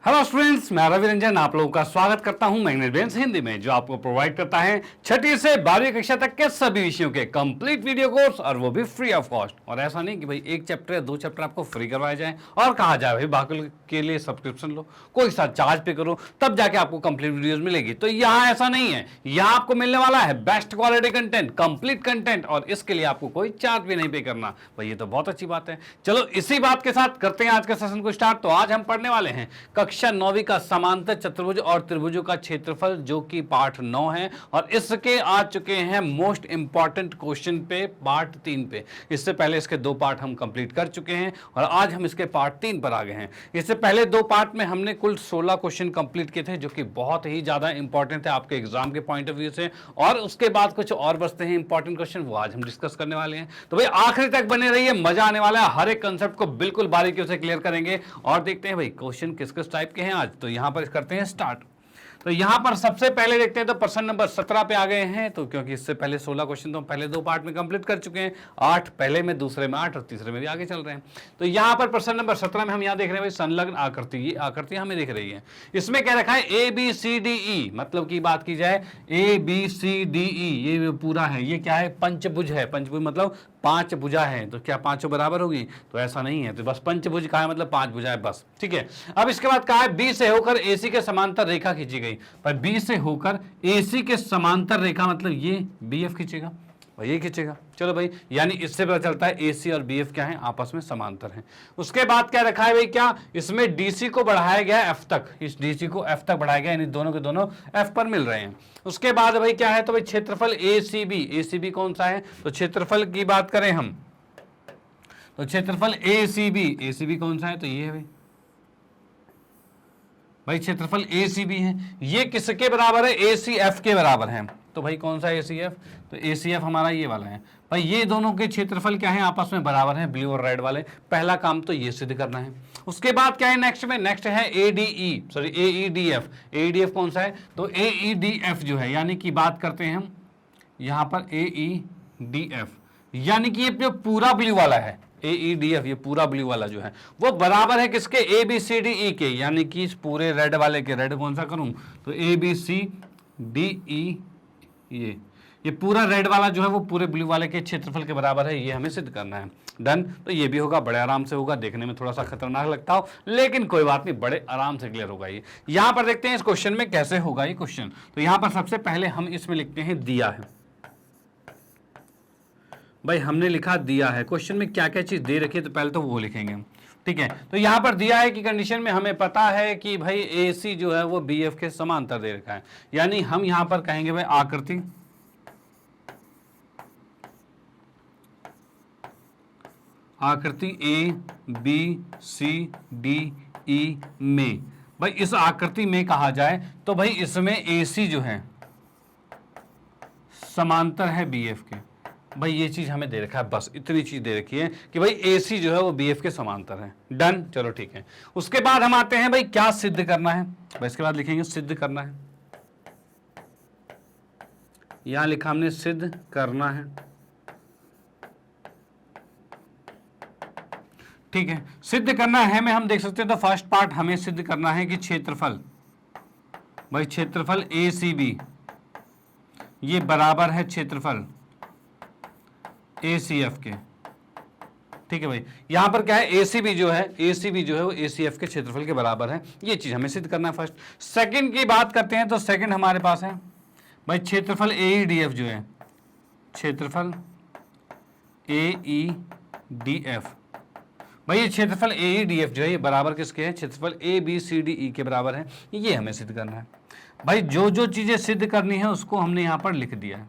Hello students, मैं रवि रंजन आप लोगों का स्वागत करता हूं मैग्नेट बेंस हिंदी में, जो आपको प्रोवाइड करता है छठी से 12वीं कक्षा तक के सभी विषयों के कंप्लीट वीडियो कोर्स, और वो भी फ्री ऑफ कॉस्ट। और ऐसा नहीं कि भाई एक चैप्टर या दो चैप्टर आपको फ्री करवाए जाए और कहा जाए भाई बाकी के लिए सब्सक्रिप्शन लो, कोई सा चार्ज पे करो तब जाके आपको कंप्लीट वीडियोज मिलेगी। तो यहाँ ऐसा नहीं है, यहाँ आपको मिलने वाला है best quality content, complete content, और इसके लिए आपको कोई चार्ज भी नहीं पे करना। भाई ये तो बहुत अच्छी बात है। चलो इसी बात के साथ करते हैं आज के सेशन को स्टार्ट। तो आज हम पढ़ने वाले हैं कक्षा 9वीं का समांतर चतुर्भुज और त्रिभुजों का क्षेत्रफल, जो कि पार्ट 9 है, और इसके आ चुके हैं मोस्ट इंपॉर्टेंट क्वेश्चन पे पार्ट 3 पे। इससे पहले इसके दो पार्ट हम कंप्लीट कर चुके हैं और आज हम इसके पार्ट 3 पर आ गए हैं। इससे पहले दो पार्ट में हमने कुल 16 क्वेश्चन कंप्लीट किए थे, जो कि बहुत ही ज्यादा इंपॉर्टेंट है आपके एग्जाम के पॉइंट ऑफ व्यू से। और उसके बाद कुछ और बचते हैं इंपॉर्टेंट क्वेश्चन, वो आज हम डिस्कस करने वाले हैं। तो भाई आखिरी तक बने रहिए, मजा आने वाला है। हर एक कंसेप्ट को बिल्कुल बारीकियों से क्लियर करेंगे और देखते हैं भाई क्वेश्चन किस किस टाइप के हैं आज। तो यहां पर करते हैं स्टार्ट। तो यहां पर सबसे पहले देखते हैं, तो प्रश्न नंबर 17 पे आ गए हैं। तो क्योंकि इससे पहले 16 क्वेश्चन तो हम पहले दो पार्ट में कंप्लीट कर चुके हैं, 8 पहले में, दूसरे में 8 और तीसरे में भी आगे चल रहे हैं। तो यहां पर प्रश्न नंबर 17 में हम यहां देख रहे हैं भाई संलग्न आकृति, ये आकृति हमें दिख रही है। इसमें क्या रखा है ABCDE, मतलब की बात की जाए ABCDE, ये पूरा है, ये क्या है, पंचभुज है। पंचभुज मतलब 5 भुजा है, तो क्या पांचों बराबर होगी? तो ऐसा नहीं है, तो बस पंचभुज कहा है मतलब 5 भुजा है बस, ठीक है। अब इसके बाद कहा है B से होकर AC के समांतर रेखा खींची गई। पर B से होकर AC के समांतर रेखा मतलब ये BF खींचेगा, ये खींचेगा। चलो भाई, यानी इससे पता चलता है AC और BF क्या है, आपस में समांतर हैं। उसके बाद क्या रखा है भाई, क्या इसमें DC को बढ़ाया गया F तक, इस DC को F तक बढ़ाया गया, यानी दोनों के दोनों F पर मिल रहे हैं। उसके बाद भाई क्या है, तो भाई क्षेत्रफल ACB कौन सा है, तो क्षेत्रफल की बात करें हम, तो क्षेत्रफल ACB कौन सा है, तो ये है भाई क्षेत्रफल ACB है। ये किसके बराबर है, ACF के बराबर है। तो भाई कौन सा ACF, तो ACF हमारा ये वाला है भाई। ये दोनों के क्षेत्रफल क्या है, आपस में बराबर है, ब्लू और रेड वाले। पहला काम तो ये सिद्ध करना है। उसके बाद क्या है नेक्स्ट में, नेक्स्ट है AEDF कौन सा है, तो AEDF जो है, यानी कि बात करते हैं हम यहां पर AEDF, यानी कि ये जो पूरा ब्लू वाला है AEDF, ये पूरा ब्लू वाला जो है वो बराबर है किसके, ABCDE के, यानी कि इस पूरे रेड वाले के, रेड कौन सा करूं, तो ABCDE, ये पूरा रेड वाला जो है वो पूरे ब्लू वाले के क्षेत्रफल के बराबर है। ये हमें सिद्ध करना है। डन। तो ये भी होगा, बड़े आराम से होगा, देखने में थोड़ा सा खतरनाक लगता हो लेकिन कोई बात नहीं, बड़े आराम से क्लियर होगा ये। यहां पर देखते हैं इस क्वेश्चन में कैसे होगा ये क्वेश्चन। तो यहां पर सबसे पहले हम इसमें लिखते हैं दिया है। भाई हमने लिखा दिया है, क्वेश्चन में क्या क्या चीज दे रखी है तो पहले तो वो लिखेंगे हम, ठीक है। तो यहां पर दिया है कि कंडीशन में हमें पता है कि भाई AC जो है वो BF के समांतर दे रखा है, यानी हम यहां पर कहेंगे भाई आकृति ABCDE में, भाई इस आकृति में कहा जाए तो भाई इसमें AC जो है समांतर है BF के। भाई ये चीज हमें दे रखा है, बस इतनी चीज दे रखी है कि भाई AC जो है वो BF के समांतर है। डन, चलो ठीक है। उसके बाद हम आते हैं भाई क्या सिद्ध करना है, भाई इसके बाद लिखेंगे सिद्ध करना है। यहां लिखा हमने सिद्ध करना है, ठीक है। सिद्ध करना है में हम देख सकते हैं, तो फर्स्ट पार्ट हमें सिद्ध करना है कि क्षेत्रफल, भाई क्षेत्रफल ACB ये बराबर है क्षेत्रफल ACF के, ठीक है भाई। यहां पर क्या है, ACB जो है वो ACF के क्षेत्रफल के बराबर है। ये चीज हमें सिद्ध करना है फर्स्ट। सेकंड की बात करते हैं, तो सेकंड हमारे पास है भाई क्षेत्रफल AEDF जो है, क्षेत्रफल AEDF, भाई ये क्षेत्रफल AEDF जो है ये बराबर किसके है, क्षेत्रफल ABCDE के बराबर है। ये हमें सिद्ध करना है। भाई जो जो चीजें सिद्ध करनी है उसको हमने यहां पर लिख दिया है,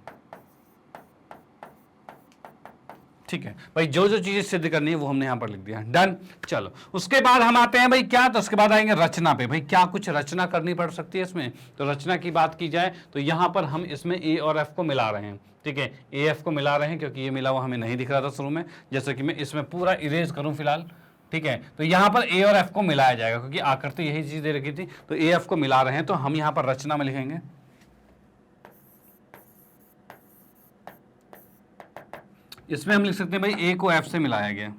ठीक है भाई। जो जो चीजें सिद्ध करनी है वो हमने यहां पर लिख दिया। डन। चलो उसके बाद हम आते हैं भाई क्या, तो उसके बाद आएंगे रचना पे। भाई क्या कुछ रचना करनी पड़ सकती है इसमें, तो रचना की बात की जाए तो यहां पर हम इसमें A और F को मिला रहे हैं, ठीक है। AF को मिला रहे हैं क्योंकि ये मिला हुआ हमें नहीं दिख रहा था शुरू में, जैसे कि मैं इसमें पूरा इरेज करूं फिलहाल, ठीक है। तो यहां पर A और F को मिलाया जाएगा क्योंकि आकृति यही चीज दे रखी थी, तो AF को मिला रहे हैं, तो हम यहां पर रचना में लिखेंगे इसमें हम लिख सकते हैं भाई A को F से मिलाया गया,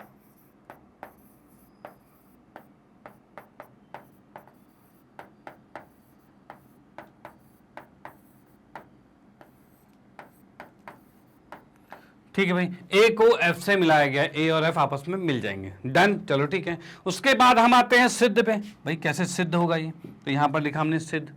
ठीक है भाई, ए को एफ से मिलाया गया, ए और एफ आपस में मिल जाएंगे, डन। चलो ठीक है, उसके बाद हम आते हैं सिद्ध पे। भाई कैसे सिद्ध होगा ये, तो यहां पर लिखा हमने सिद्ध।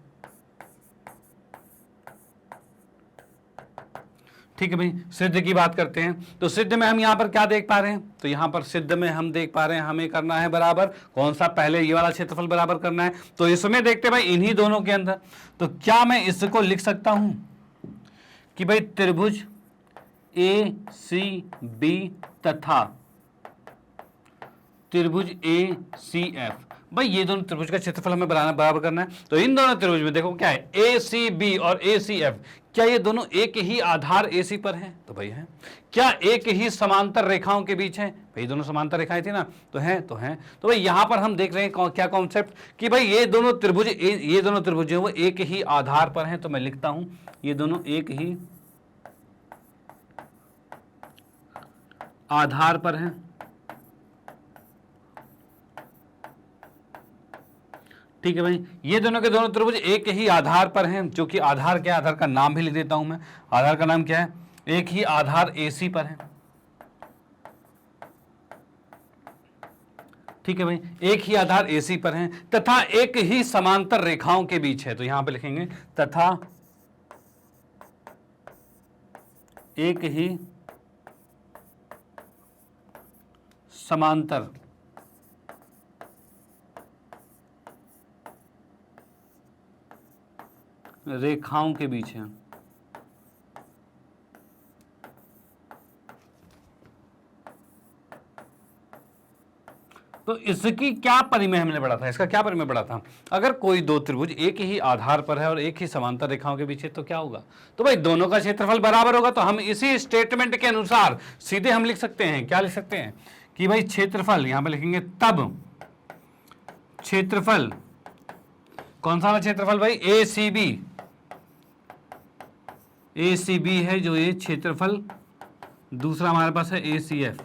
ठीक है भाई, सिद्ध की बात करते हैं, तो सिद्ध में हम यहां पर क्या देख पा रहे हैं, तो यहां पर सिद्ध में हम देख पा रहे हैं हमें करना है बराबर कौन सा, पहले ये वाला क्षेत्रफल बराबर करना है। तो इसमें देखते हैं भाई इन्हीं दोनों के अंदर, तो क्या मैं इसको लिख सकता हूं कि भाई त्रिभुज ए सी बी तथा त्रिभुज ए सी एफ, भाई ये दोनों त्रिभुज का क्षेत्रफल हमें बराबर करना है। तो इन दोनों त्रिभुज में देखो क्या है, ए सी बी और ए सी एफ, क्या ये दोनों एक ही आधार ए सी पर हैं, तो भाई है। क्या एक ही समांतर रेखाओं के बीच है, भाई दोनों समांतर रेखाएं थी ना, तो हैं तो हैं। तो भाई यहां पर हम देख रहे हैं क्या कॉन्सेप्ट कि भाई ये दोनों त्रिभुज जो वो एक ही आधार पर हैं। तो मैं लिखता हूं ये दोनों एक ही आधार पर हैं। ठीक है भाई, ये दोनों के दोनों त्रिभुज एक ही आधार पर हैं, जो कि आधार क्या, आधार का नाम भी लिख देता हूं मैं, आधार का नाम क्या है, एक ही आधार AC पर है। ठीक है भाई, एक ही आधार AC पर है तथा एक ही समांतर रेखाओं के बीच है। तो यहां पे लिखेंगे तथा एक ही समांतर रेखाओं के बीच है। तो इसकी क्या परिमेय हमने पढ़ा था, इसका क्या परिमेय पढ़ा था, अगर कोई दो त्रिभुज एक ही आधार पर है और एक ही समांतर रेखाओं के बीच है तो क्या होगा, तो भाई दोनों का क्षेत्रफल बराबर होगा। तो हम इसी स्टेटमेंट के अनुसार सीधे हम लिख सकते हैं, क्या लिख सकते हैं कि भाई क्षेत्रफल, यहां पे लिखेंगे तब क्षेत्रफल, कौन सा वाला क्षेत्रफल भाई, ACB है जो ये क्षेत्रफल, दूसरा हमारे पास है ACF,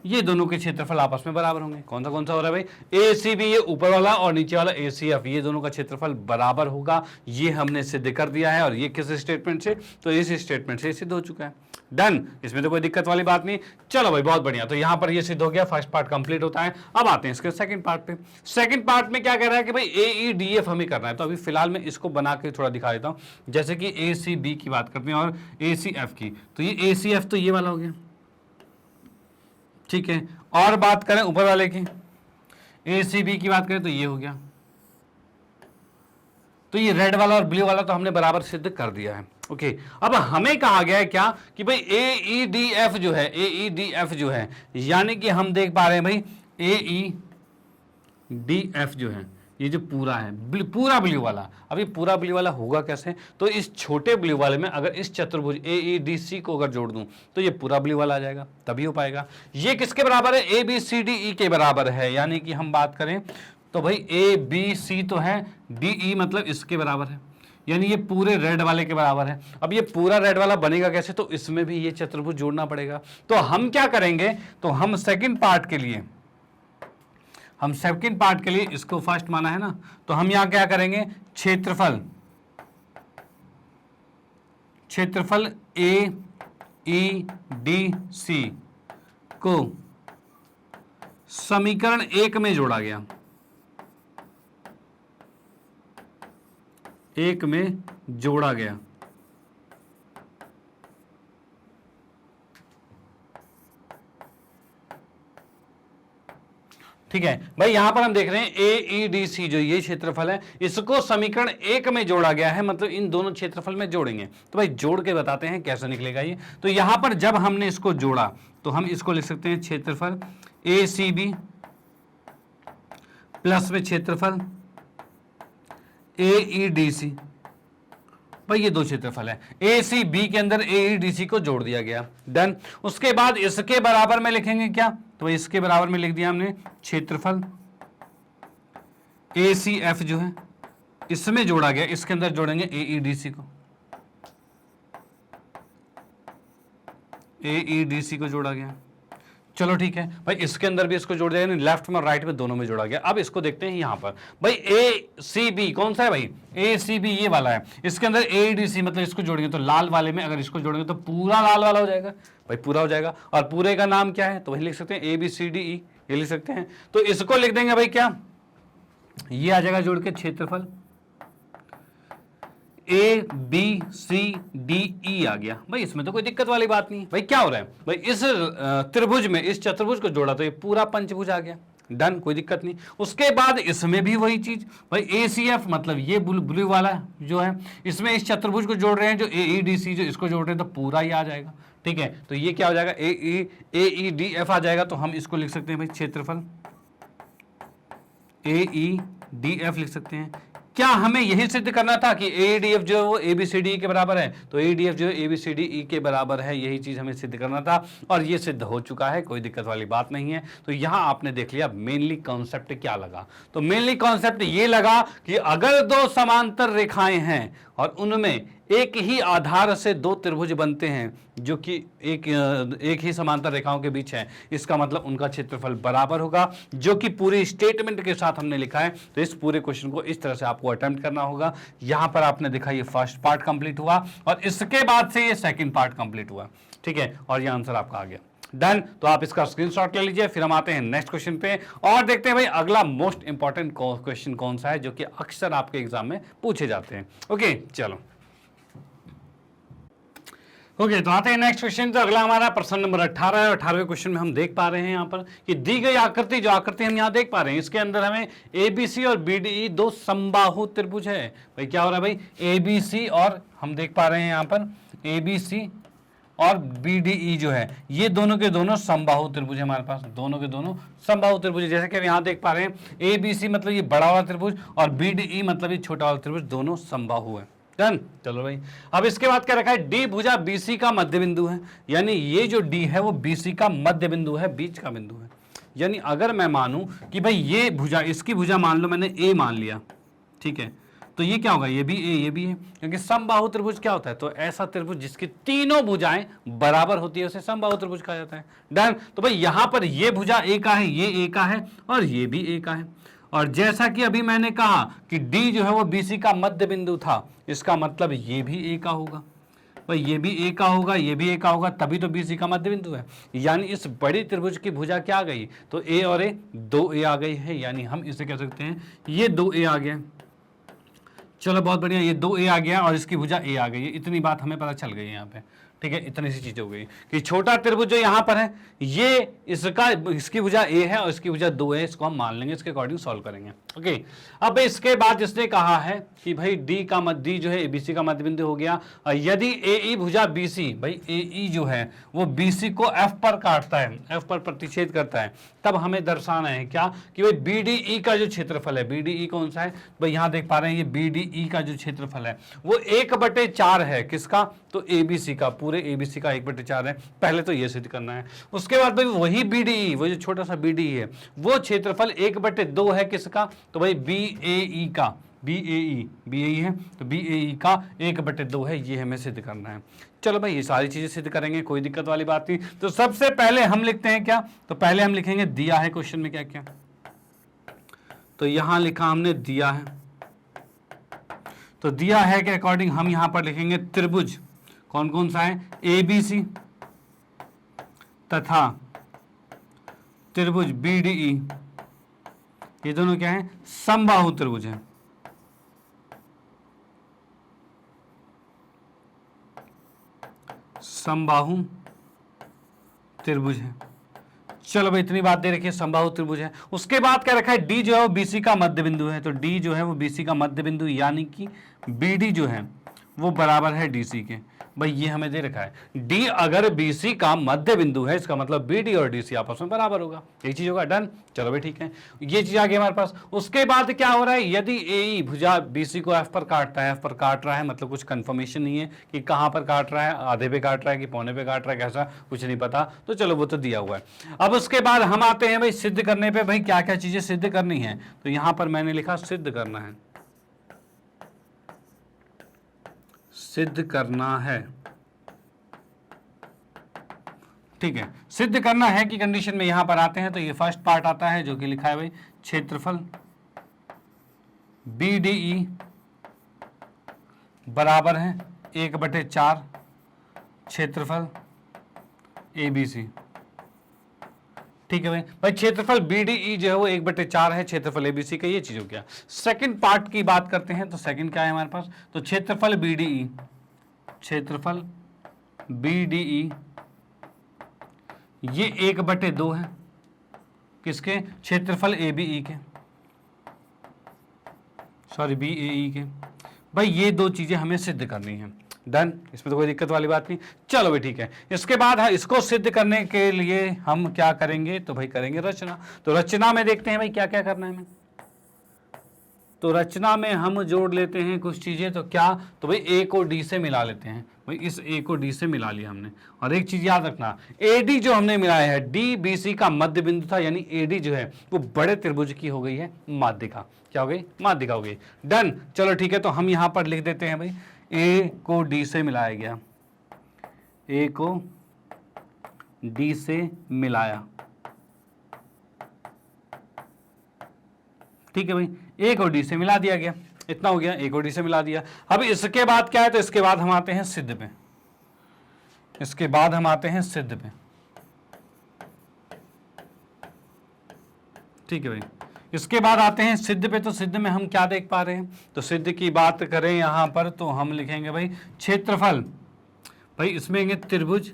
ये दोनों के क्षेत्रफल आपस में बराबर होंगे। कौन सा हो रहा है भाई, ACB ये ऊपर वाला और नीचे वाला ACF, ये दोनों का क्षेत्रफल बराबर होगा। ये हमने सिद्ध कर दिया है, और ये किस स्टेटमेंट से, तो इस स्टेटमेंट से सिद्ध हो चुका है, डन। इसमें तो कोई दिक्कत वाली बात नहीं। चलो भाई बहुत बढ़िया, तो यहां पर ये सिद्ध हो गया, फर्स्ट पार्ट कंप्लीट होता है। अब आते हैं इसके सेकंड पार्ट पे। सेकंड पार्ट में क्या कह रहा है कि भाई AEDF हमें करना है। तो अभी फिलहाल मैं इसको बना के थोड़ा दिखा देता हूं, जैसे कि ACB की बात करते हैं और ACF की, तो ये ACF तो ये वाला हो गया, ठीक है। और बात करें ऊपर वाले की, ACB की बात करें तो ये हो गया। तो ये रेड वाला और ब्लू वाला तो हमने बराबर सिद्ध कर दिया है, ओके। अब हमें कहा गया है क्या कि भाई AEDF जो है, यानी कि हम देख पा रहे हैं भाई AEDF जो है, ये जो पूरा है पूरा ब्लू वाला, अब ये पूरा ब्लू वाला होगा कैसे, तो इस छोटे ब्लू वाले में अगर इस चतुर्भुज AEDC को अगर जोड़ दूं तो ये पूरा ब्लू वाला आ जाएगा, तभी हो पाएगा। ये किसके बराबर है, ABCDE के बराबर है, यानी कि हम बात करें तो भाई ABC तो है, DE मतलब इसके बराबर है, यानी ये पूरे रेड वाले के बराबर है। अब ये पूरा रेड वाला बनेगा कैसे, तो इसमें भी ये चतुर्भुज जोड़ना पड़ेगा। तो हम क्या करेंगे, तो हम सेकंड पार्ट के लिए इसको फर्स्ट माना है ना, तो हम यहां क्या करेंगे, क्षेत्रफल AEDC को समीकरण 1 में जोड़ा गया, ठीक है भाई। यहां पर हम देख रहे हैं AEDC जो ये क्षेत्रफल है, इसको समीकरण 1 में जोड़ा गया है, मतलब इन दोनों क्षेत्रफल में जोड़ेंगे। तो भाई जोड़ के बताते हैं कैसे निकलेगा ये। तो यहां पर जब हमने इसको जोड़ा तो हम इसको लिख सकते हैं क्षेत्रफल ACB प्लस में क्षेत्रफल AEDC, भाई ये दो क्षेत्रफल है, ACB के अंदर AEDC को जोड़ दिया गया, डन। उसके बाद इसके बराबर में लिखेंगे क्या, तो इसके बराबर में लिख दिया हमने क्षेत्रफल ACF जो है, इसमें जोड़ा गया, इसके अंदर जोड़ेंगे AEDC को जोड़ा गया। चलो ठीक है भाई, इसके अंदर भी इसको जोड़ दिया, लेफ्ट में और राइट में दोनों में जोड़ा गया। अब इसको देखते हैं यहां पर भाई, ए सी बी कौन सा है भाई, ए सी बी ये वाला है, इसके अंदर ए डी सी, मतलब इसको जोड़ेंगे तो लाल वाले में अगर इसको जोड़ेंगे तो पूरा लाल वाला हो जाएगा भाई, पूरा हो जाएगा। और पूरे का नाम क्या है, तो वही लिख सकते हैं ए बी सी डी ई, ये लिख सकते हैं। तो इसको लिख देंगे भाई क्या, ये आ जाएगा जोड़ के क्षेत्रफल, ए बी सी डी ई आ गया भाई, इसमें तो कोई दिक्कत वाली बात नहीं है भाई। क्या हो रहा है भाई, इस त्रिभुज में इस चतुर्भुज को जोड़ा तो ये पूरा पंचभुज आ गया, डन, कोई दिक्कत नहीं। उसके बाद इसमें भी वही चीज भाई, ए सी एफ मतलब ये ब्लू वाला जो है, इसमें इस चतुर्भुज को जोड़ रहे हैं जो ए ई डी सी, जो इसको जोड़ रहे हैं तो पूरा ही आ जाएगा, ठीक है। तो ये क्या हो जाएगा, ए ई डी एफ आ जाएगा। तो हम इसको लिख सकते हैं भाई क्षेत्रफल ए ई डी एफ लिख सकते हैं। क्या हमें यही सिद्ध करना था कि ए डी एफ जो है वो ए बी सी डी के बराबर है, तो ए डी एफ जो है ए बी सी डी ई के बराबर है, यही चीज हमें सिद्ध करना था और ये सिद्ध हो चुका है, कोई दिक्कत वाली बात नहीं है। तो यहां आपने देख लिया मेनली कॉन्सेप्ट क्या लगा, तो मेनली कॉन्सेप्ट ये लगा कि अगर दो समांतर रेखाएं हैं और उनमें एक ही आधार से दो त्रिभुज बनते हैं जो कि एक ही समांतर रेखाओं के बीच है, इसका मतलब उनका क्षेत्रफल बराबर होगा, जो कि पूरी स्टेटमेंट के साथ हमने लिखा है। तो इस पूरे क्वेश्चन को इस तरह से आपको अटेम्प्ट करना होगा। यहां पर आपने देखा ये फर्स्ट पार्ट कंप्लीट हुआ और इसके बाद से ये सेकंड पार्ट कंप्लीट हुआ, ठीक है, और ये आंसर आपका आ गया, डन। तो आप इसका स्क्रीनशॉट ले लीजिए। फिर हम आते हैं नेक्स्ट क्वेश्चन पे और देखते हैं भाई अगला मोस्ट इंपॉर्टेंट क्वेश्चन कौन सा है जो कि अक्सर आपके एग्जाम में पूछे जाते हैं। ओके चलो, ओके तो आते हैं नेक्स्ट क्वेश्चन। तो अगला हमारा प्रश्न नंबर 18 है। 18वें क्वेश्चन में हम देख पा रहे हैं यहाँ पर कि दी गई आकृति, जो आकृति हम यहाँ देख पा रहे हैं, इसके अंदर हमें ए बी सी और बी डी ई दो समबाहु त्रिभुज है। भाई क्या हो रहा है भाई, ए बी सी और हम देख पा रहे हैं यहाँ पर ए बी सी और बी डी ई जो है ये दोनों के दोनों समबाहु त्रिभुज है हमारे पास, दोनों के दोनों समबाहु त्रिभुज। जैसे कि हम यहाँ देख पा रहे हैं ए बी सी मतलब ये बड़ा वाला त्रिभुज और बी डी ई मतलब ये छोटा वाला त्रिभुज, दोनों समबाहु है, डन। चलो भाई, अब इसके बाद क्या रखा है, डी भुजा बीसी का मध्य बिंदु है, यानी ये जो डी है वो बीसी का मध्य बिंदु है, बीच का बिंदु है। यानी अगर मैं मानूं कि भाई ये भुजा, इसकी भुजा मान लो मैंने ए मान लिया, ठीक है, तो ये क्या होगा, ये भी ए ये भी है, क्योंकि समबाहु त्रिभुज क्या होता है, तो ऐसा त्रिभुज जिसकी तीनों भुजाएं बराबर होती है उसे समबाहु त्रिभुज कहा जाता है, डन। तो भाई यहां पर ये भुजा ए का है, ये ए का है और ये भी ए का है। और जैसा कि अभी मैंने कहा कि D जो है वो BC का मध्य बिंदु था, इसका मतलब ये भी A का होगा, भाई ये भी A का होगा, ये भी A का होगा, तभी तो BC का मध्य बिंदु है। यानी इस बड़ी त्रिभुज की भुजा क्या आ गई, तो A और A 2A आ गई है, यानी हम इसे कह सकते हैं ये 2A आ गया। चलो बहुत बढ़िया, ये 2A आ गया और इसकी भुजा A आ गई है। इतनी बात हमें पता चल गई है यहाँ पे, ठीक है, इतनी सी चीज हो गई कि छोटा त्रिभुज जो यहाँ पर है ये इसकी भुजा A है और इसकी भुजा 2 है, इसको हम मान लेंगे, इसके अकॉर्डिंग सॉल्व करेंगे। ओके, अब इसके बाद इसने कहा है कि भाई D जो है ABC का मध्य बिंदु हो गया, और यदि AE भुजा BC, भाई AE जो है वो BC को F पर काटता है, F पर प्रतिच्छेद करता है, तब हमें दर्शाना है क्या कि भाई BDE का जो क्षेत्रफल है, BDE कौन सा है, भाई यहाँ देख पा रहे हैं ये BDE का जो क्षेत्रफल है वो 1/4 है, किसका, तो ABC का, पूरे ABC का 1/4 है। पहले तो ये सिद्ध करना है। उसके बाद भाई वही BDE, वो जो छोटा सा BDE है वो क्षेत्रफल 1/2 है, किसका, तो भाई BAE का, BAE है, तो BAE का 1/2 है, ये हमें सिद्ध करना है। चलो भाई ये सारी चीजें सिद्ध करेंगे, कोई दिक्कत वाली बात नहीं। तो सबसे पहले हम लिखते हैं क्या, तो पहले हम लिखेंगे दिया है क्वेश्चन में क्या क्या, तो यहां लिखा हमने दिया है, तो दिया है के अकॉर्डिंग हम यहां पर लिखेंगे त्रिभुज कौन कौन सा है, ABC तथा त्रिभुज BDE, ये दोनों क्या है, समबाहु त्रिभुज है। समबाहु त्रिभुज है। चलो भाई इतनी बात दे रखी है, समबाहु त्रिभुज है। उसके बाद क्या रखा है, D जो है वो BC का मध्य बिंदु है, तो D जो है वो BC का मध्य बिंदु, यानी कि BD जो है वो बराबर है DC के। भाई ये हमें दे रखा है, D अगर BC का मध्य बिंदु है, इसका मतलब BD और DC आपस में बराबर होगा, यही चीज होगा, डन। चलो भाई ठीक है, ये चीज आ गई हमारे पास। उसके बाद क्या हो रहा है, यदि AE भुजा BC को F पर काटता है, F पर काट रहा है, मतलब कुछ कंफर्मेशन नहीं है कि कहां पर काट रहा है, आधे पे काट रहा है कि पौने पे काट रहा है, कैसा कुछ नहीं पता, तो चलो वो तो दिया हुआ है। अब उसके बाद हम आते हैं भाई सिद्ध करने पे, भाई क्या क्या चीजें सिद्ध करनी है, तो यहां पर मैंने लिखा सिद्ध करना है, सिद्ध करना है। ठीक है, सिद्ध करना है कि कंडीशन में यहां पर आते हैं तो ये फर्स्ट पार्ट आता है जो कि लिखा है भाई क्षेत्रफल BDE बराबर है 1/4 क्षेत्रफल ABC। ठीक है भाई क्षेत्रफल BDE जो है वो 1/4 है क्षेत्रफल ABC का, ये चीज हो गया। सेकंड पार्ट की बात करते हैं तो सेकंड क्या है हमारे पास, तो क्षेत्रफल BDE ये 1/2 है किसके, क्षेत्रफल ABE के, सॉरी BAE के। भाई ये दो चीजें हमें सिद्ध करनी है। डन, इसमें तो कोई दिक्कत वाली बात नहीं। चलो भाई ठीक है, इसके बाद इसको सिद्ध करने के लिए हम क्या करेंगे, तो भाई करेंगे रचना। तो रचना में देखते हैं भाई क्या क्या करना है हमें। तो रचना में हम जोड़ लेते हैं कुछ चीजें, तो क्या, तो भाई A को D से मिला लेते हैं। भाई इस A को D से मिला लिया हमने, और एक चीज याद रखना, AD जो हमने मिलाया है DBC का मध्य बिंदु था, यानी AD जो है वो बड़े त्रिभुज की हो गई है माध्यिका। क्या हो गई, माध्यिका हो गई। डन, चलो ठीक है, तो हम यहां पर लिख देते हैं भाई A को D से मिलाया गया, A को D से मिलाया। ठीक है भाई, A को D से मिला दिया गया, इतना हो गया, A को D से मिला दिया। अब इसके बाद क्या है, तो इसके बाद हम आते हैं सिद्ध पे, इसके बाद हम आते हैं सिद्ध पे। ठीक है भाई, इसके बाद आते हैं सिद्ध पे। तो सिद्ध में हम क्या देख पा रहे हैं, तो सिद्ध की बात करें यहां पर तो हम लिखेंगे भाई क्षेत्रफल, भाई इसमें त्रिभुज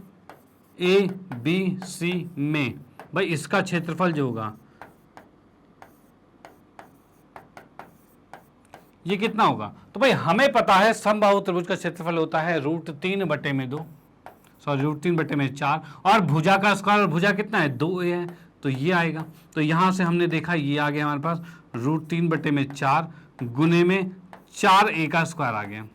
ABC में भाई इसका क्षेत्रफल जो होगा ये कितना होगा, तो भाई हमें पता है समबाहु त्रिभुज का क्षेत्रफल होता है √3/2, सॉरी √3/4, और भुजा का स्क्वायर, और भुजा कितना है 2a है, तो ये आएगा। तो यहां से हमने देखा ये आ गया हमारे पास √3/4 गुने में 4a का स्क्वायर आ गया।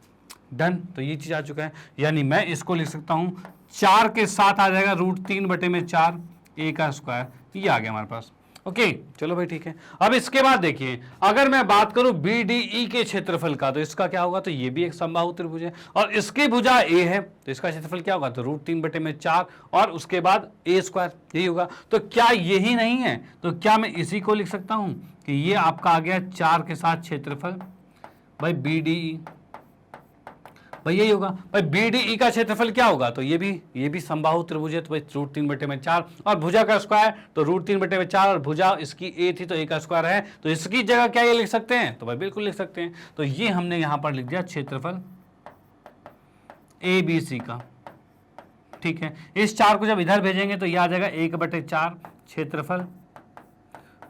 डन, तो ये चीज आ चुका है, यानी मैं इसको लिख सकता हूं 4 के साथ आ जाएगा √3/4 a का स्क्वायर, ये आ गया हमारे पास। ओके, चलो भाई ठीक है। अब इसके बाद देखिए, अगर मैं बात करूं BDE के क्षेत्रफल का, तो इसका क्या होगा, तो ये भी एक समबाहु त्रिभुज है और इसकी भुजा A है, तो इसका क्षेत्रफल क्या होगा, तो √3/4 और उसके बाद a², यही होगा। तो क्या यही नहीं है, तो क्या मैं इसी को लिख सकता हूं कि ये आपका आ गया 4 के साथ क्षेत्रफल भाई BDE, भाई यही होगा। भाई BDE का क्षेत्रफल क्या होगा, तो ये भी समबाहु त्रिभुज है, तो भाई √3/4 और भुजा का स्क्वायर, तो √3/4 और भुजा इसकी A थी तो A का स्क्वायर है, तो इसकी जगह क्या ये लिख सकते हैं, तो भाई बिल्कुल लिख सकते हैं। तो ये हमने यहां पर लिख दिया क्षेत्रफल ABC का। ठीक है, इस 4 को जब इधर भेजेंगे तो ये आ जाएगा 1/4 क्षेत्रफल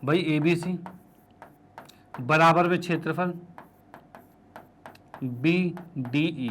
भाई ABC बराबर में क्षेत्रफल BDE।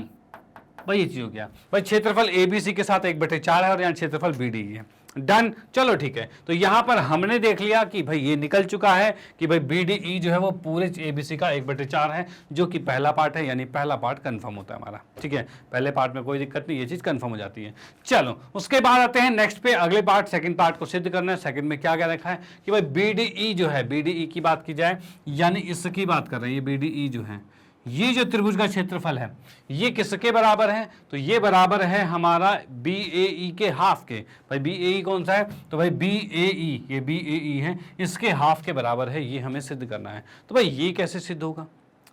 भाई ये चीज हो गया, भाई क्षेत्रफल ABC के साथ 1/4 है और यहाँ क्षेत्रफल BDE है। डन, चलो ठीक है। तो यहां पर हमने देख लिया कि भाई ये निकल चुका है कि भाई BDE जो है वो पूरे ABC का 1/4 है, जो कि पहला पार्ट है, यानी पहला पार्ट कंफर्म होता है हमारा। ठीक है, पहले पार्ट में कोई दिक्कत नहीं, ये चीज कंफर्म हो जाती है। चलो उसके बाद आते हैं नेक्स्ट पे, अगले पार्ट, सेकंड पार्ट को सिद्ध करना है। सेकंड में क्या क्या रखा है कि भाई BDE जो है, BDE की बात की जाए, यानी इसकी बात कर रहे हैं, ये BDE जो है, ये जो त्रिभुज का क्षेत्रफल है ये किसके बराबर है, तो ये बराबर है हमारा BAE के हाफ के। भाई BAE कौन सा है, तो भाई BAE, ये BAE है, इसके हाफ के बराबर है, ये हमें सिद्ध करना है। तो भाई ये कैसे सिद्ध होगा,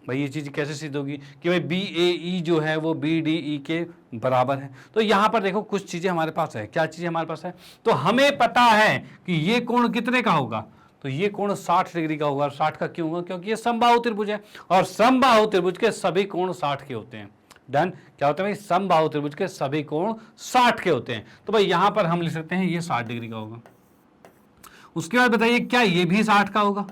भाई ये चीज कैसे सिद्ध होगी कि भाई BAE जो है वो BDE के बराबर है। तो यहां पर देखो कुछ चीजें हमारे पास है, क्या चीजें हमारे पास है, तो हमें पता है कि ये कोण कितने का होगा, तो ये कोण 60 डिग्री का होगा। 60 का क्यों होगा, क्योंकि ये समबाहु त्रिभुज है और समबाहु त्रिभुज के सभी कोण 60 के होते हैं। डन, क्या होता है भाई, समबाहु त्रिभुज के सभी कोण 60 के होते हैं। तो भाई यहां पर हम लिख सकते हैं ये 60 डिग्री का होगा। उसके बाद बताइए क्या ये भी 60 का होगा।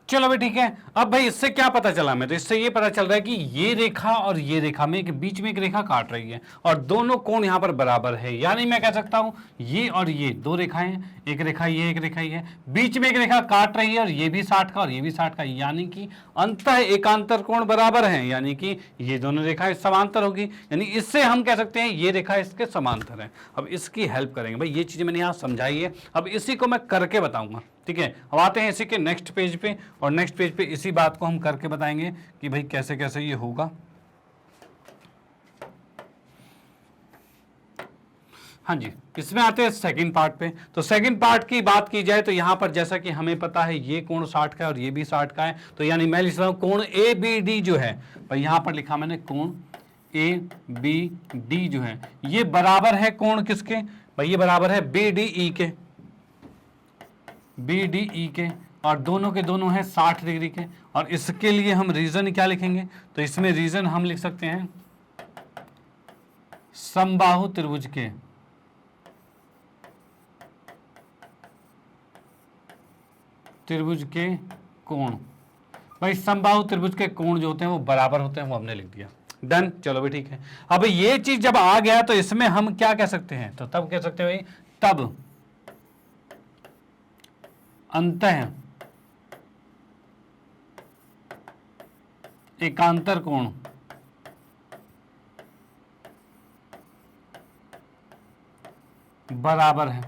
चलो भाई ठीक है। अब भाई इससे क्या पता चला हमें, तो इससे ये पता चल रहा है कि ये रेखा और ये रेखा में बीच में एक रेखा काट रही है और दोनों कोण यहाँ पर बराबर है। यानी मैं कह सकता हूं ये और ये दो रेखाएं हैं, एक रेखा ये, एक रेखा ये, बीच में एक रेखा काट रही है और ये भी 60 का और ये भी 60 का, यानी कि अंतः एकांतर कोण बराबर है, यानी कि ये दोनों रेखाएं समांतर होगी। यानी इससे हम कह सकते हैं ये रेखा इसके समांतर है। अब इसकी हेल्प करेंगे भाई, ये चीजें मैंने यहाँ समझाई है, अब इसी को मैं करके बताऊंगा। ठीक है, अब आते हैं इसी के नेक्स्ट पेज पे और नेक्स्ट पेज पे इसी बात को हम करके बताएंगे कि भाई कैसे कैसे ये होगा। हाँ जी, इसमें आते हैं सेकंड पार्ट पे। तो सेकंड पार्ट की बात की जाए तो यहाँ पर जैसा कि हमें पता है ये कोण 60 का है और ये भी 60 का है, तो यानी मैं लिख रहा हूँ कोण ए बी डी जो है, भाई यहाँ पर लिखा मैंने कोण ए बी डी जो है ये बराबर है कोण किसके, भाई ये बराबर है बी डी ई के, बी डी ई के, और दोनों के दोनों हैं 60 डिग्री के। और इसके लिए हम रीजन क्या लिखेंगे, तो इसमें रीजन हम लिख सकते हैं समबाहु त्रिभुज के कोण। भाई समबाहु त्रिभुज के कोण जो होते हैं वो बराबर होते हैं, वो हमने लिख दिया, डन। चलो भी ठीक है। अब ये चीज जब आ गया तो इसमें हम क्या कह सकते हैं, तो तब कह सकते हैं भाई तब अंतः एकांतर कोण बराबर है,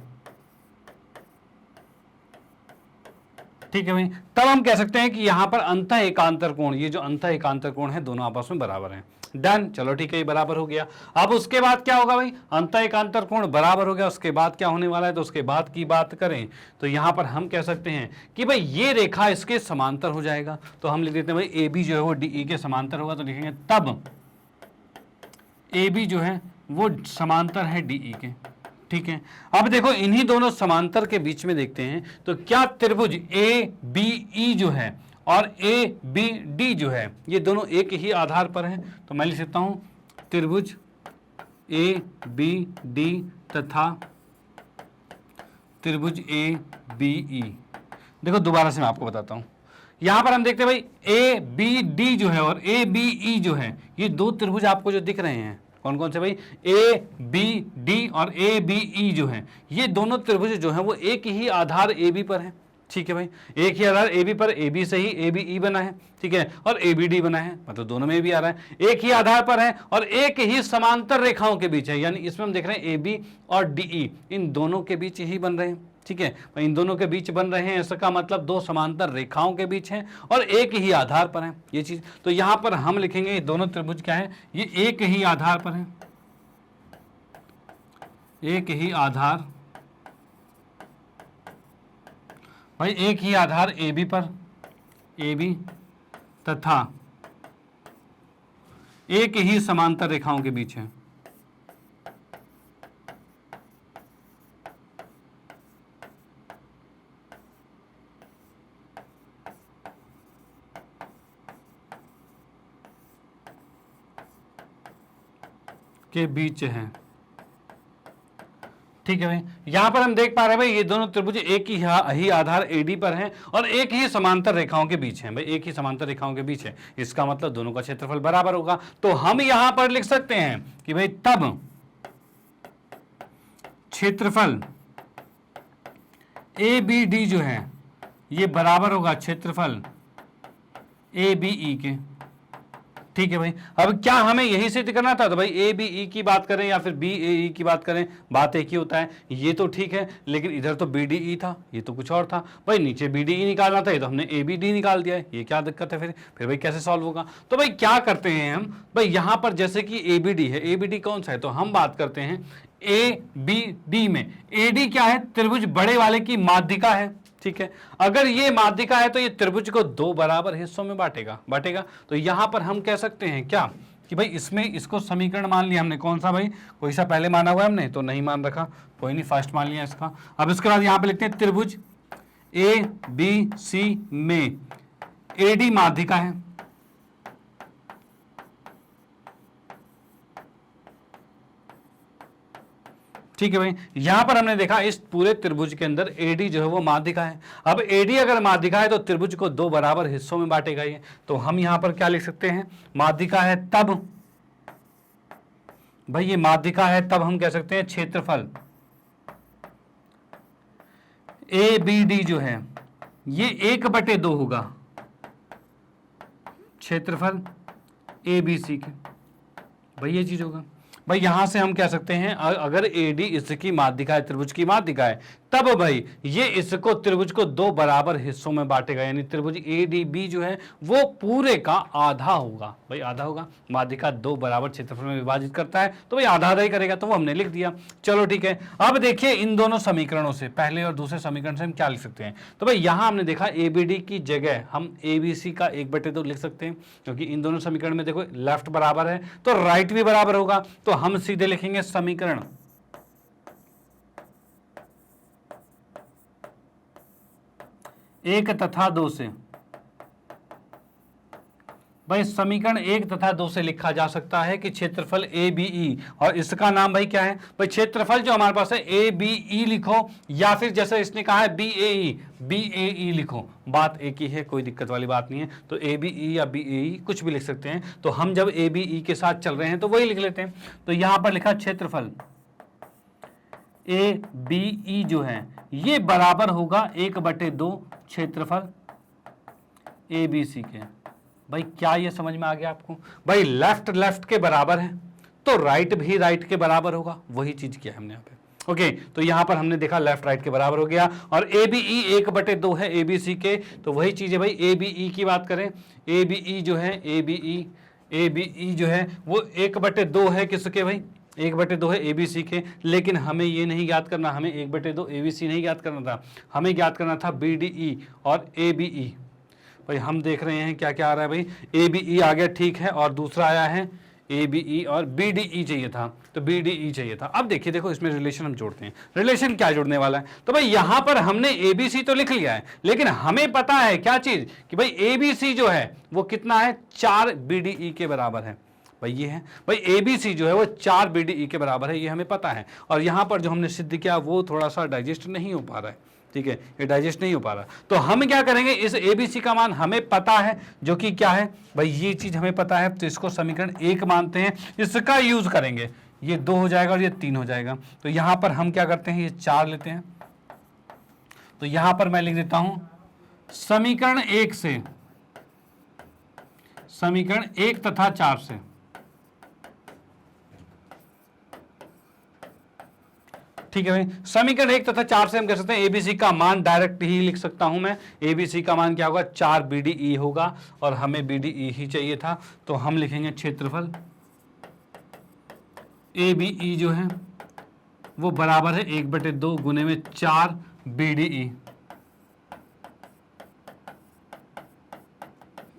ठीक है भाई। तब हम कह सकते हैं कि यहां पर अंतः एकांतर कोण, ये जो अंतः एकांतर कोण है दोनों आपस में बराबर हैं, डन। चलो ठीक है, ये बराबर हो गया। अब उसके बाद क्या होगा भाई, अंतः एकांतर कोण बराबर हो गया, उसके बाद क्या होने वाला है, तो उसके बाद की बात करें तो यहां पर हम कह सकते हैं कि भाई ये रेखा इसके समांतर हो जाएगा। तो हम लिख देते हैं भाई ए बी जो है वो डी ई के समांतर होगा, तो लिखेंगे तब ए बी जो है वो समांतर है डी ई के, ठीक है। अब देखो इन्हीं दोनों समांतर के बीच में देखते हैं तो क्या त्रिभुज ए बी ई जो है और ए बी डी जो है ये दोनों एक ही आधार पर हैं, तो मैं लिख सकता हूं त्रिभुज ए बी डी तथा त्रिभुज ए बी ई। देखो दोबारा से मैं आपको बताता हूं, यहां पर हम देखते हैं भाई ए बी डी जो है और ए बी ई जो है ये दो त्रिभुज आपको जो दिख रहे हैं, कौन कौन से भाई, ए बी डी और ए बी ई जो है ये दोनों त्रिभुज जो है वो एक ही आधार ए बी पर है, ठीक है भाई। एक ही आधार ए बी पर, ए बी से ही ए बी ई बना है, ठीक है, और ए बी डी बना है, मतलब दोनों में भी आ रहा है, एक ही आधार पर है और एक ही समांतर रेखाओं के बीच है, यानी इसमें हम देख रहे हैं ए बी और डी ई इन दोनों के बीच ही बन रहे हैं, ठीक है। इन दोनों के बीच बन रहे हैं, इसका मतलब दो समांतर रेखाओं के बीच हैं और एक ही आधार पर है ये चीज। तो यहां पर हम लिखेंगे ये दोनों त्रिभुज क्या है, ये एक ही आधार पर है, एक ही आधार भाई, एक ही आधार ए बी पर, ए बी तथा एक ही समांतर रेखाओं के बीच है, के बीच है, ठीक है भाई। यहां पर हम देख पा रहे हैं भाई ये दोनों त्रिभुज एक ही आधार एडी पर हैं और एक ही समांतर रेखाओं के बीच हैं, भाई एक ही समांतर रेखाओं के बीच है, इसका मतलब दोनों का क्षेत्रफल बराबर होगा। तो हम यहां पर लिख सकते हैं कि भाई तब क्षेत्रफल ए बी डी जो है ये बराबर होगा क्षेत्रफल ए बी ई के, ठीक है भाई। अब क्या हमें यही सिद्ध करना था, तो भाई ए बी ई की बात करें या फिर बी ए ई की बात करें बात एक ही होता है, ये तो ठीक है, लेकिन इधर तो बी डी ई था, ये तो कुछ और था भाई, नीचे बी डी ई निकालना था, ये तो हमने ए बी डी निकाल दिया है, ये क्या दिक्कत है फिर भाई कैसे सॉल्व होगा। तो भाई क्या करते हैं हम, भाई यहां पर जैसे कि ए बी डी है, ए बी डी कौन सा है, तो हम बात करते हैं ए बी डी में, ए डी क्या है, त्रिभुज बड़े वाले की माध्यिका है, ठीक है। अगर ये माध्यिका है तो ये त्रिभुज को दो बराबर हिस्सों में बांटेगा। तो यहां पर हम कह सकते हैं क्या कि भाई इसमें इसको समीकरण मान लिया हमने, कौन सा भाई, कोई सा पहले माना हुआ है हमने, तो नहीं मान रखा, कोई नहीं, फर्स्ट मान लिया इसका। अब इसके बाद यहां पे लिखते हैं त्रिभुज ए बी सी में ए डी माध्यिका है, ठीक है भाई। यहां पर हमने देखा इस पूरे त्रिभुज के अंदर एडी जो है वो माध्यिका है। अब एडी अगर माध्यिका है तो त्रिभुज को दो बराबर हिस्सों में बांटेगा ये, तो हम यहां पर क्या लिख सकते हैं, माध्यिका है तब, भाई ये माध्यिका है तब हम कह सकते हैं क्षेत्रफल ए बी डी जो है ये 1/2 होगा क्षेत्रफल ए बी सी के, भाई ये चीज होगा। भाई यहां से हम कह सकते हैं अगर एडी इसकी माध्यिका है, त्रिभुज की माध्यिका है, तब भाई ये इसको त्रिभुज को दो बराबर हिस्सों में बांटेगा, यानी त्रिभुज ADB जो है वो पूरे का आधा होगा। भाई आधा होगा, माध्यिका दो बराबर क्षेत्रफल में विभाजित करता है तो भाई आधा आधा ही करेगा, तो वो हमने लिख दिया। चलो ठीक है, अब देखिए इन दोनों समीकरणों से, पहले और दूसरे समीकरण से हम क्या लिख सकते हैं। तो भाई यहां हमने देखा ABD की जगह हम ABC का 1/2 लिख सकते हैं, क्योंकि इन दोनों समीकरण में देखो लेफ्ट बराबर है तो राइट भी बराबर होगा, तो हम सीधे लिखेंगे समीकरण 1 तथा 2 से। भाई समीकरण 1 तथा 2 से लिखा जा सकता है कि क्षेत्रफल ABE, और इसका नाम भाई क्या है, भाई क्षेत्रफल जो हमारे पास है ABE लिखो, या फिर जैसे इसने कहा है BAE लिखो, बात एक ही है, कोई दिक्कत वाली बात नहीं है। तो ABE या BAE कुछ भी लिख सकते हैं, तो हम जब ABE के साथ चल रहे हैं तो वही लिख लेते हैं। तो यहां पर लिखा क्षेत्रफल ABE जो है ये बराबर होगा 1/2 क्षेत्रफल ABC के। भाई क्या ये समझ में आ गया आपको? भाई लेफ्ट लेफ्ट के बराबर है तो राइट भी राइट के बराबर होगा, वही चीज किया हमने यहाँ पे। ओके, तो यहां पर हमने देखा लेफ्ट राइट के बराबर हो गया, और ABE 1/2 है ABC के, तो वही चीज है भाई। ABE की बात करें, ABE जो है ABE जो है वो 1/2 है किसके भाई, 1/2 है ABC के। लेकिन हमें ये नहीं याद करना, हमें 1/2 ABC नहीं याद करना था, हमें याद करना था BDE और ABE। भाई हम देख रहे हैं क्या क्या आ रहा है भाई, ABE आ गया ठीक है, और दूसरा आया है ABE, और BDE चाहिए था, तो BDE चाहिए था। अब देखिए, देखो इसमें रिलेशन हम जोड़ते हैं, रिलेशन क्या जोड़ने वाला है। तो भाई यहां पर हमने ABC तो लिख लिया है, लेकिन हमें पता है क्या चीज कि भाई ABC जो है वो कितना है, 4 BDE के बराबर है। भाई ये है, भाई ABC जो है वो 4 BDE के बराबर है, ये हमें पता है। और यहां पर जो हमने सिद्ध किया वो थोड़ा सा डाइजेस्ट नहीं हो पा रहा है, ठीक है, ये डाइजेस्ट नहीं हो पा रहा। तो हम क्या करेंगे, इस ABC का मान हमें पता है जो कि क्या है भाई, ये चीज हमें पता है, तो इसको समीकरण 1 मानते हैं, इसका यूज करेंगे, ये 2 हो जाएगा और ये 3 हो जाएगा। तो यहां पर हम क्या करते हैं, ये 4 लेते हैं, तो यहां पर मैं लिख देता हूं समीकरण 1 से, समीकरण 1 तथा 4 से, ठीक है भाई। समीकरण 1 तथा 4 से हम कह सकते हैं ABC का मान डायरेक्ट ही लिख सकता हूं मैं। ABC का मान क्या होगा, 4 BDE होगा, और हमें BDE ही चाहिए था, तो हम लिखेंगे क्षेत्रफल ABE जो है वो बराबर है 1/2 गुने में 4 BDE,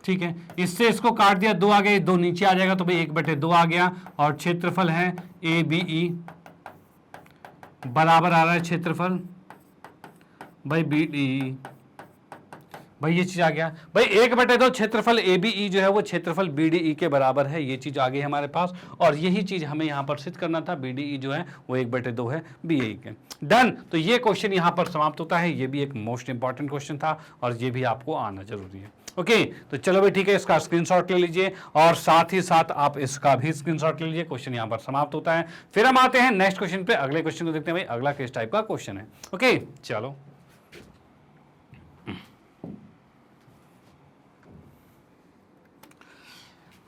ठीक है। इससे इसको काट दिया, 2 आ गया, 2 नीचे आ जाएगा, तो भाई 1/2 आ गया, और क्षेत्रफल है ABE बराबर आ रहा है क्षेत्रफल भाई BDE। भाई ये चीज आ गया, भाई 1/2 क्षेत्रफल ABE जो है वो क्षेत्रफल BDE के बराबर है, ये चीज आ गई हमारे पास, और यही चीज हमें यहां पर सिद्ध करना था, BDE जो है वो 1/2 है BAE के। डन, तो ये क्वेश्चन यहां पर समाप्त होता है, ये भी एक मोस्ट इंपॉर्टेंट क्वेश्चन था, और ये भी आपको आना जरूरी है। ओके, तो चलो भाई ठीक है, इसका स्क्रीनशॉट ले लीजिए, और साथ ही साथ आप इसका भी स्क्रीनशॉट ले लीजिए। क्वेश्चन यहां पर समाप्त होता है। फिर हम आते हैं नेक्स्ट क्वेश्चन पे, अगले क्वेश्चन को देखते हैं भाई, अगला किस टाइप का क्वेश्चन है। ओके चलो,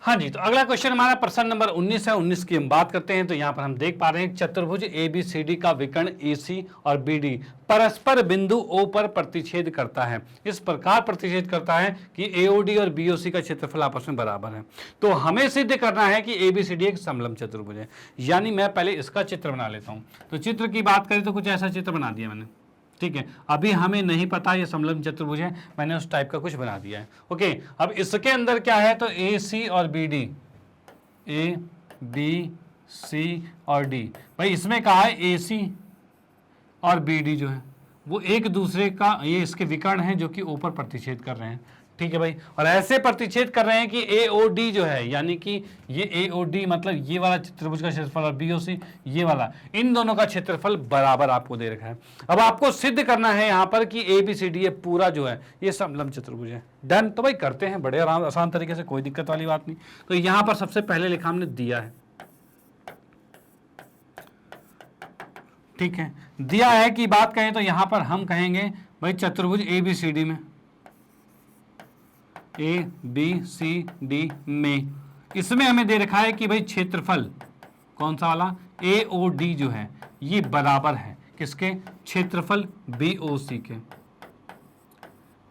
हाँ जी, तो अगला क्वेश्चन हमारा प्रश्न नंबर 19 है। 19 की हम बात करते हैं, तो यहाँ पर हम देख पा रहे हैं चतुर्भुज ABCD का विकर्ण AC और BD परस्पर बिंदु O पर प्रतिच्छेद करता है। इस प्रकार प्रतिच्छेद करता है कि AOD और BOC का क्षेत्रफल आपस में बराबर है। तो हमें सिद्ध करना है कि ABCD एक समलंब चतुर्भुज है। यानी मैं पहले इसका चित्र बना लेता हूँ। तो चित्र की बात करें तो कुछ ऐसा चित्र बना दिया मैंने, ठीक है। अभी हमें नहीं पता ये समलंब चतुर्भुज है, मैंने उस टाइप का कुछ बना दिया है। ओके, अब इसके अंदर क्या है, तो AC और BD, ABC और D। भाई इसमें कहा है AC और BD जो है वो एक दूसरे का, ये इसके विकर्ण हैं जो कि ऊपर प्रतिच्छेद कर रहे हैं, ठीक है भाई। और ऐसे प्रतिच्छेद कर रहे हैं कि AOD जो है, यानी कि ये AOD मतलब ये वाला त्रिभुज का क्षेत्रफल, और BOC ये वाला, इन दोनों का क्षेत्रफल बराबर आपको दे रखा है। अब आपको सिद्ध करना है यहाँ पर कि ABCD ये पूरा जो है ये समलंब चतुर्भुज है। डन, तो भाई करते हैं बड़े आसान तरीके से, कोई दिक्कत वाली बात नहीं। तो यहाँ पर सबसे पहले लिखा हमने दिया है, ठीक है। दिया है कि बात कहें तो यहाँ पर हम कहेंगे भाई चतुर्भुज ABCD में, ABCD में, इसमें हमें दे रखा है कि भाई क्षेत्रफल कौन सा वाला, AOD जो है ये बराबर है किसके? क्षेत्रफल BOC के।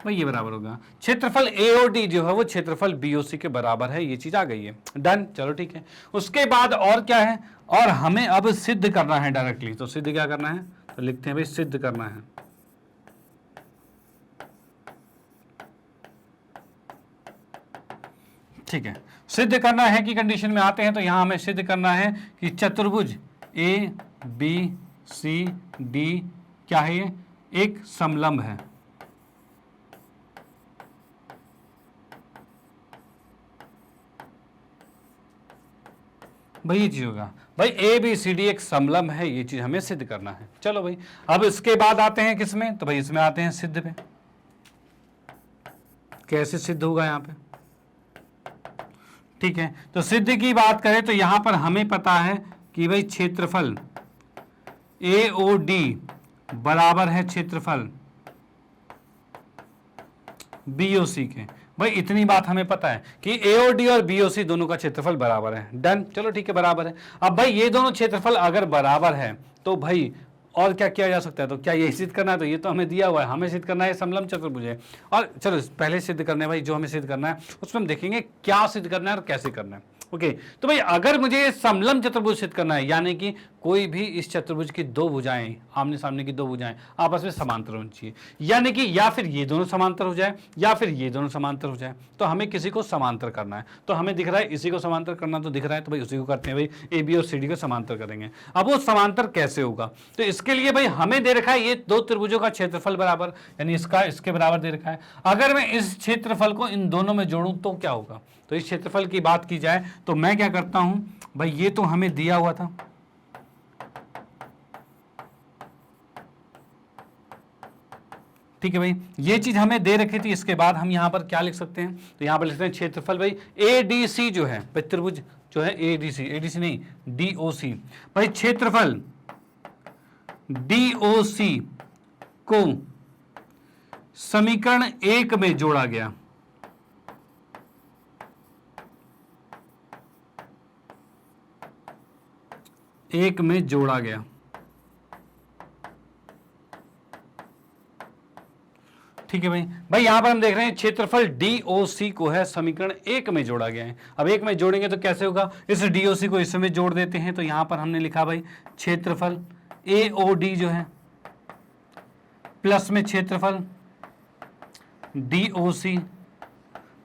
भाई ये बराबर होगा क्षेत्रफल AOD जो है वो क्षेत्रफल BOC के बराबर है। ये चीज आ गई है, डन। चलो ठीक है। उसके बाद और क्या है? और हमें अब सिद्ध करना है डायरेक्टली। तो सिद्ध क्या करना है? तो लिखते हैं भाई सिद्ध करना है। ठीक है, सिद्ध करना है कि कंडीशन में आते हैं तो यहां हमें सिद्ध करना है कि चतुर्भुज ABCD क्या है? ये एक समलंब है। भाई ये चीज होगा भाई ABCD एक समलंब है, ये चीज हमें सिद्ध करना है। चलो भाई, अब इसके बाद आते हैं किसमें? तो भाई इसमें आते हैं सिद्ध पे। कैसे सिद्ध होगा यहां पे? ठीक है, तो सिद्ध की बात करें तो यहां पर हमें पता है कि भाई क्षेत्रफल AOD बराबर है क्षेत्रफल BOC के। भाई इतनी बात हमें पता है कि AOD और BOC दोनों का क्षेत्रफल बराबर है। डन, चलो ठीक है, बराबर है। अब भाई ये दोनों क्षेत्रफल अगर बराबर है तो भाई और क्या किया जा सकता है? तो क्या ये सिद्ध करना है? तो ये तो हमें दिया हुआ है, हमें सिद्ध करना है समलंब चतुर्भुज है। और चलो पहले सिद्ध करना है भाई, जो हमें सिद्ध करना है उसमें हम देखेंगे क्या सिद्ध करना है और कैसे करना है। ओके, तो भाई अगर मुझे समलंब चतुर्भुज सिद्ध करना है, यानी कि कोई भी इस चतुर्भुज की दो भुजाएं, आमने सामने की दो भुजाएं आपस में समांतर होनी चाहिए, यानी कि या फिर ये दोनों समांतर हो जाए या फिर ये दोनों समांतर हो जाए, तो हमें किसी को समांतर करना है। तो हमें दिख रहा है इसी को समांतर करना, तो दिख रहा है तो भाई उसी को करते हैं। भाई AB और CD को समांतर करेंगे। अब वो समांतर कैसे होगा? तो इसके लिए भाई हमें दे रखा है ये दो त्रिभुजों का क्षेत्रफल बराबर, यानी इसका इसके बराबर दे रखा है। अगर मैं इस क्षेत्रफल को इन दोनों में जोड़ूं तो क्या होगा? तो इस क्षेत्रफल की बात की जाए तो मैं क्या करता हूं भाई, ये तो हमें दिया हुआ था, ठीक है भाई, ये चीज हमें दे रखी थी। इसके बाद हम यहां पर क्या लिख सकते हैं? तो यहां पर लिखते हैं क्षेत्रफल भाई ADC जो है, भाई त्रिभुज जो है ADC नहीं DOC, भाई क्षेत्रफल DOC को समीकरण 1 में जोड़ा गया। एक में जोड़ा गया, ठीक है भाई। भाई यहां पर हम देख रहे हैं क्षेत्रफल DOC को है समीकरण 1 में जोड़ा गया है। अब 1 में जोड़ेंगे तो कैसे होगा? इस DOC को इसमें जोड़ देते हैं, तो यहां पर हमने लिखा भाई क्षेत्रफल AOD जो है प्लस में क्षेत्रफल DOC।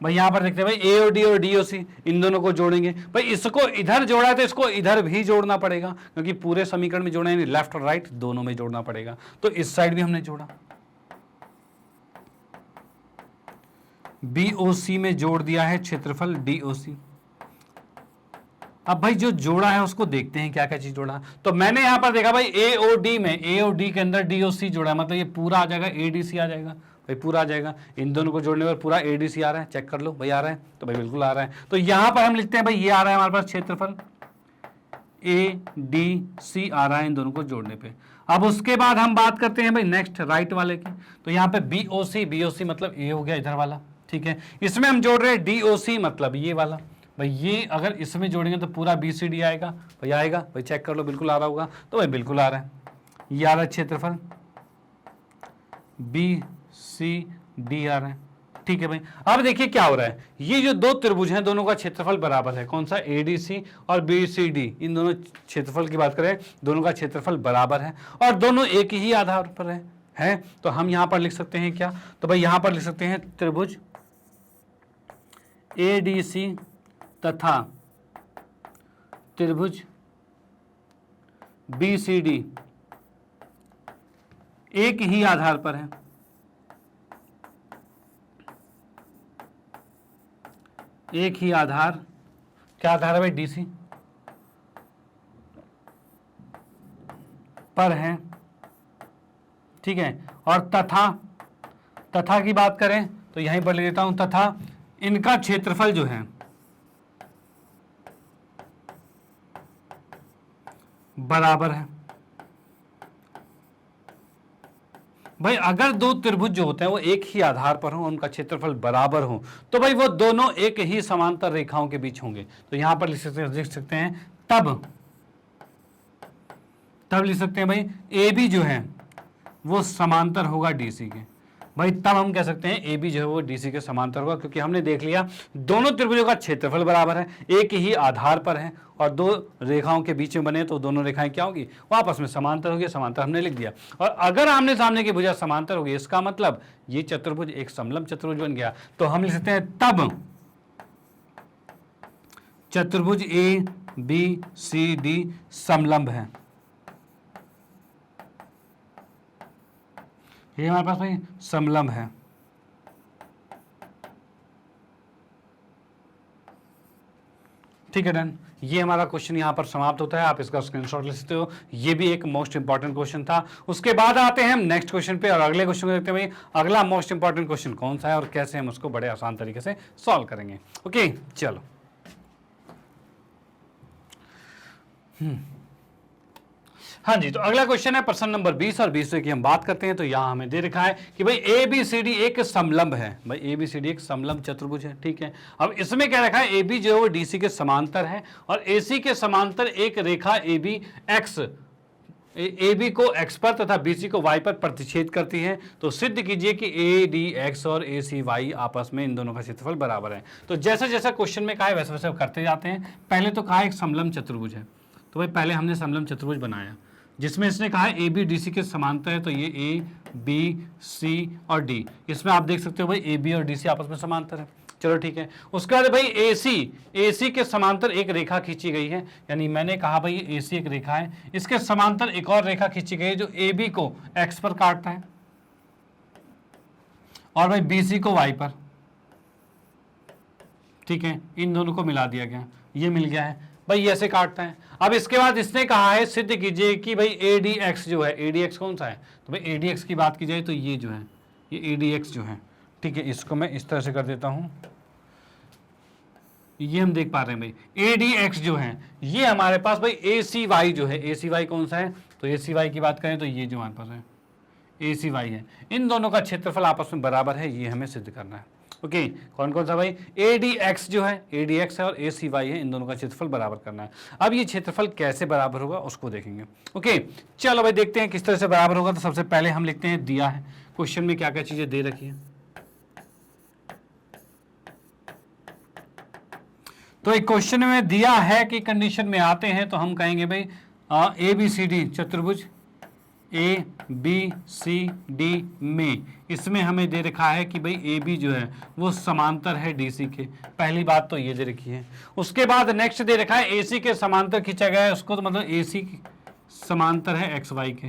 भाई यहां पर देखते हैं भाई AOD और DOC इन दोनों को जोड़ेंगे। भाई इसको इधर जोड़ा है तो इसको इधर भी जोड़ना पड़ेगा, क्योंकि पूरे समीकरण में जोड़ना है, लेफ्ट और राइट दोनों में जोड़ना पड़ेगा। तो इस साइड भी हमने जोड़ा, BOC में जोड़ दिया है क्षेत्रफल DOC। अब भाई जो जोड़ा है उसको देखते हैं क्या क्या चीज जोड़ा। तो मैंने यहां पर देखा भाई AOD में, AOD के अंदर DOC जोड़ा है, मतलब ये पूरा आ जाएगा, ADC आ जाएगा भाई, पूरा आ जाएगा। इन दोनों को जोड़ने पर पूरा ADC आ रहा है, चेक कर लो भाई, आ रहा है तो भाई बिल्कुल आ रहा है। तो यहां पर हम लिखते हैं भाई ये आ रहा है हमारे पास क्षेत्रफल ADC आ रहा है इन दोनों को जोड़ने पे। अब उसके बाद हम बात करते हैं भाई नेक्स्ट राइट वाले की। तो यहाँ पे BOC मतलब ये हो गया इधर वाला, ठीक है। इसमें हम जोड़ रहे हैं DOC मतलब ये वाला। भाई ये अगर इसमें जोड़ेंगे तो पूरा BCD आएगा भाई, आएगा भाई, चेक कर लो बिल्कुल आ रहा होगा। तो भाई बिल्कुल आ रहा है, ये आ रहा है क्षेत्रफल BCD आ रहा है, ठीक है भाई। अब देखिए क्या हो रहा है, ये जो दो त्रिभुज हैं दोनों का क्षेत्रफल बराबर है। कौन सा? ADC और BCD, इन दोनों क्षेत्रफल की बात करें, दोनों का क्षेत्रफल बराबर है और दोनों एक ही आधार पर है। तो हम यहां पर लिख सकते हैं क्या? तो भाई यहां पर लिख सकते हैं त्रिभुज ADC तथा त्रिभुज BCD एक ही आधार पर है। एक ही आधार, क्या आधार है भाई? DC पर है, ठीक है। और तथा की बात करें तो यहीं पर ले लेता हूं, तथा इनका क्षेत्रफल जो है बराबर है। भाई अगर दो त्रिभुज जो होते हैं वो एक ही आधार पर हो, उनका क्षेत्रफल बराबर हो, तो भाई वो दोनों एक ही समांतर रेखाओं के बीच होंगे। तो यहां पर लिख सकते हैं तब लिख सकते हैं भाई ए बी जो है वो समांतर होगा डीसी के। भाई तब हम कह सकते हैं ए बी जो है वो डीसी के समांतर होगा, क्योंकि हमने देख लिया दोनों त्रिभुजों का क्षेत्रफल बराबर है, एक ही आधार पर है और दो रेखाओं के बीच में बने, तो दोनों रेखाएं क्या होगी, वो आपस में समांतर होगी। समांतर हमने लिख दिया। और अगर आमने सामने की भुजा समांतर होगी, इसका मतलब ये चतुर्भुज एक समलंब चतुर्भुज बन गया। तो हम लिख सकते हैं तब चतुर्भुज ए बी सी डी समलंब है। ये हमारे पास भाई समलंब है। ठीक है डन। ये हमारा क्वेश्चन यहां पर समाप्त होता है, आप इसका स्क्रीनशॉट ले सकते हो। ये भी एक मोस्ट इंपॉर्टेंट क्वेश्चन था। उसके बाद आते हैं हम नेक्स्ट क्वेश्चन पे और अगले क्वेश्चन को देखते हैं भाई अगला मोस्ट इंपॉर्टेंट क्वेश्चन कौन सा है और कैसे हम उसको बड़े आसान तरीके से सॉल्व करेंगे। ओके चलो। हाँ जी, तो अगला क्वेश्चन है प्रश्न नंबर 20 और 20 की हम बात करते हैं। तो यहाँ हमें दे रखा है कि भाई ए बी सी डी एक समलंब है। भाई ए बी सी डी एक समलंब चतुर्भुज है। ठीक है, अब इसमें क्या रखा है, ए बी जो है वो डी सी के समांतर है और ए सी के समांतर एक रेखा A B X A B को एक्स पर तथा बी सी को वाई पर प्रतिच्छेद करती है। तो सिद्ध कीजिए कि ए डी एक्स और ए सी वाई आपस में इन दोनों का क्षेत्रफल बराबर है। तो जैसा जैसा क्वेश्चन में कहा है वैसे वैसे करते जाते हैं। पहले तो कहा एक समलंब चतुर्भुज है, तो भाई पहले हमने समलंब चतुर्भुज बनाया जिसमें इसने कहा है ए बी डी सी के समांतर है। तो ये ए बी सी और डी, इसमें आप देख सकते हो भाई ए बी और डी सी आपस में समांतर है। चलो ठीक है। उसके बाद भाई ए सी के समांतर एक रेखा खींची गई है, यानी मैंने कहा भाई ए सी एक रेखा है, इसके समांतर एक और रेखा खींची गई है जो ए बी को एक्स पर काटता है और भाई बी सी को वाई पर। ठीक है, इन दोनों को मिला दिया गया, ये मिल गया है भाई, ये ऐसे काटता है। अब इसके बाद इसने कहा है सिद्ध कीजिए कि भाई ए डी एक्स जो है, ए डी एक्स कौन सा है, तो भाई ए डी एक्स की बात की जाए तो ये जो है ये ए डी एक्स जो है। ठीक है, इसको मैं इस तरह से कर देता हूं, ये हम देख पा रहे हैं भाई ए डी एक्स जो है ये हमारे पास भाई ए सी वाई जो है, ए सी वाई कौन सा है, तो ए सी वाई की बात करें तो ये जो हमारे पास है ए सी वाई है। इन दोनों का क्षेत्रफल आपस में बराबर है, ये हमें सिद्ध करना है। ओके कौन कौन सा भाई, ए डी एक्स जो है, ए डी एक्स है और ए सी वाई है, इन दोनों का क्षेत्रफल बराबर करना है। अब ये क्षेत्रफल कैसे बराबर होगा उसको देखेंगे। ओके चलो भाई देखते हैं किस तरह से बराबर होगा। तो सबसे पहले हम लिखते हैं दिया है क्वेश्चन में क्या क्या चीजें दे रखी है। तो एक क्वेश्चन में दिया है कि कंडीशन में आते हैं तो हम कहेंगे भाई ए बी सी डी चतुर्भुज ए बी सी डी में इसमें हमें दे रखा है कि भाई ए बी जो है वो समांतर है डी सी के। पहली बात तो ये दे रखी है। उसके बाद नेक्स्ट दे रखा है ए सी के समांतर खींचा गया है, उसको तो मतलब ए सी समांतर है एक्स वाई के।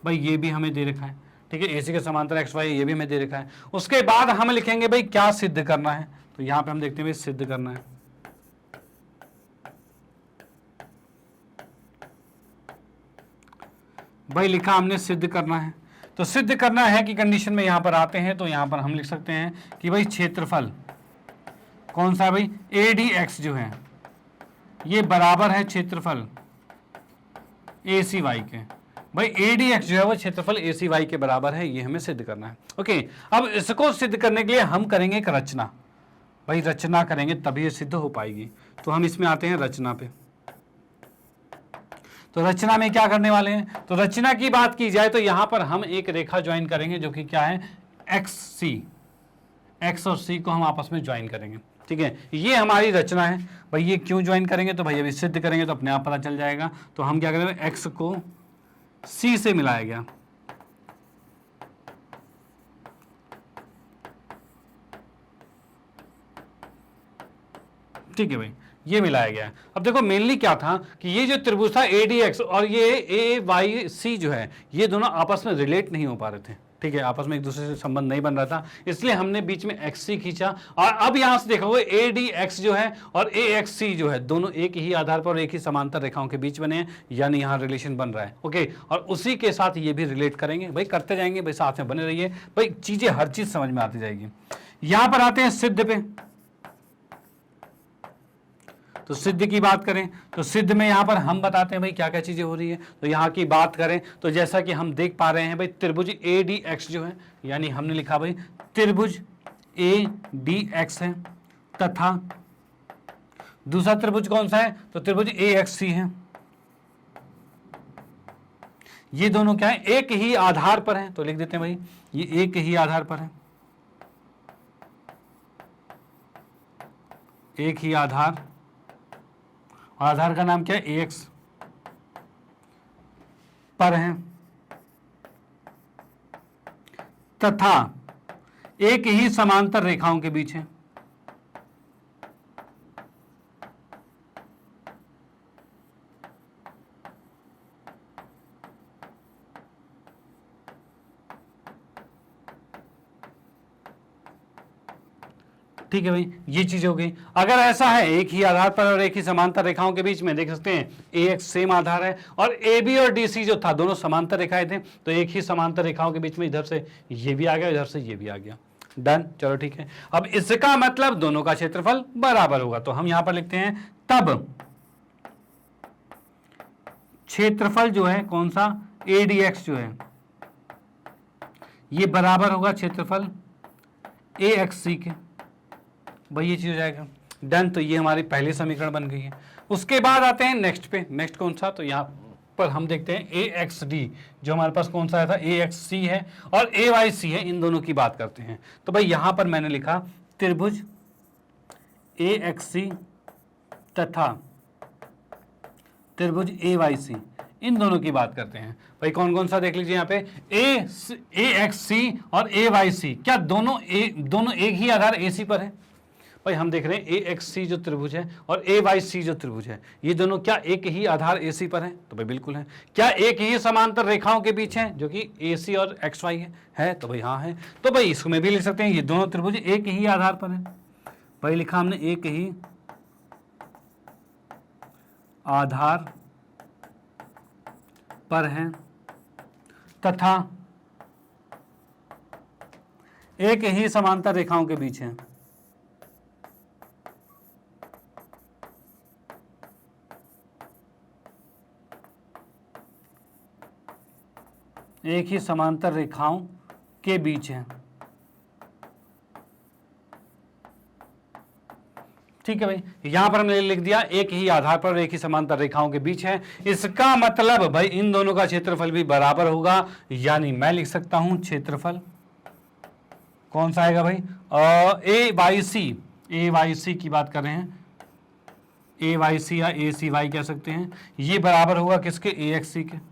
भाई ये भी हमें दे रखा है। ठीक है, ए सी के समांतर एक्स वाई ये भी हमें दे रखा है। उसके बाद हम लिखेंगे भाई क्या सिद्ध करना है, तो यहाँ पे हम देखते हैं भाई सिद्ध करना है। भाई लिखा हमने सिद्ध करना है, तो सिद्ध करना है कि कंडीशन में यहां पर आते हैं तो यहां पर हम लिख सकते हैं कि भाई क्षेत्रफल कौन सा है भाई, ए डी एक्स जो है ये बराबर है क्षेत्रफल ए सी वाई के। भाई ए डी एक्स जो है वो क्षेत्रफल ए सी वाई के बराबर है, ये हमें सिद्ध करना है। ओके अब इसको सिद्ध करने के लिए हम करेंगे एक रचना। भाई रचना करेंगे तभी ये सिद्ध हो पाएगी। तो हम इसमें आते हैं रचना पे। तो रचना में क्या करने वाले हैं, तो रचना की बात की जाए तो यहां पर हम एक रेखा ज्वाइन करेंगे जो कि क्या है एक्स सी, एक्स और सी को हम आपस में ज्वाइन करेंगे। ठीक है, ये हमारी रचना है। भाई ये क्यों ज्वाइन करेंगे, तो भाई अभी सिद्ध करेंगे तो अपने आप पता चल जाएगा। तो हम क्या करेंगे, एक्स को सी से मिलाया गया, ठीक है भाई ये मिलाया गया है। अब देखो मेनली क्या था कि ये जो त्रिभुज था ए डी एक्स और ये ए वाई सी जो है ये दोनों आपस में रिलेट नहीं हो पा रहे थे। ठीक है, आपस में एक दूसरे से संबंध नहीं बन रहा था, इसलिए हमने बीच में एक्स सी खींचा। और अब यहां से देखोगे ए डी एक्स जो है और ए एक्स सी जो है दोनों एक ही आधार पर एक ही समांतर रेखाओं के बीच बने हैं, यानी यहाँ रिलेशन बन रहा है। ओके, और उसी के साथ ये भी रिलेट करेंगे। भाई करते जाएंगे भाई, साथ में बने रहिए भाई, चीजें हर चीज समझ में आती जाएगी। यहां पर आते हैं सिद्ध पे। तो सिद्ध की बात करें तो सिद्ध में यहां पर हम बताते हैं भाई क्या क्या चीजें हो रही है। तो यहां की बात करें तो जैसा कि हम देख पा रहे हैं भाई त्रिभुज ए डी एक्स जो है, यानी हमने लिखा भाई त्रिभुज ए डी एक्स है तथा दूसरा त्रिभुज कौन सा है, तो त्रिभुज ए एक्स सी है। ये दोनों क्या है, एक ही आधार पर है, तो लिख देते हैं भाई ये एक ही आधार पर है, एक ही आधार, और आधार का नाम क्या है, AX पर है, तथा एक ही समांतर रेखाओं के बीच है। ठीक है भाई, ये चीज हो गई। अगर ऐसा है एक ही आधार पर और एक ही समांतर रेखाओं के बीच में, देख सकते हैं AX सेम आधार है और AB और DC जो था दोनों समांतर रेखाएं थे, तो एक ही समांतर रेखाओं के बीच में इधर से ये भी आ गया, इधर से ये भी आ गया, डन। चलो ठीक है, अब इसका मतलब दोनों का क्षेत्रफल बराबर होगा, तो हम यहां पर लिखते हैं तब क्षेत्रफल जो है कौन सा, ADX जो है ये बराबर होगा क्षेत्रफल AXC के। भाई ये चीज हो जाएगा डन। तो ये हमारी पहली समीकरण बन गई है। उसके बाद आते हैं नेक्स्ट पे, नेक्स्ट कौन सा, तो यहाँ पर हम देखते हैं AXD जो हमारे पास कौन सा आया था, AXC है और AYC है, इन दोनों की बात करते हैं। तो भाई यहां पर मैंने लिखा त्रिभुज AXC तथा त्रिभुज AYC, इन दोनों की बात करते हैं। भाई कौन कौन सा देख लीजिए यहाँ पे, AXC और AYC, क्या दोनों एक ही आधार AC पर है। भाई हम देख रहे हैं AXC जो त्रिभुज है और AYC जो त्रिभुज है, ये दोनों क्या एक ही आधार AC पर है, तो भाई बिल्कुल है। क्या एक ही समांतर रेखाओं के बीच है जो कि AC और XY है, तो भाई हाँ है। तो भाई इसमें भी लिख सकते हैं ये दोनों त्रिभुज एक ही आधार पर है। भाई लिखा हमने एक ही आधार पर है तथा एक ही समांतर रेखाओं के बीच है। एक ही समांतर रेखाओं के बीच है। ठीक है भाई, यहां पर हमने लिख दिया एक ही आधार पर एक ही समांतर रेखाओं के बीच है। इसका मतलब भाई इन दोनों का क्षेत्रफल भी बराबर होगा, यानी मैं लिख सकता हूं क्षेत्रफल कौन सा आएगा भाई, AYC की बात कर रहे हैं, AYC या ACY कह सकते हैं, ये बराबर होगा किसके, AXC के।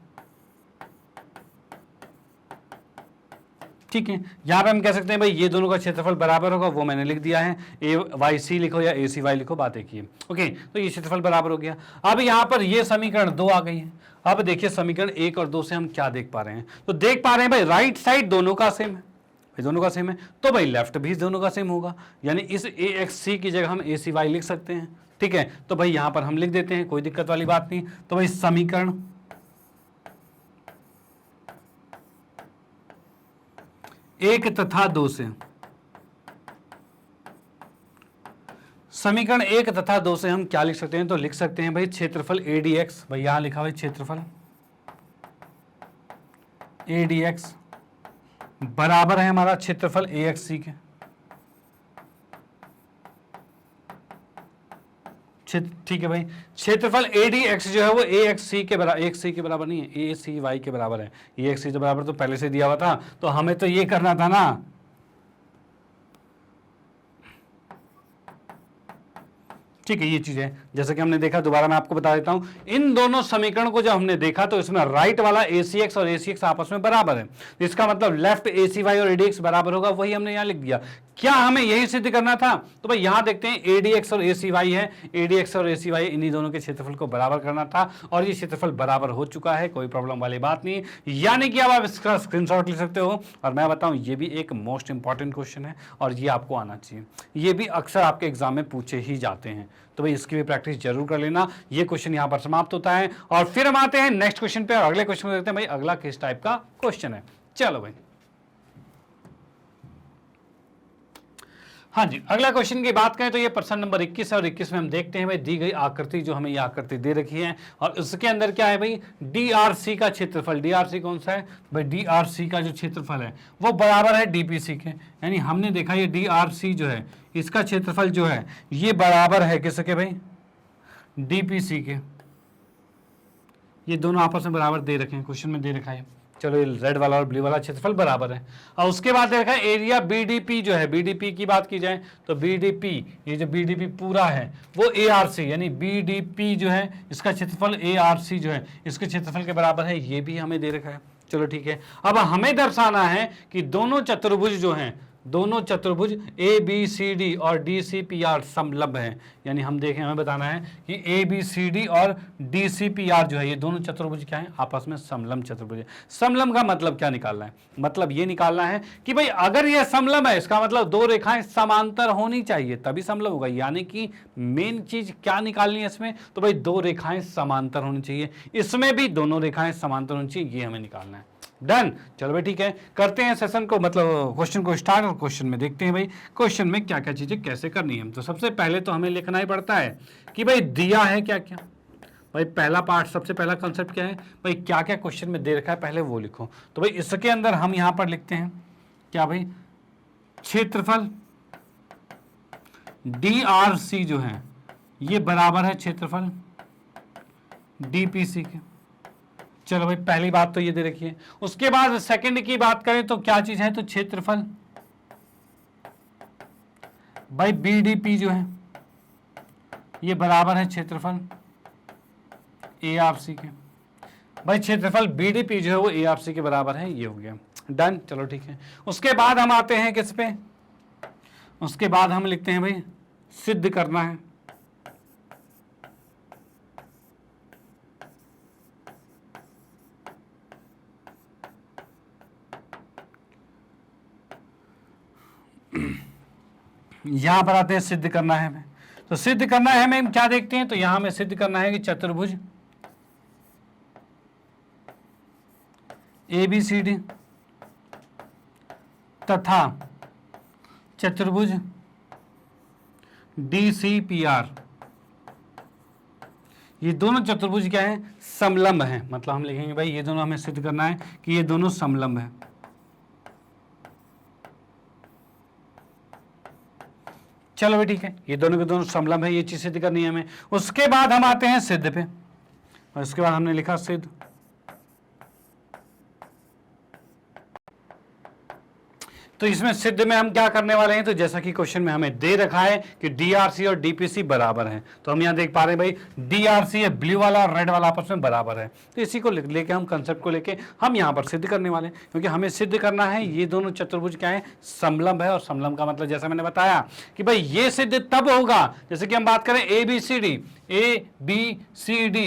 ठीक है, यहां पे हम कह सकते हैं भाई ये दोनों का क्षेत्रफल बराबर होगा, वो मैंने लिख दिया है, AYC लिखो या ACY लिखो, बात एक ही है। ओके, तो ये क्षेत्रफल बराबर हो गया। अब यहां पर ये समीकरण 2 आ गई है। अब देखिए समीकरण 1 और 2 से हम क्या देख पा रहे हैं, तो देख पा रहे हैं भाई राइट साइड दोनों का सेम है, भाई दोनों का सेम है, तो भाई लेफ्ट भी दोनों का सेम होगा, यानी इस AXC की जगह हम ACY लिख सकते हैं। ठीक है, तो भाई यहां पर हम लिख देते हैं, कोई दिक्कत वाली बात नहीं। तो भाई समीकरण 1 तथा 2 से, समीकरण 1 तथा 2 से हम क्या लिख सकते हैं, तो लिख सकते हैं भाई क्षेत्रफल ADX, भाई यहां लिखा हुआ क्षेत्रफल ADX बराबर है हमारा क्षेत्रफल AXC के। ठीक है भाई, क्षेत्रफल ADX जो है वो AXC के बराबर नहीं है, ACY के बराबर है। AXC के बराबर तो पहले से दिया हुआ था, तो हमें तो ये करना था ना, ठीक है। ये चीज है, जैसे कि हमने देखा, दोबारा मैं आपको बता देता हूं, इन दोनों समीकरण को जब हमने देखा तो इसमें राइट वाला ACX और ACX आपस में बराबर है, इसका मतलब लेफ्ट ACY और ADX बराबर होगा, वही हमने यहां लिख दिया। क्या हमें यही सिद्ध करना था, तो भाई यहां देखते हैं ADX और ACY है, ADX और ACY इन्हीं दोनों के क्षेत्रफल को बराबर करना था, और ये क्षेत्रफल बराबर हो चुका है, कोई प्रॉब्लम वाली बात नहीं। यानी कि अब आप इसका स्क्रीनशॉट ले सकते हो, और मैं बताऊं ये भी एक मोस्ट इंपॉर्टेंट क्वेश्चन है और ये आपको आना चाहिए, ये भी अक्सर आपके एग्जाम में पूछे ही जाते हैं, तो भाई इसकी भी प्रैक्टिस जरूर कर लेना। ये क्वेश्चन यहां पर समाप्त होता है, और फिर हम आते हैं नेक्स्ट क्वेश्चन पे, और अगले क्वेश्चन में देखते हैं भाई अगला किस टाइप का क्वेश्चन है। चलो भाई, हाँ जी, अगला क्वेश्चन की बात करें तो ये प्रश्न नंबर 21 है, और 21 में हम देखते हैं भाई दी गई आकृति, जो हमें ये आकृति दे रखी है, और उसके अंदर क्या है भाई, DRC का क्षेत्रफल, DRC कौन सा है भाई, DRC का जो क्षेत्रफल है वो बराबर है DPC के, यानी हमने देखा ये DRC जो है इसका क्षेत्रफल जो है ये बराबर है किसके भाई, DPC के। ये दोनों आपस में बराबर दे रखे हैं, क्वेश्चन में दे रखा है। चलो ये रेड वाला और ब्लू वाला क्षेत्रफल बराबर है। और उसके बाद देखा एरिया बीडीपी जो है, बीडीपी की बात की जाए तो बीडीपी, ये जो बीडीपी पूरा है वो एआरसी, यानी बीडीपी जो है इसका क्षेत्रफल एआरसी जो है इसके क्षेत्रफल के बराबर है, ये भी हमें दे रखा है। चलो ठीक है, अब हमें दर्शाना है कि दोनों चतुर्भुज जो हैं, दोनों चतुर्भुज ए बी सी डी और डी सी पी आर समलंब हैं। यानी हम देखें, हमें बताना है कि ए बी सी डी और डी सी पी आर जो है ये दोनों चतुर्भुज क्या है, आपस में समलंब चतुर्भुज है। समलंब का मतलब क्या निकालना है, मतलब ये निकालना है कि भाई अगर ये समलंब है इसका मतलब दो रेखाएं समांतर होनी चाहिए तभी समलंब होगा। यानी कि मेन चीज क्या निकालनी है इसमें, तो भाई दो रेखाएं समांतर होनी चाहिए, इसमें भी दोनों रेखाएं समांतर होनी चाहिए, ये हमें निकालना है। डन। चलो भाई ठीक है, करते हैं सेशन को, मतलब क्वेश्चन को स्टार्ट, और क्वेश्चन में देखते हैं भाई क्वेश्चन में क्या क्या चीजें कैसे करनी है। तो सबसे पहले तो हमें लिखना ही पड़ता है कि भाई दिया है क्या क्या। भाई पहला पार्ट, सबसे पहला कंसेप्ट क्या है, भाई क्या क्या क्वेश्चन में दे रखा है पहले वो लिखो। तो भाई इसके अंदर हम यहां पर लिखते हैं क्या भाई, क्षेत्रफल DRC जो है ये बराबर है क्षेत्रफल DPC के। चलो भाई पहली बात तो ये दे रखी है। उसके बाद सेकंड की बात करें तो क्या चीज है, तो क्षेत्रफल भाई बीडीपी जो है ये बराबर है क्षेत्रफल एआरसी के। भाई क्षेत्रफल बीडीपी जो है वो एआरसी के बराबर है, ये हो गया डन। चलो ठीक है, उसके बाद हम आते हैं किस पे, उसके बाद हम लिखते हैं भाई सिद्ध करना है। यहां पर आते हैं सिद्ध करना है हमें। तो सिद्ध करना है हमें, क्या देखते हैं, तो यहां हमें सिद्ध करना है कि चतुर्भुज ABCD तथा चतुर्भुज DCPR, ये दोनों चतुर्भुज क्या है, समलंब हैं। मतलब हम लिखेंगे भाई ये दोनों हमें सिद्ध करना है कि ये दोनों समलंब हैं। चलो भाई ठीक है, ये दोनों के दोनों समलंब है, ये चीज सिद्ध करनी है हमें। उसके बाद हम आते हैं सिद्ध पे, और उसके बाद हमने लिखा सिद्ध। तो इसमें सिद्ध में हम क्या करने वाले हैं, तो जैसा कि क्वेश्चन में हमें दे रखा है कि DRC और DPC बराबर हैं, तो हम यहां देख पा रहे हैं भाई DRC है ब्लू वाला और रेड वाला आपस में बराबर है। तो इसी को लेके हम कंसेप्ट को लेके हम यहां पर सिद्ध करने वाले हैं, क्योंकि हमें सिद्ध करना है ये दोनों चतुर्भुज क्या है, समलंब है। और समलंब का मतलब जैसा मैंने बताया कि भाई ये सिद्ध तब होगा, जैसे कि हम बात करें ABCD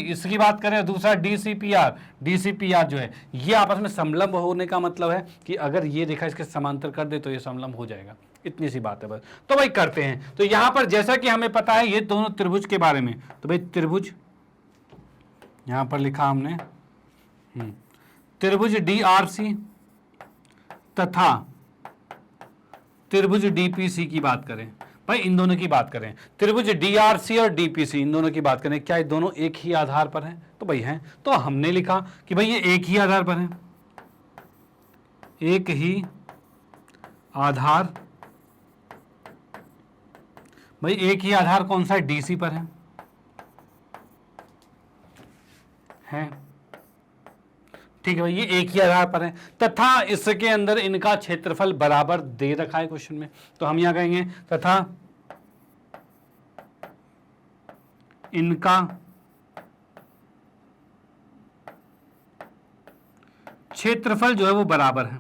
इसकी बात करें, दूसरा DCPR जो है ये आपस में समलंब होने का मतलब है कि अगर ये रेखा इसके समांतर कर दे तो ये समलंब हो जाएगा, इतनी सी बात है बस। तो भाई करते हैं। तो यहां पर जैसा कि हमें पता है ये दोनों त्रिभुज के बारे में, तो भाई त्रिभुज यहां पर लिखा हमने त्रिभुज DRC तथा त्रिभुज DPC की बात करें, भाई इन दोनों की बात करें, त्रिभुज DRC और DPC इन दोनों की बात करें, क्या ये दोनों एक ही आधार पर हैं, तो भाई हैं। तो हमने लिखा कि भाई ये एक ही आधार पर है, एक ही आधार, भाई एक ही आधार कौन सा है, DC पर है ठीक है भाई, ये एक ही आधार पर है तथा इसके अंदर इनका क्षेत्रफल बराबर दे रखा है क्वेश्चन में। तो हम यहां कहेंगे तथा इनका क्षेत्रफल जो है वो बराबर है।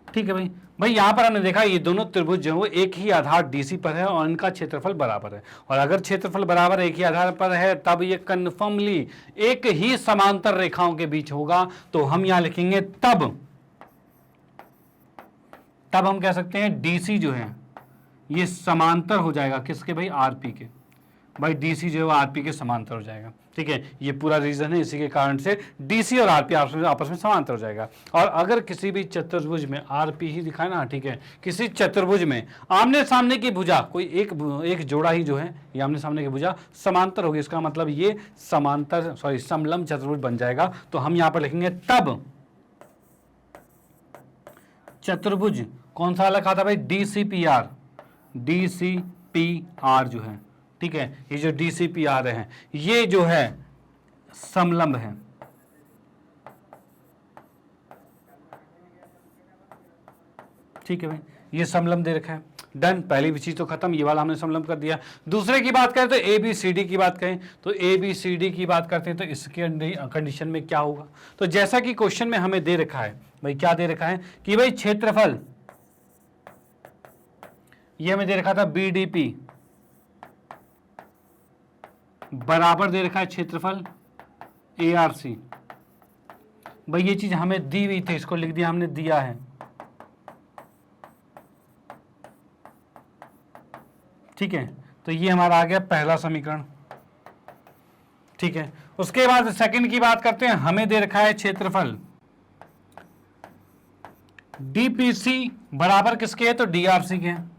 ठीक है भाई, भाई यहां पर हमने देखा ये दोनों त्रिभुज जो है वो एक ही आधार DC पर है और इनका क्षेत्रफल बराबर है। और अगर क्षेत्रफल बराबर एक ही आधार पर है तब ये कन्फर्मली एक ही समांतर रेखाओं के बीच होगा। तो हम यहां लिखेंगे तब हम कह सकते हैं DC जो है ये समांतर हो जाएगा किसके, भाई RP के। भाई DC जो है वो RP के समांतर हो जाएगा। ठीक है, ये पूरा रीजन है, इसी के कारण से DC और RP आपस में समांतर हो जाएगा। और अगर किसी भी चतुर्भुज में RP ही दिखाए ना, ठीक है, किसी चतुर्भुज में आमने सामने की भुजा कोई एक जोड़ा ही जो है ये आमने सामने की भुजा समांतर होगी, इसका मतलब ये समलंब चतुर्भुज बन जाएगा। तो हम यहां पर लिखेंगे तब चतुर्भुज कौन सा वाला कहा था भाई, DCPR जो है ठीक है, ये जो डीसीपी आ रहे हैं ये जो है समलंब है। ठीक है भाई, ये समलंब दे रखा है, डन। पहली भी चीज तो खत्म, ये वाला हमने समलंब कर दिया। दूसरे की बात करें तो ए बी सी डी की बात करें तो ए बी सी डी की बात करते हैं तो इसके कंडीशन में क्या होगा, तो जैसा कि क्वेश्चन में हमें दे रखा है भाई, क्या दे रखा है कि भाई क्षेत्रफल, ये हमें दे रखा था बीडीपी बराबर दे रखा है क्षेत्रफल एआरसी। भाई ये चीज हमें दी हुई थी, इसको लिख दिया हमने, दिया है। ठीक है, तो ये हमारा आ गया पहला समीकरण। ठीक है, उसके बाद सेकंड की बात करते हैं, हमें दे रखा है क्षेत्रफल डीपीसी बराबर किसके है, तो डीआरसी के हैं।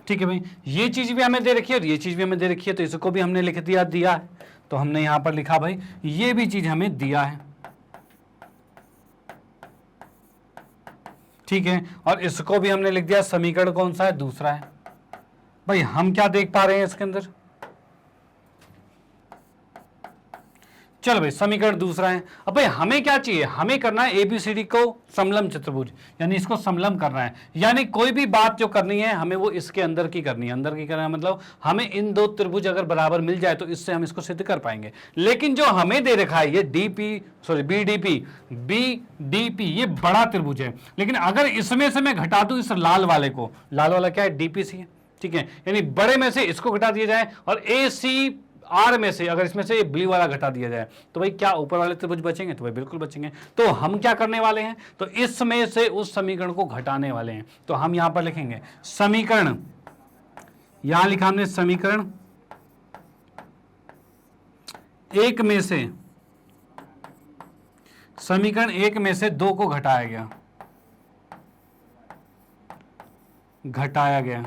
ठीक है भाई, ये चीज भी हमें दे रखी है और ये चीज भी हमें दे रखी है, तो इसको भी हमने लिख दिया, दिया है, तो हमने यहां पर लिखा भाई ये भी चीज हमें दिया है। ठीक है, और इसको भी हमने लिख दिया, समीकरण कौन सा है, दूसरा है। भाई हम क्या देख पा रहे हैं इसके अंदर, चलो भाई समीकरण दूसरा है। अब भाई हमें क्या चाहिए, हमें करना है एबीसीडी को समलंब चतुर्भुज, यानी इसको समलंब करना है, यानी कोई भी बात जो करनी है हमें वो इसके अंदर की करनी है। अंदर की करना है मतलब हमें इन दो त्रिभुज अगर बराबर मिल जाए तो इससे हम इसको सिद्ध कर पाएंगे। लेकिन जो हमें दे रखा है ये बीडीपी ये बड़ा त्रिभुज है, लेकिन अगर इसमें से मैं घटा दूं इस लाल वाले को, लाल वाला क्या है, डीपीसी है। ठीक है, यानी बड़े में से इसको घटा दिया जाए और ए सी आर में से अगर इसमें से ब्लू वाला घटा दिया जाए तो भाई क्या ऊपर वाले त्रिभुज बचेंगे, तो भाई बिल्कुल बचेंगे। तो हम क्या करने वाले हैं, तो इसमें से उस समीकरण को घटाने वाले हैं। तो हम यहां पर लिखेंगे समीकरण, यहां लिखा हमने समीकरण एक में से, समीकरण एक में से दो को घटाया गया, घटाया गया।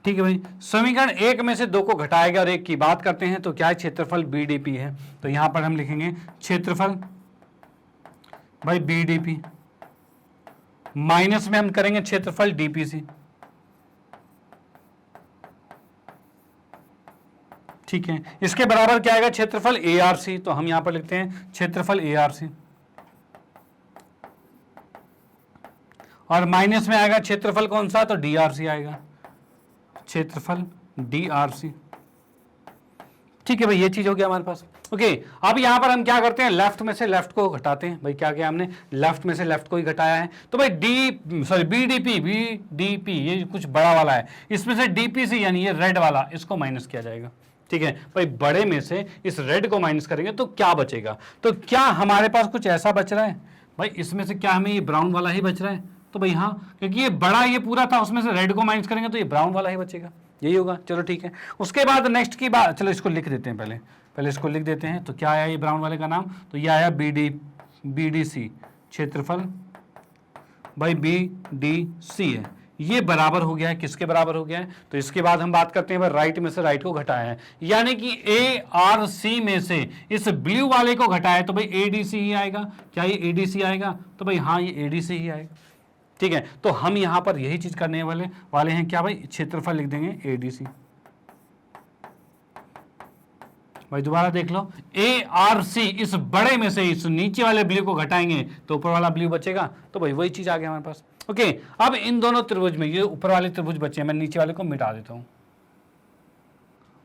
ठीक है भाई, समीकरण एक में से दो को घटाया गया और एक की बात करते हैं तो क्या है, क्षेत्रफल बीडीपी है। तो यहां पर हम लिखेंगे क्षेत्रफल भाई बीडीपी, माइनस में हम करेंगे क्षेत्रफल डीपीसी। ठीक है, इसके बराबर क्या आएगा, क्षेत्रफल एआरसी। तो हम यहां पर लिखते हैं क्षेत्रफल एआरसी, और माइनस में आएगा क्षेत्रफल कौन सा, तो डीआरसी आएगा, क्षेत्रफल डीआरसी। ठीक है भाई, ये चीज हो गया हमारे पास। ओके, अब यहां पर हम क्या करते हैं, लेफ्ट में से लेफ्ट को घटाते हैं। भाई क्या किया हमने, लेफ्ट में से लेफ्ट को ही घटाया है। तो भाई बीडीपी ये कुछ बड़ा वाला है, इसमें से डीपीसी यानी ये रेड वाला, इसको माइनस किया जाएगा। ठीक है भाई, बड़े में से इस रेड को माइनस करेंगे तो क्या बचेगा, तो क्या हमारे पास कुछ ऐसा बच रहा है भाई, इसमें से क्या हमें ये ब्राउन वाला ही बच रहा है, तो भाई हाँ, क्योंकि ये बड़ा ये पूरा था, उसमें से रेड को माइनस करेंगे तो ये ब्राउन वाला ही बचेगा, यही होगा। चलो ठीक है, उसके बाद नेक्स्ट की बात, चलो इसको लिख देते हैं, पहले इसको लिख देते हैं। तो क्या आया ये ब्राउन वाले का नाम, तो ये आया बीडीसी, क्षेत्रफल भाई बीडीसी है, ये बराबर हो गया है, किसके बराबर हो गया है, तो इसके बाद हम बात करते हैं भाई राइट में से राइट को घटाया है, यानी कि एआरसी में से इस ब्लू वाले को घटाया है तो भाई एडीसी ही आएगा। क्या ये एडीसी आएगा, तो भाई हाँ ये एडीसी ही आएगा। ठीक है, तो हम यहां पर यही चीज करने वाले हैं, क्या भाई, क्षेत्रफल लिख देंगे एडीसी। भाई दोबारा देख लो, एआरसी इस बड़े में से इस नीचे वाले ब्लू को घटाएंगे तो ऊपर वाला ब्लू बचेगा, तो भाई वही चीज आ गया हमारे पास। ओके, अब इन दोनों त्रिभुज में ये ऊपर वाले त्रिभुज बचे हैं, मैं नीचे वाले को मिटा देता हूं,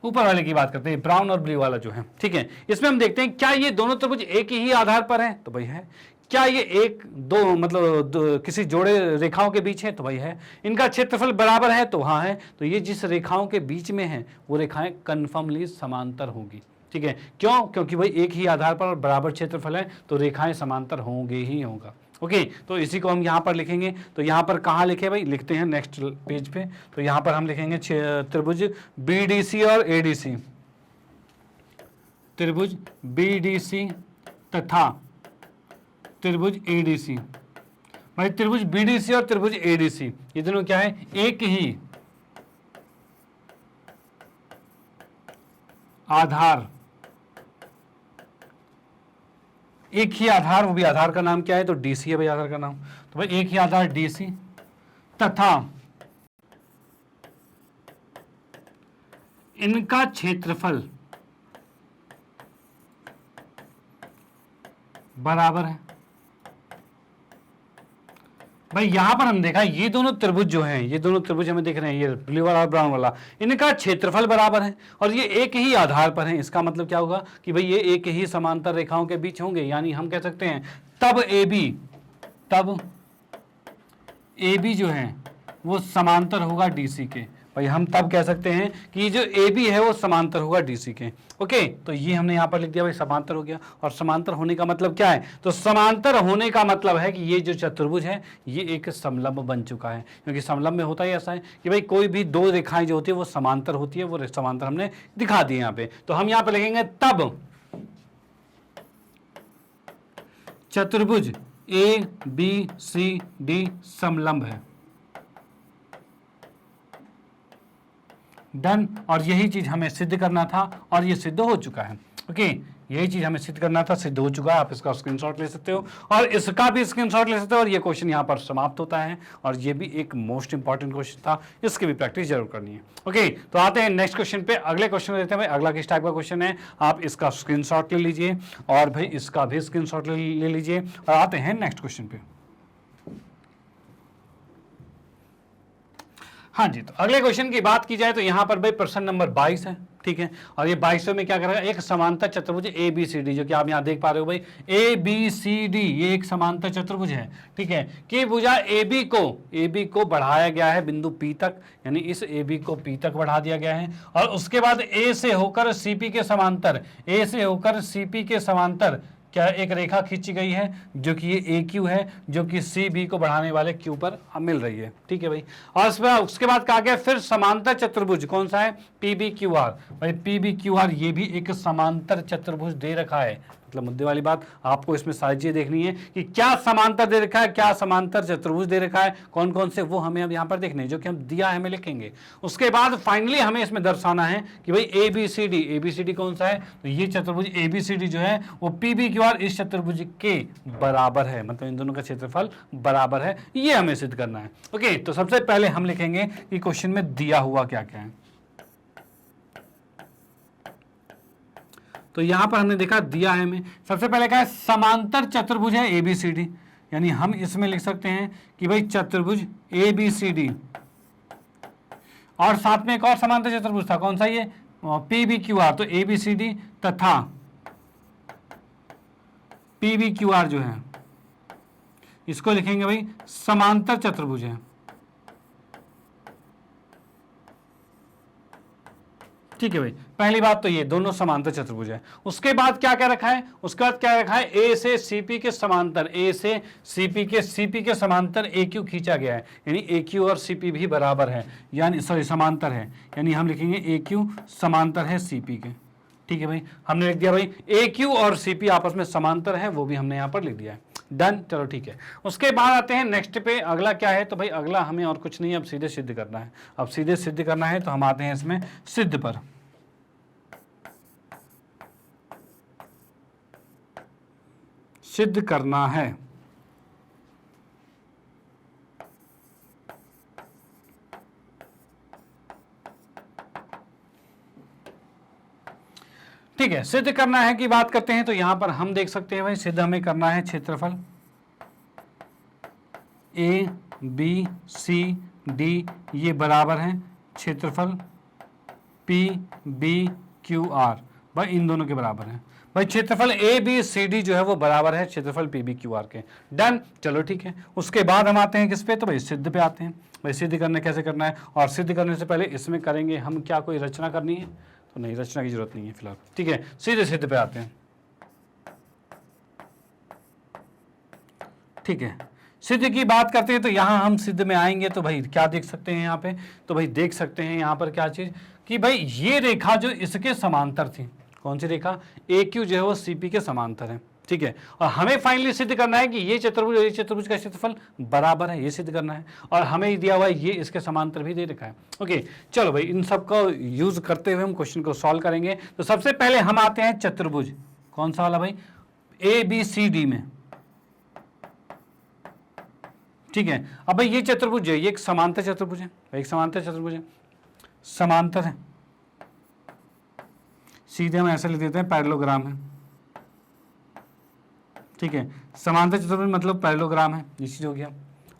ऊपर वाले की बात करते हैं, ब्राउन और ब्लू वाला जो है। ठीक है, इसमें हम देखते हैं क्या ये दोनों त्रिभुज एक ही आधार पर हैं, तो भाई है। क्या ये एक दो मतलब किसी जोड़े रेखाओं के बीच है, तो भाई है। इनका क्षेत्रफल बराबर है, तो हाँ है। तो ये जिस रेखाओं के बीच में है वो रेखाएं कन्फर्मली समांतर होंगी। ठीक है, क्यों, क्योंकि भाई एक ही आधार पर बराबर क्षेत्रफल है तो रेखाएं समांतर होंगे ही होगा। ओके, तो इसी को हम यहाँ पर लिखेंगे। तो यहाँ पर कहाँ लिखे भाई, लिखते हैं नेक्स्ट पेज पे। तो यहाँ पर हम लिखेंगे त्रिभुज बीडीसी और एडीसी, त्रिभुज बीडीसी तथा त्रिभुज एडीसी। भाई त्रिभुज बीडीसी और त्रिभुज एडीसी ये दोनों क्या है, एक ही आधार एक ही आधार, वो भी आधार का नाम क्या है, तो डीसी है भाई आधार का नाम। तो भाई एक ही आधार डीसी तथा इनका क्षेत्रफल बराबर है। भाई यहां पर हम देखा ये दोनों त्रिभुज जो हैं, ये दोनों त्रिभुज हमें दिख रहे हैं, ये ब्लू वाला और ब्राउन वाला, इनका क्षेत्रफल बराबर है और ये एक ही आधार पर है। इसका मतलब क्या होगा कि भाई ये एक ही समांतर रेखाओं के बीच होंगे, यानी हम कह सकते हैं तब ए बी जो है वो समांतर होगा डीसी के। भाई हम तब कह सकते हैं कि ये जो ए बी है वो समांतर होगा डीसी के। ओके, तो ये हमने यहां पर लिख दिया भाई समांतर हो गया। और समांतर होने का मतलब क्या है, तो समांतर होने का मतलब है कि ये जो चतुर्भुज है ये एक समलंब बन चुका है, क्योंकि समलंब में होता ही ऐसा है कि भाई कोई भी दो रेखाएं जो होती है वो समांतर होती है, वो समांतर हमने दिखा दी यहाँ पे। तो हम यहाँ पे लिखेंगे तब चतुर्भुज ए बी सी डी समलंब है। डन। और यही चीज हमें सिद्ध करना था और ये सिद्ध हो चुका है। ओके, यही चीज हमें सिद्ध करना था, सिद्ध हो चुका है। आप इसका स्क्रीनशॉट ले सकते हो और इसका भी स्क्रीनशॉट ले सकते हो और ये क्वेश्चन यहाँ पर समाप्त होता है। और ये भी एक मोस्ट इंपॉर्टेंट क्वेश्चन था, इसकी भी प्रैक्टिस जरूर करनी है। ओके, तो आते हैं नेक्स्ट क्वेश्चन पे। अगले क्वेश्चन में देखते हैं भाई अगला किस टाइप का क्वेश्चन है। आप इसका स्क्रीनशॉट ले लीजिए और भाई इसका भी स्क्रीनशॉट ले लीजिए और आते हैं नेक्स्ट क्वेश्चन पे। हाँ जी, तो अगले क्वेश्चन की बात की जाए तो यहाँ पर भाई प्रश्न नंबर 22 है, ठीक है। और ये 22 में क्या करेगा, एक समांतर चतुर्भुज ए बी सी डी, जो कि आप यहाँ देख पा रहे हो भाई ए बी सी डी, ये एक समांतर चतुर्भुज है, ठीक है। कि भुजा ए बी को बढ़ाया गया है बिंदु पी तक, यानी इस ए बी को पी तक बढ़ा दिया गया है और उसके बाद ए से होकर सी पी के समांतर क्या एक रेखा खींची गई है, जो कि ये ए क्यू है, जो कि सी बी को बढ़ाने वाले क्यू पर मिल रही है, ठीक है भाई। और उसके बाद कहा गया फिर समांतर चतुर्भुज कौन सा है, पी बी क्यू आर। भाई पी बी क्यू आर ये भी एक समांतर चतुर्भुज दे रखा है। मतलब मुद्दे वाली बात आपको इसमें सारी चीजें देखनी है कि क्या समांतर दे रखा है, क्या समांतर चतुर्भुज दे रखा है, कौन कौन से, वो हमें अब यहाँ पर देखने हैं, जो कि हम दिया है हमें लिखेंगे। उसके बाद फाइनली हमें इसमें दर्शाना है कि भाई ए बी सी डी कौन सा है, तो ये चतुर्भुज ए बी सी डी जो है वो पी बी क्यू आर इस चतुर्भुज के बराबर है, मतलब इन दोनों का क्षेत्रफल बराबर है, ये हमें सिद्ध करना है। ओके, तो सबसे पहले हम लिखेंगे कि क्वेश्चन में दिया हुआ क्या क्या है। तो यहां पर हमने देखा दिया है हमें, सबसे पहले क्या है, समांतर चतुर्भुज है ए बी सी डी, यानी हम इसमें लिख सकते हैं कि भाई चतुर्भुज ए बी सी डी और साथ में एक और समांतर चतुर्भुज था, कौन सा, ये पी बी क्यू आर। तो ए बी सी डी तथा पी बी क्यू आर जो है इसको लिखेंगे भाई समांतर चतुर्भुज है, ठीक है भाई। पहली बात तो ये दोनों समांतर चतुर्भुज है। उसके बाद क्या क्या रखा है, उसके बाद क्या रखा है, ए से सीपी के समांतर, ए से सीपी के समांतर ए क्यू खींचा गया है, यानी ए क्यू और सीपी भी बराबर है, यानी सॉरी समांतर है, यानी हम लिखेंगे ए क्यू समांतर है सीपी के, ठीक है भाई। हमने लिख दिया भाई ए क्यू और सीपी आपस में समांतर है, वो भी हमने यहाँ पर लिख दिया है। डन, चलो ठीक है। उसके बाद आते हैं नेक्स्ट पे, अगला क्या है, तो भाई अगला हमें और कुछ नहीं, अब सीधे सिद्ध करना है। अब सीधे सिद्ध करना है तो हम आते हैं इसमें सिद्ध पर। सिद्ध करना है, ठीक है। सिद्ध करना है की बात करते हैं तो यहां पर हम देख सकते हैं भाई सिद्ध हमें करना है क्षेत्रफल ए बी सी डी ये बराबर है क्षेत्रफल पी बी क्यू आर, भाई इन दोनों के बराबर है। भाई क्षेत्रफल ए बी सी डी जो है वो बराबर है क्षेत्रफल पी बी क्यू आर के। डन, चलो ठीक है। उसके बाद हम आते हैं किस पे, तो भाई सिद्ध पे आते हैं। भाई सिद्ध करना कैसे करना है, और सिद्ध करने से पहले इसमें करेंगे हम क्या, कोई रचना करनी है, तो नहीं, रचना की जरूरत नहीं है फिलहाल, ठीक है। सीधे सिद्ध पे आते हैं, ठीक है। सिद्ध की बात करते हैं तो यहां हम सिद्ध में आएंगे तो भाई क्या देख सकते हैं यहाँ पे, तो भाई देख सकते हैं यहाँ पर क्या चीज कि भाई ये रेखा जो इसके समांतर थी, कौन सी रेखा, ए क्यू जो है वो सीपी के समांतर है, ठीक है। और हमें फाइनली सिद्ध करना है कि ये चतुर्भुज का क्षेत्रफल बराबर है, ये सिद्ध करना है। और हमें दिया हुआ है ये इसके समांतर भी दे रखा है। ओके, चलो भाई इन सब को यूज करते हुए हम क्वेश्चन को सॉल्व करेंगे। तो सबसे पहले हम आते हैं चतुर्भुज, कौन सा वाला भाई, ए बी सी डी में, ठीक है। अब भाई ये चतुर्भुज है, ये एक समांतर चतुर्भुज है, एक समांतर चतुर्भुज है, समांतर है, सीधे हम ऐसे लिख देते हैं पैरेललोग्राम है, ठीक है। समांतर चतुर्भुज मतलब पैरेललोग्राम है, ये चीज हो गया।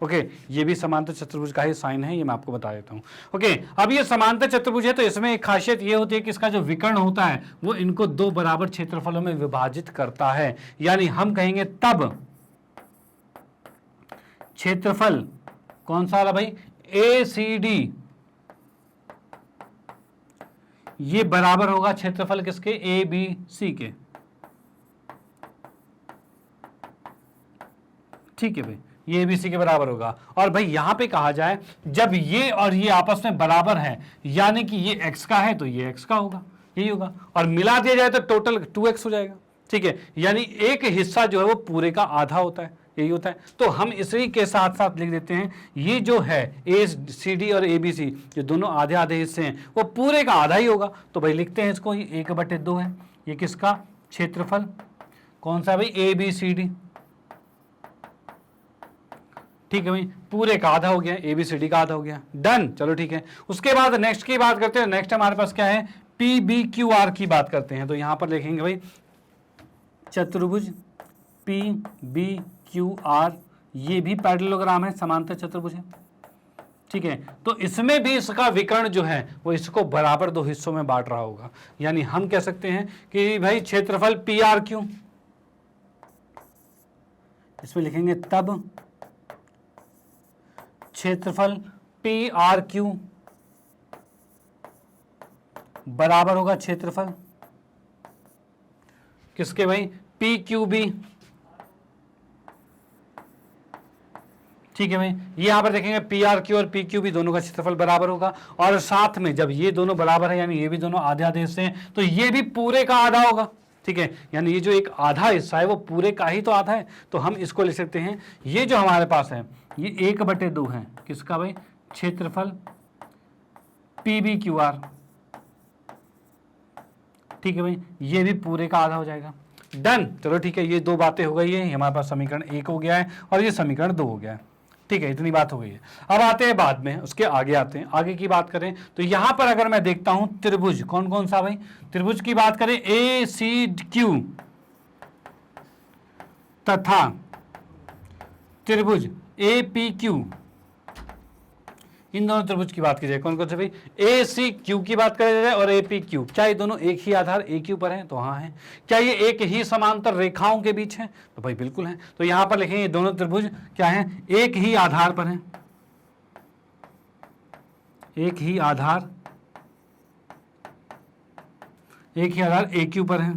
ओके, ये भी समांतर चतुर्भुज का ही साइन है, ये मैं आपको बता देता हूँ। ओके, अब ये समांतर चतुर्भुज है तो इसमें एक खासियत ये होती है कि इसका जो विकर्ण होता है वो इनको दो बराबर क्षेत्रफलों में विभाजित करता है, यानी हम कहेंगे तब क्षेत्रफल कौन सा वाला भाई, ए सी डी, ये बराबर होगा क्षेत्रफल किसके, ए बी सी के, ठीक है भाई, ये एबीसी के बराबर होगा। और भाई यहां पे कहा जाए जब ये और ये आपस में बराबर है, यानी कि ये x का है तो ये x का होगा, यही होगा, और मिला दिया जाए तो टोटल 2x हो जाएगा, ठीक है। यानी एक हिस्सा जो है वो पूरे का आधा होता है, यही होता है। तो हम इसी के साथ साथ लिख देते हैं ये जो है ए सी डी और ए बी सी, जो दोनों आधे आधे हिस्से हैं वो पूरे का आधा ही होगा। तो भाई लिखते हैं इसको, ये 1/2 है, ये किसका क्षेत्रफल, कौन सा भाई, ए बी सी डी, ठीक है भाई, पूरे का आधा हो गया, एबीसीडी का आधा हो गया, डन। चलो ठीक है, उसके बाद नेक्स्ट की बात करते हैं। नेक्स्ट हमारे पास क्या है, पी बी क्यू आर की बात करते हैं। तो यहां पर लिखेंगे भाई चतुर्भुज पी बी क्यू आर, ये भी पैरेललोग्राम है, समांतर चतुर्भुज है, ठीक है। तो इसमें भी इसका विकर्ण जो है वो इसको बराबर दो हिस्सों में बांट रहा होगा, यानी हम कह सकते हैं कि भाई क्षेत्रफल पी आर क्यू, इसमें लिखेंगे तब क्षेत्रफल पी आर क्यू बराबर होगा क्षेत्रफल किसके भाई, पी क्यू बी, ठीक है भाई। यहां पर देखेंगे पी आर क्यू और पी क्यू बी दोनों का क्षेत्रफल बराबर होगा, और साथ में जब ये दोनों बराबर है यानी ये भी दोनों आधे आधे हिस्से हैं तो ये भी पूरे का आधा होगा, ठीक है। यानी ये जो एक आधा हिस्सा है वो पूरे का ही तो आधा है, तो हम इसको लिख सकते हैं, ये जो हमारे पास है ये 1/2 है किसका भाई, क्षेत्रफल पी बी क्यू आर, ठीक है भाई, ये भी पूरे का आधा हो जाएगा, डन। चलो ठीक है, ये दो बातें हो गई है, हमारे पास समीकरण 1 हो गया है और ये समीकरण 2 हो गया है, ठीक है, इतनी बात हो गई है। अब आते हैं बाद में, उसके आगे आते हैं, आगे की बात करें तो यहां पर अगर मैं देखता हूं त्रिभुज, कौन कौन सा भाई, त्रिभुज की बात करें ए सी क्यू तथा त्रिभुज ए पी क्यू, इन दोनों त्रिभुज की बात की जाए, कौन कौन से भाई, ए सी क्यू की बात करें जाए और ए पी क्यू, क्या ये दोनों एक ही आधार ए क्यू पर हैं, तो हाँ है। क्या ये एक ही समांतर रेखाओं के बीच है, तो भाई बिल्कुल है। तो यहां पर लिखेंगे ये दोनों त्रिभुज क्या है, एक ही आधार पर हैं, एक ही आधार ए क्यू पर है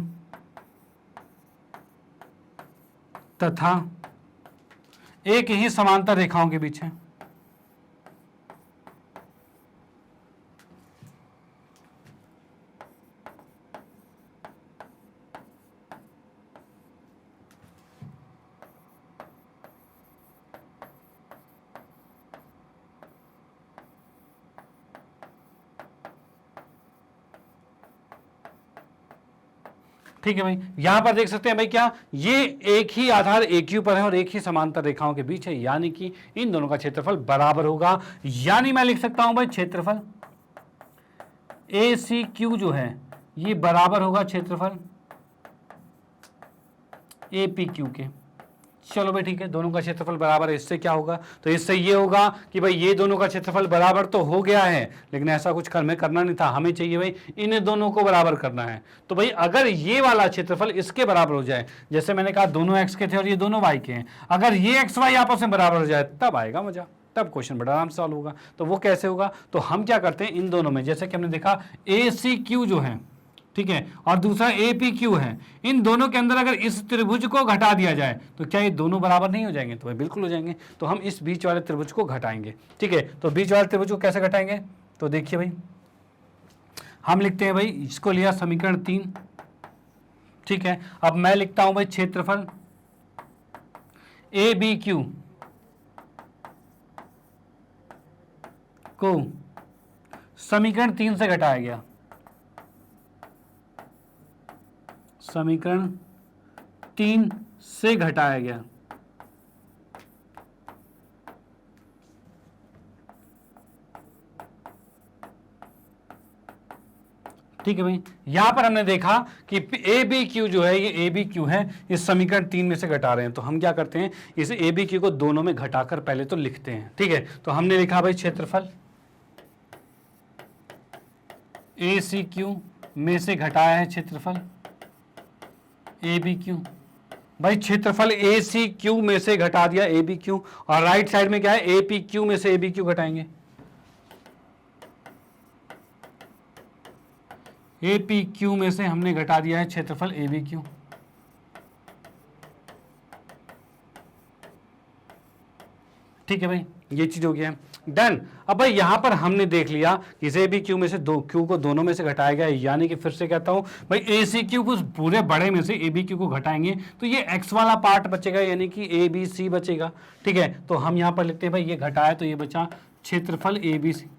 तथा एक ही समांतर रेखाओं के बीच है, ठीक है भाई। यहां पर देख सकते हैं भाई क्या, ये एक ही आधार ए क्यू पर है और एक ही समांतर रेखाओं के बीच है, यानी कि इन दोनों का क्षेत्रफल बराबर होगा, यानी मैं लिख सकता हूं भाई क्षेत्रफल ए सी क्यू जो है ये बराबर होगा क्षेत्रफल ए पी क्यू के। चलो भाई ठीक है, दोनों का क्षेत्रफल बराबर है, इससे क्या होगा, तो इससे ये होगा कि भाई ये दोनों का क्षेत्रफल बराबर तो हो गया है, लेकिन ऐसा कुछ हमें करना नहीं था, हमें चाहिए भाई इन दोनों को बराबर करना है। तो भाई अगर ये वाला क्षेत्रफल इसके बराबर हो जाए, जैसे मैंने कहा दोनों x के थे और ये दोनों y के हैं, अगर ये x y आपस में बराबर हो जाए तब आएगा मजा, तब क्वेश्चन बड़ा आराम से सॉल्व होगा। तो वो कैसे होगा, तो हम क्या करते हैं, इन दोनों में जैसे कि हमने देखा ए सी क्यू जो है, ठीक है, और दूसरा ए पी क्यू है, इन दोनों के अंदर अगर इस त्रिभुज को घटा दिया जाए तो क्या ये दोनों बराबर नहीं हो जाएंगे, तो भाई बिल्कुल हो जाएंगे। तो हम इस बीच वाले त्रिभुज को घटाएंगे, ठीक है। तो बीच वाले त्रिभुज को कैसे घटाएंगे, तो देखिए भाई हम लिखते हैं भाई, इसको लिया समीकरण 3, ठीक है। अब मैं लिखता हूं भाई क्षेत्रफल ए बी क्यू को समीकरण 3 से घटाया गया, समीकरण 3 से घटाया गया। ठीक है भाई, यहां पर हमने देखा कि ए बी क्यू जो है, ये ए बी क्यू है, इस समीकरण 3 में से घटा रहे हैं। तो हम क्या करते हैं, इस ए बी क्यू को दोनों में घटाकर पहले तो लिखते हैं। ठीक है, तो हमने लिखा भाई क्षेत्रफल ए सी क्यू में से घटाया है क्षेत्रफल ए बी क्यू। भाई क्षेत्रफल ए सी क्यू में से घटा दिया ए बी क्यू, और राइट साइड में क्या है, ए पी क्यू में से ए बी क्यू घटाएंगे। ए पी क्यू में से हमने घटा दिया है क्षेत्रफल ए बी क्यू। ठीक है भाई, ये चीज हो गया है, डन। अब भाई यहां पर हमने देख लिया कि इस ए बी क्यू में से दो क्यू को दोनों में से घटाया गया है, यानी कि फिर से कहता हूं भाई ए सी क्यू को पूरे बड़े में से ए बी क्यू को घटाएंगे तो ये एक्स वाला पार्ट बचेगा, यानी कि ए बी सी बचेगा। ठीक है, तो हम यहां पर लिखते हैं भाई ये घटाया तो ये बचा क्षेत्रफल ए बी सी।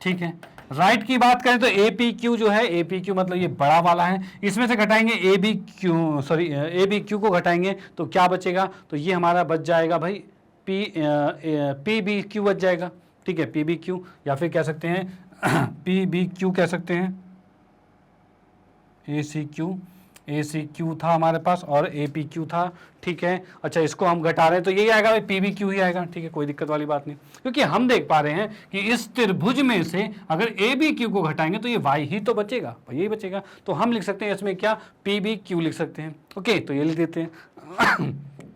ठीक है, राइट की बात करें तो ए पी क्यू जो है, ए पी क्यू मतलब ये बड़ा वाला है, इसमें से घटाएंगे A B Q, sorry A B Q को घटाएंगे तो क्या बचेगा, तो ये हमारा बच जाएगा भाई पी बी क्यू बच जाएगा। ठीक है, पी बी क्यू, या फिर कह सकते हैं पी बी क्यू कह सकते हैं। ए सी क्यू था हमारे पास और ए पी क्यू था। ठीक है, अच्छा इसको हम घटा रहे हैं तो यही आएगा भाई पी बी क्यू ही आएगा। ठीक है, कोई दिक्कत वाली बात नहीं, क्योंकि हम देख पा रहे हैं कि इस त्रिभुज में से अगर ए बी क्यू को घटाएंगे तो ये वाई ही तो बचेगा, यही बचेगा। तो हम लिख सकते हैं इसमें क्या, पी बी क्यू लिख सकते हैं। ओके, तो ये लिख देते हैं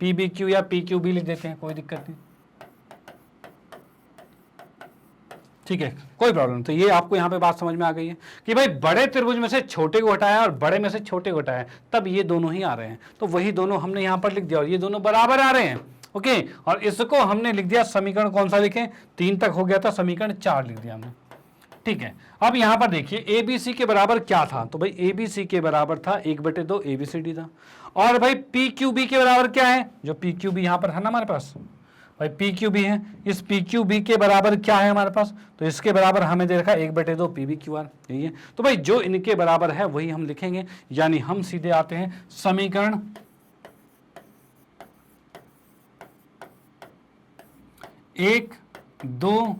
पी बी क्यू या पी क्यू भी लिख देते हैं, कोई दिक्कत नहीं। ठीक है, कोई प्रॉब्लम नहीं। तो ये आपको यहाँ पे बात समझ में आ गई है कि भाई बड़े त्रिभुज में से छोटे को हटाया और बड़े में से छोटे को हटाया, तब ये दोनों ही आ रहे हैं। तो वही दोनों हमने यहाँ पर लिख दिया और ये दोनों बराबर आ रहे हैं। ओके, और इसको हमने लिख दिया, समीकरण कौन सा लिखे, 3 तक हो गया था, समीकरण 4 लिख दिया हमने। ठीक है, अब यहाँ पर देखिए ए बी सी के बराबर क्या था, तो भाई ए बी सी के बराबर था 1/2 ए बी सी डी था। और भाई पी क्यू बी के बराबर क्या है, जो पी क्यू बी यहाँ पर है ना हमारे पास, भाई पी क्यू बी है, इस पी क्यू बी के बराबर क्या है हमारे पास, तो इसके बराबर हमें दे रखा 1/2 पी बी क्यू आर, यही है। तो भाई जो इनके बराबर है वही हम लिखेंगे, यानी हम सीधे आते हैं समीकरण 1, 2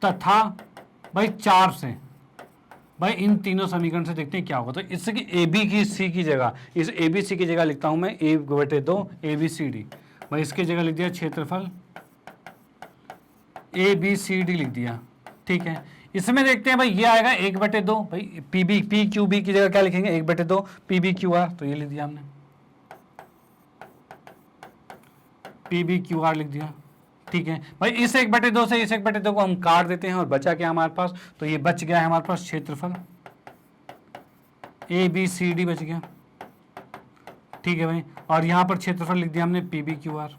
तथा भाई 4 से। भाई इन तीनों समीकरण से देखते हैं क्या होगा। तो इसकी ए बी की सी की जगह, इस ए बी सी की जगह लिखता हूं मैं 1/2 ए बी सी डी। भाई इसकी जगह लिख दिया क्षेत्रफल ए बी सी डी लिख दिया। ठीक है, इसमें देखते हैं भाई ये आएगा 1/2, भाई पी क्यू बी की जगह क्या लिखेंगे 1/2 पी बी क्यू आर, तो ये लिख दिया हमने पी बी क्यू आर लिख दिया। ठीक है भाई, इस 1/2 से इस 1/2 को हम काट देते हैं और बचा क्या हमारे पास, तो ये बच गया है हमारे पास क्षेत्रफल ए बी सी डी बच गया। ठीक है भाई, और यहां पर क्षेत्रफल लिख दिया हमने पी बी क्यू आर।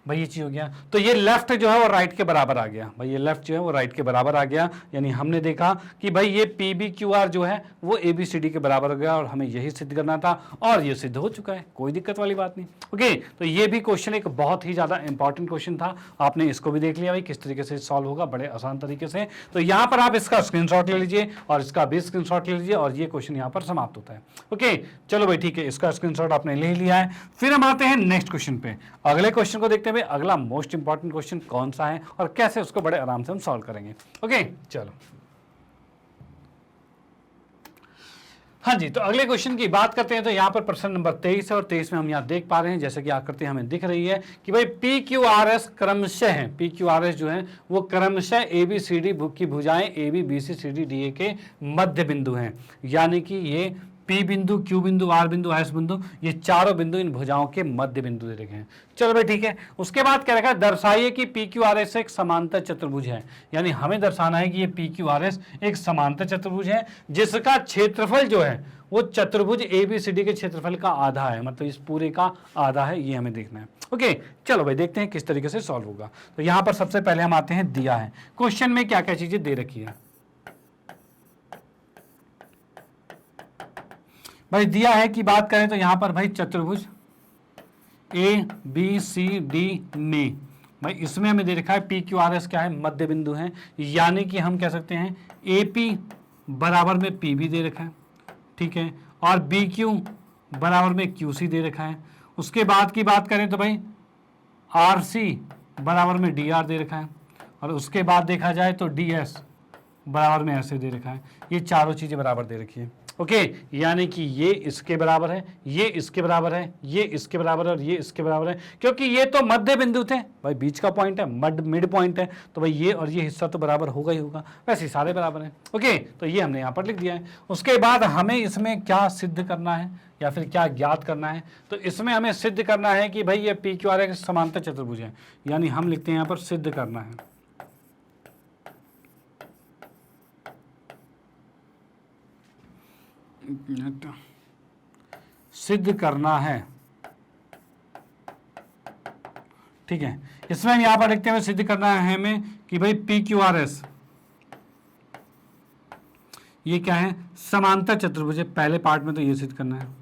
भाई ये चीज हो गया, तो ये लेफ्ट जो है वो राइट के बराबर आ गया। भाई ये लेफ्ट जो है वो राइट के बराबर आ गया, यानी हमने देखा कि भाई ये पी बी क्यू आर जो है वो ए बी सी डी के बराबर हो गया, और हमें यही सिद्ध करना था और ये सिद्ध हो चुका है, कोई दिक्कत वाली बात नहीं। ओके, तो ये भी क्वेश्चन एक बहुत ही ज्यादा इंपॉर्टेंट क्वेश्चन था, आपने इसको भी देख लिया भाई किस तरीके से सॉल्व होगा, बड़े आसान तरीके से। तो यहाँ पर आप इसका स्क्रीनशॉट ले लीजिए और इसका भी स्क्रीनशॉट ले लीजिए, और ये क्वेश्चन यहाँ पर समाप्त होता है। ओके, चलो भाई ठीक है, इसका स्क्रीनशॉट आपने ले लिया है। फिर हम आते हैं नेक्स्ट क्वेश्चन पे, अगले क्वेश्चन को देखते हैं भाई अगला मोस्ट इंपॉर्टेंट क्वेश्चन कौन सा है और कैसे उसको बड़े आराम से हम सॉल्व करेंगे। ओके, चलो हाँ जी, तो अगले क्वेश्चन की बात करते हैं। तो यहाँ पर प्रश्न नंबर 23 है और 23 में हम यहाँ देख पा रहे हैं, जैसे कि आकृति हमें दिख रही है कि भाई पी क्यू आर एस क्रमशः है, पी क्यू आर एस जो है वो क्रमशः ए बी सी डी की भुजाएं A B B C C D D A के मध्य बिंदु हैं, यानी कि ये पी बिंदु, क्यू बिंदु, आर बिंदु, एस बिंदु, ये चारों बिंदु इन भुजाओं के मध्य बिंदु दे रखे हैं। चलो भाई ठीक है, उसके बाद क्या रखा है, दर्शाइए कि पी क्यू आर एस एक समांतर चतुर्भुज है, यानी हमें दर्शाना है कि ये पी क्यू आर एस एक समांतर चतुर्भुज है जिसका क्षेत्रफल जो है वो चतुर्भुज ए बी सी डी के क्षेत्रफल का आधा है, मतलब इस पूरे का आधा है, ये हमें देखना है। ओके, चलो भाई देखते हैं किस तरीके से सॉल्व होगा। तो यहां पर सबसे पहले हम आते हैं, दिया है क्वेश्चन में क्या क्या चीजें दे रखी है। भाई दिया है कि बात करें तो यहां पर भाई चतुर्भुज ए बी सी डी में, भाई इसमें हमें दे रखा है पी क्यू आर एस क्या है, मध्य बिंदु है, यानी कि हम कह सकते हैं ए पी बराबर में पी भी दे रखा है। ठीक है, और बी क्यू बराबर में क्यू सी दे रखा है। उसके बाद की बात करें तो भाई आर सी बराबर में डी आर दे रखा है, और उसके बाद देखा जाए तो डी एस बराबर में ऐसे दे रखा है। ये चारों चीज़ें बराबर दे रखी है। ओके, यानी कि ये इसके बराबर है, ये इसके बराबर है, ये इसके बराबर है और ये इसके बराबर है, क्योंकि ये तो मध्य बिंदु थे भाई, बीच का पॉइंट है, मिड पॉइंट है, तो भाई ये और ये हिस्सा तो बराबर होगा ही होगा, वैसे सारे बराबर हैं। ओके, तो ये हमने यहाँ पर लिख दिया है। उसके बाद हमें इसमें क्या सिद्ध करना है या फिर क्या ज्ञात करना है, तो इसमें हमें सिद्ध करना है कि भाई ये पी क्यू आर एक समांतर चतुर्भुज है, यानी हम लिखते हैं यहाँ पर सिद्ध करना है। सिद्ध करना है, ठीक है। इसमें हम यहां पर लिखते हैं सिद्ध करना है हमें कि भाई पी क्यू आर एस ये क्या है, समांतर चतुर्भुज है। पहले पार्ट में तो ये सिद्ध करना है,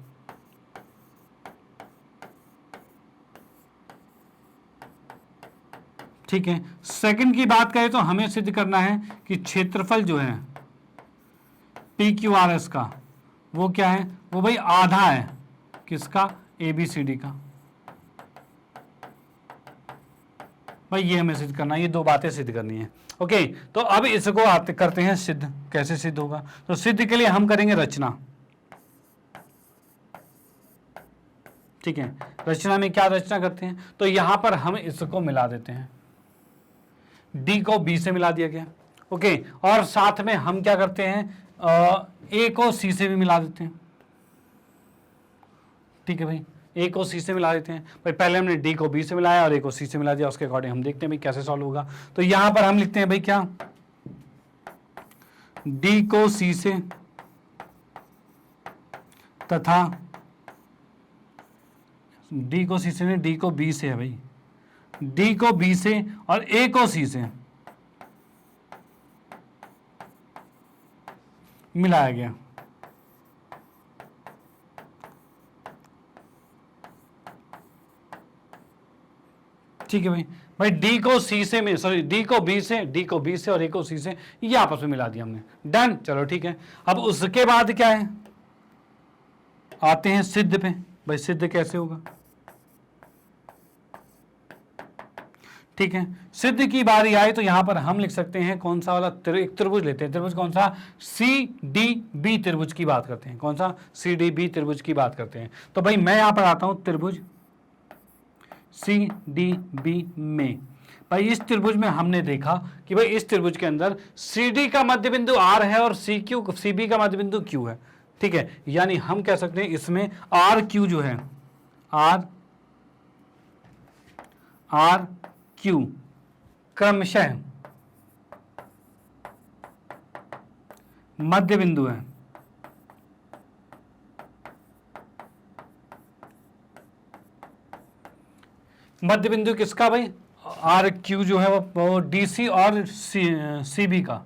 ठीक है। सेकंड की बात करें तो हमें सिद्ध करना है कि क्षेत्रफल जो है पी क्यू आर एस का वो क्या है, वो भाई आधा है किसका, ए बी सी डी का। भाई ये हमें सिद्ध करना है, ये दो बातें सिद्ध करनी है। ओके, तो अब इसको आते करते हैं सिद्ध। कैसे सिद्ध होगा, तो सिद्ध के लिए हम करेंगे रचना, ठीक है। रचना में क्या रचना करते हैं, तो यहां पर हम इसको मिला देते हैं, डी को बी से मिला दिया गया। ओके, और साथ में हम क्या करते हैं, ए को सी से भी मिला देते हैं, ठीक है भाई। ए को सी से मिला देते हैं भाई, पहले हमने डी को बी से मिलाया और ए को सी से मिला दिया, उसके अकॉर्डिंग हम देखते हैं भाई कैसे सॉल्व होगा। तो यहां पर हम लिखते हैं भाई क्या, डी को सी से तथा डी को सी से नहीं, डी को बी से है भाई, डी को बी से और ए को सी से मिलाया गया, ठीक है भाई। भाई डी को सी से में, सॉरी डी को बी से और ए को सी से ये आपस में मिला दिया हमने, डन। चलो ठीक है, अब उसके बाद क्या है, आते हैं सिद्ध पे। भाई सिद्ध कैसे होगा, ठीक है। सिद्ध की बारी आए तो यहां पर हम लिख सकते हैं कौन सा वाला, एक त्रिभुज लेते हैं। त्रिभुज कौन सा, सी डी बी त्रिभुज की बात करते हैं। कौन सा, सी डी बी त्रिभुज की बात करते हैं। तो भाई मैं यहां पर आता हूं त्रिभुज सी डी बी में। भाई इस त्रिभुज में हमने देखा कि भाई इस त्रिभुज के अंदर सी डी का मध्य बिंदु आर है और सी बी का मध्य बिंदु क्यू है, ठीक है। यानी हम कह सकते हैं इसमें आर क्यू जो है, आर क्यू क्रमशः मध्य बिंदु है। मध्य बिंदु किसका भाई, आर क्यू जो है वो डी सी और सी बी का,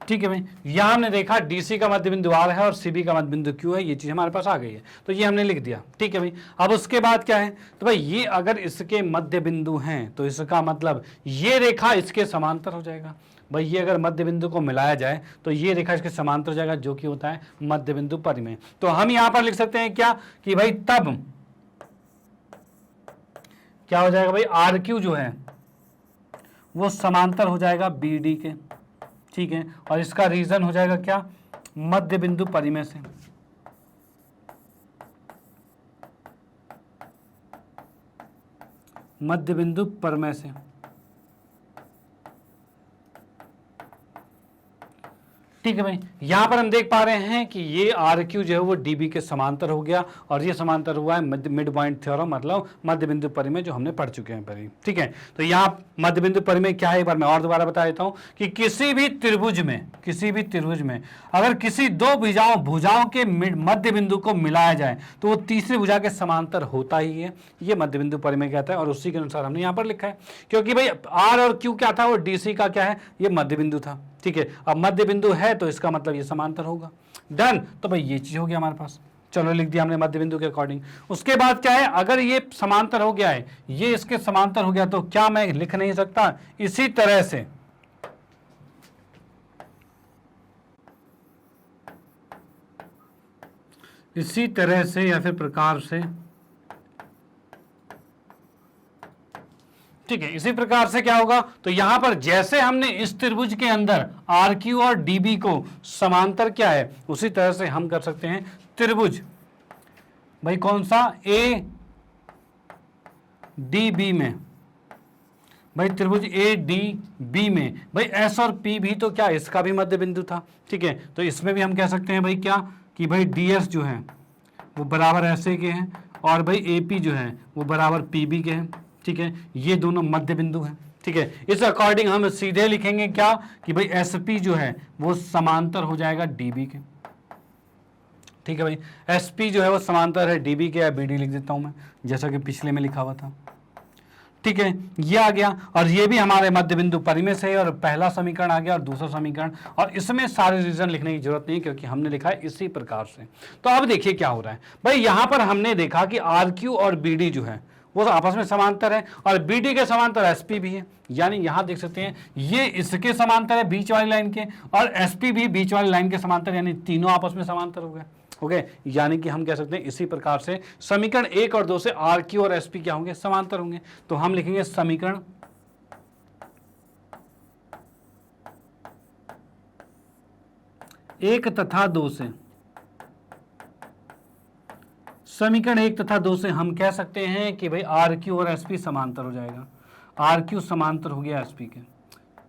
ठीक है भाई। यहां हमने देखा डीसी का मध्य बिंदु आर है और सीबी का मध्य बिंदु क्यू है, ये चीज हमारे पास आ गई है, तो ये हमने लिख दिया, ठीक है भाई। अब उसके बाद क्या है, तो भाई ये अगर इसके मध्य बिंदु हैं तो इसका मतलब ये रेखा इसके समांतर हो जाएगा। भाई ये अगर मध्य बिंदु को मिलाया जाए तो ये रेखा इसके समांतर हो जाएगा, जो कि होता है मध्य बिंदु परिमेय। तो हम यहां पर लिख सकते हैं क्या कि भाई तब क्या हो जाएगा भाई, आर क्यू जो है वो समांतर हो जाएगा बी डी के, ठीक है। और इसका रीजन हो जाएगा क्या, मध्य बिंदु परिमेय से। मध्य बिंदु परिमेय से, ठीक है भाई। यहां पर हम देख पा रहे हैं कि ये आर क्यू जो है वो डीबी के समांतर हो गया और ये समांतर हुआ है मिड पॉइंट थ्योरम, मतलब मध्य बिंदु परिमेय जो हमने पढ़ चुके हैं पहले, ठीक है। तो यहाँ मध्य बिंदु परिमेय क्या है, एक बार मैं और दोबारा बता देता हूं कि किसी भी त्रिभुज में अगर किसी दो भुजाओं के मध्य बिंदु को मिलाया जाए तो वो तीसरी भुजा के समांतर होता ही है, ये मध्य बिंदु परिमेय कहता है। और उसी के अनुसार हमने यहाँ पर लिखा है, क्योंकि भाई आर और क्यू क्या था, वो डीसी का क्या है, ये मध्य बिंदु था, ठीक है। अब मध्य बिंदु है तो इसका मतलब ये समांतर होगा, डन। तो भाई ये चीज हो गया हमारे पास, चलो लिख दिया हमने मध्य बिंदु के अकॉर्डिंग। उसके बाद क्या है, अगर ये समांतर हो गया है, ये इसके समांतर हो गया, तो क्या मैं लिख नहीं सकता इसी तरह से, इसी तरह से या फिर प्रकार से, ठीक है, इसी प्रकार से क्या होगा, तो यहां पर जैसे हमने इस त्रिभुज के अंदर आर क्यू और डीबी को समांतर क्या है, उसी तरह से हम कर सकते हैं त्रिभुज, भाई कौन सा, ए डी बी में, भाई त्रिभुज ए डी बी में, भाई एस और पी भी तो क्या इसका भी मध्य बिंदु था, ठीक है, तो इसमें भी हम कह सकते हैं भाई क्या, कि भाई डी एस जो है वो बराबर ऐसे के हैं, और भाई ए पी जो है वो बराबर पी बी के हैं, ठीक है, ये दोनों मध्य बिंदु हैं, ठीक है, इस अकॉर्डिंग हम सीधे लिखेंगे क्या, कि भाई एस पी जो है वो समांतर हो जाएगा डी बी के, ठीक है भाई, एस पी जो है वो समांतर है डीबी के, या बी डी लिख देता हूं मैं, जैसा कि पिछले में लिखा हुआ था, ठीक है, ये आ गया, और ये भी हमारे मध्य बिंदु परिमेय से है, और पहला समीकरण आ गया और दूसरा समीकरण, और इसमें सारे रीजन लिखने की जरूरत नहीं क्योंकि हमने लिखा है इसी प्रकार से। तो अब देखिए क्या हो रहा है भाई, यहां पर हमने देखा कि आर क्यू और बी डी जो है वो आपस में समांतर है, और बी डी के समांतर एस पी भी है, यानी यहां देख सकते हैं ये इसके समांतर है बीच वाली लाइन के, और एस पी भी बीच वाली लाइन के समांतर, यानी तीनों आपस में समांतर हो गए, ओके, यानी कि हम कह सकते हैं इसी प्रकार से समीकरण 1 और 2 से आर क्यू और एस पी क्या होंगे, समांतर होंगे। तो हम लिखेंगे समीकरण 1 तथा 2 से, समीकरण 1 तथा 2 से हम कह सकते हैं कि भाई आर क्यू और एस पी समांतर हो जाएगा, आर क्यू समांतर हो गया एस पी के।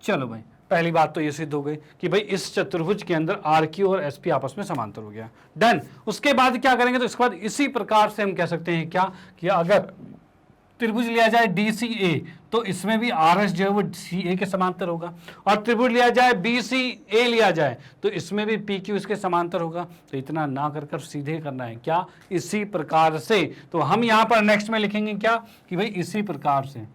चलो भाई, पहली बात तो ये सिद्ध हो गई कि भाई इस चतुर्भुज के अंदर आर क्यू और एस पी आपस में समांतर हो गया, डन। उसके बाद क्या करेंगे, तो इसके बाद इसी प्रकार से हम कह सकते हैं क्या, कि अगर त्रिभुज लिया जाए डी सी ए, तो इसमें भी आर एस जो है वो सी ए के समांतर होगा, और त्रिभुज लिया जाए बी सी ए लिया जाए तो इसमें भी पी क्यू इसके समांतर होगा। तो इतना ना कर कर सीधे करना है क्या, इसी प्रकार से। तो हम यहां पर नेक्स्ट में लिखेंगे क्या, कि भाई इसी प्रकार से,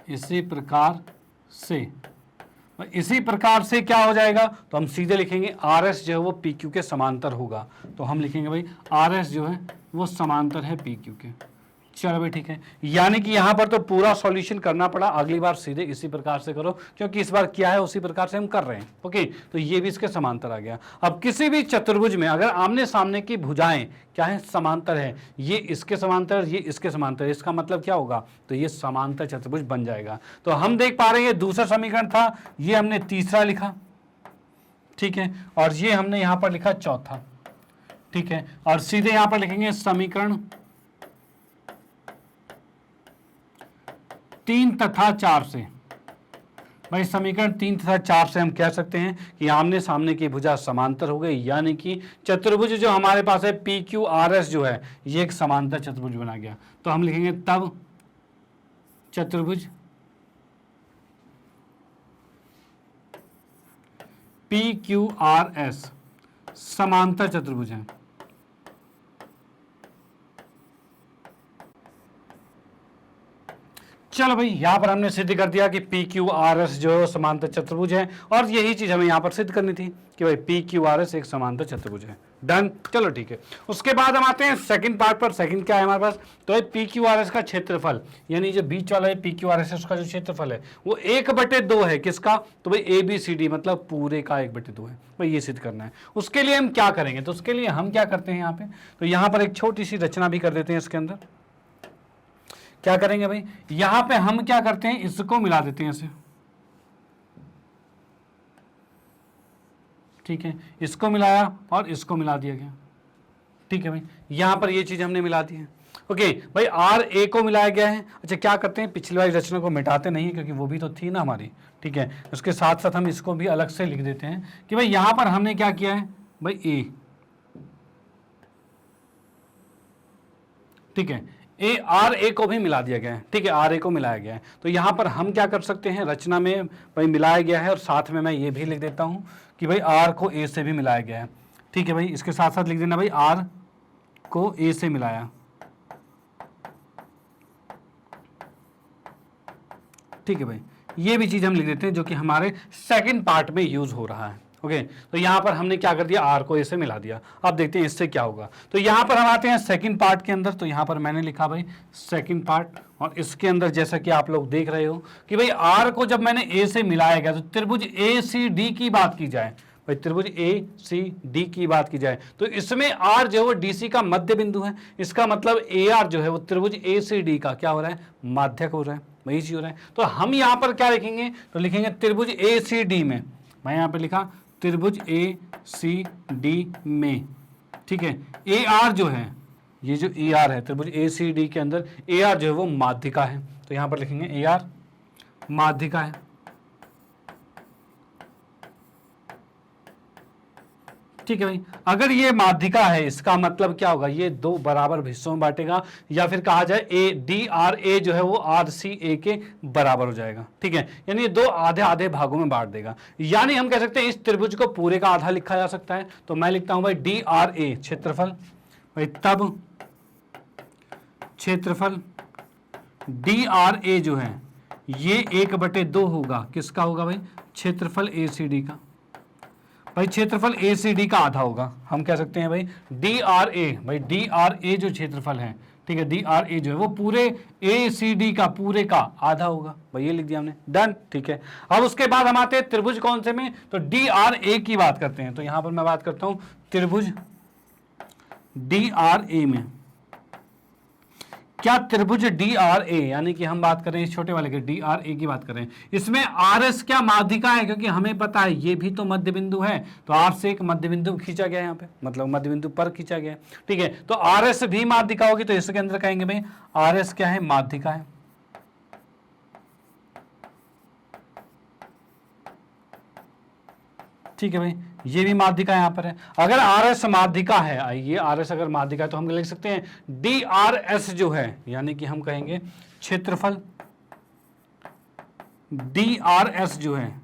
इसी प्रकार से, इसी प्रकार से क्या हो जाएगा, तो हम सीधे लिखेंगे आर एस जो है वो पी क्यू के समांतर होगा। तो हम लिखेंगे भाई आर एस जो है वो समांतर है पी क्यू के। चलो भाई ठीक है, यानी कि यहां पर तो पूरा सॉल्यूशन करना पड़ा, अगली बार सीधे इसी प्रकार से करो, क्योंकि इस बार क्या है उसी प्रकार से हम कर रहे हैं, ओके। तो ये भी इसके समांतर आ गया। अब किसी भी चतुर्भुज में अगर आमने सामने की भुजाएं क्या है, समांतर है, ये इसके समांतर, ये इसके समांतर, इसका मतलब क्या होगा, तो ये समांतर चतुर्भुज बन जाएगा। तो हम देख पा रहे हैं दूसरा समीकरण था, ये हमने तीसरा लिखा, ठीक है, और ये हमने यहां पर लिखा चौथा, ठीक है, और सीधे यहां पर लिखेंगे समीकरण 3 तथा 4 से। भाई समीकरण 3 तथा 4 से हम कह सकते हैं कि आमने सामने की भुजा समांतर हो गई, यानी कि चतुर्भुज जो हमारे पास है पी क्यू आर एस जो है ये एक समांतर चतुर्भुज बना गया। तो हम लिखेंगे तब चतुर्भुज पी क्यू आर एस समांतर चतुर्भुज है। चलो भाई, यहां पर हमने सिद्ध कर दिया कि पी क्यू आर एस जो समांतर चतुर्भुज है, और यही चीज हमें यहां पर सिद्ध करनी थी कि भाई पी क्यू आर एस एक समांतर चतुर्भुज है, डन। चलो ठीक है, उसके बाद हम आते हैं सेकंड पार्ट पर। सेकंड क्या है हमारे पास, तो पी क्यू आर एस का क्षेत्रफल, यानी जो बीच वाला है पी क्यू आर एस उसका जो क्षेत्रफल है वो 1/2 है, किसका, तो भाई ए बी सी डी मतलब पूरे का 1/2 है, भाई ये सिद्ध करना है। उसके लिए हम क्या करेंगे, तो उसके लिए हम क्या करते हैं यहाँ पे, तो यहाँ पर एक छोटी सी रचना भी कर देते हैं। इसके अंदर क्या करेंगे भाई, यहां पे हम क्या करते हैं, इसको मिला देते हैं ऐसे, ठीक है, इसको मिलाया और इसको मिला दिया गया, ठीक है भाई, यहां पर ये चीज हमने मिला दी है, ओके भाई। आर ए को मिलाया गया है। अच्छा क्या करते हैं, पिछली वाली रचना को मिटाते नहीं है क्योंकि वो भी तो थी ना हमारी, ठीक है। उसके साथ साथ हम इसको भी अलग से लिख देते हैं कि भाई यहां पर हमने क्या किया है, भाई ए, ठीक है, ए आर ए को भी मिला दिया गया है, ठीक है, आर ए को मिलाया गया है। तो यहां पर हम क्या कर सकते हैं, रचना में भाई मिलाया गया है, और साथ में मैं ये भी लिख देता हूं कि भाई आर को ए से भी मिलाया गया है, ठीक है भाई। इसके साथ साथ लिख देना भाई आर को ए से मिलाया, ठीक है भाई, ये भी चीज हम लिख देते हैं जो कि हमारे सेकंड पार्ट में यूज हो रहा है, ओके। तो यहां पर हमने क्या कर दिया, आर को ए से मिला दिया। अब देखते हैं इससे क्या होगा। तो यहां पर हम आते हैं सेकंड पार्ट के अंदर। तो यहां पर मैंने लिखा भाई सेकंड पार्ट, और इसके अंदर जैसा कि आप लोग देख रहे हो कि भाई आर को जब मैंने ए से मिलाया गया, तो त्रिभुज ए सी डी की बात की जाए, भाई त्रिभुज ए सी डी की बात की जाए तो इसमें आर जो है वो डी सी का मध्य बिंदु है, इसका मतलब ए आर जो है वो त्रिभुज ए सी डी का क्या हो रहा है, माध्यक हो रहा है, वही चीज हो रहा है। तो हम यहां पर क्या लिखेंगे, तो लिखेंगे त्रिभुज ए सी डी में, मैं यहां पर लिखा त्रिभुज ए सी डी में, ठीक है। ए आर जो है, ये जो ए आर है त्रिभुज ए सी डी के अंदर ए आर जो है वो माध्यिका है, तो यहां पर लिखेंगे ए आर माध्यिका है, ठीक है भाई। अगर ये माध्यिका है इसका मतलब क्या होगा, ये दो बराबर हिस्सों में बांटेगा, या फिर कहा जाए ए डी आर ए जो है वो आर सी ए के बराबर हो जाएगा, ठीक है। यानी ये दो आधे आधे भागों में बांट देगा। यानी हम कह सकते हैं इस त्रिभुज को पूरे का आधा लिखा जा सकता है, तो मैं लिखता हूं भाई डी आर ए क्षेत्रफल, भाई तब क्षेत्रफल डी आर ए जो है ये 1/2 होगा, किसका होगा भाई, क्षेत्रफल ए सी डी का। भाई क्षेत्रफल ए सी डी का आधा होगा, हम कह सकते हैं भाई डी आर ए, भाई डी आर ए जो क्षेत्रफल है, ठीक है, डी आर ए जो है वो पूरे ए सी डी का पूरे का आधा होगा, भाई ये लिख दिया हमने, डन, ठीक है। अब उसके बाद हम आते हैं त्रिभुज कौन से में, तो डी आर ए की बात करते हैं। तो यहां पर मैं बात करता हूं त्रिभुज डी आर ए में। क्या त्रिभुज डी आर ए, यानी कि हम बात करें इस छोटे वाले के डी आर ए की बात करें, इसमें आर एस क्या माध्यिका है, क्योंकि हमें पता है ये भी तो मध्य बिंदु है, तो आर से एक मध्य बिंदु खींचा गया है यहाँ पे, मतलब मध्य बिंदु पर खींचा गया है, ठीक है। तो आर एस भी माध्यिका होगी, तो इसके अंदर कहेंगे भाई आर एस क्या है, माध्यिका है, ठीक है भाई, ये भी माध्यिका यहां पर है। अगर आर एस माध्यिका है, ये आर एस अगर माध्यिका है तो हम लिख सकते हैं डी आर एस जो है, यानी कि हम कहेंगे क्षेत्रफल डी आर एस जो है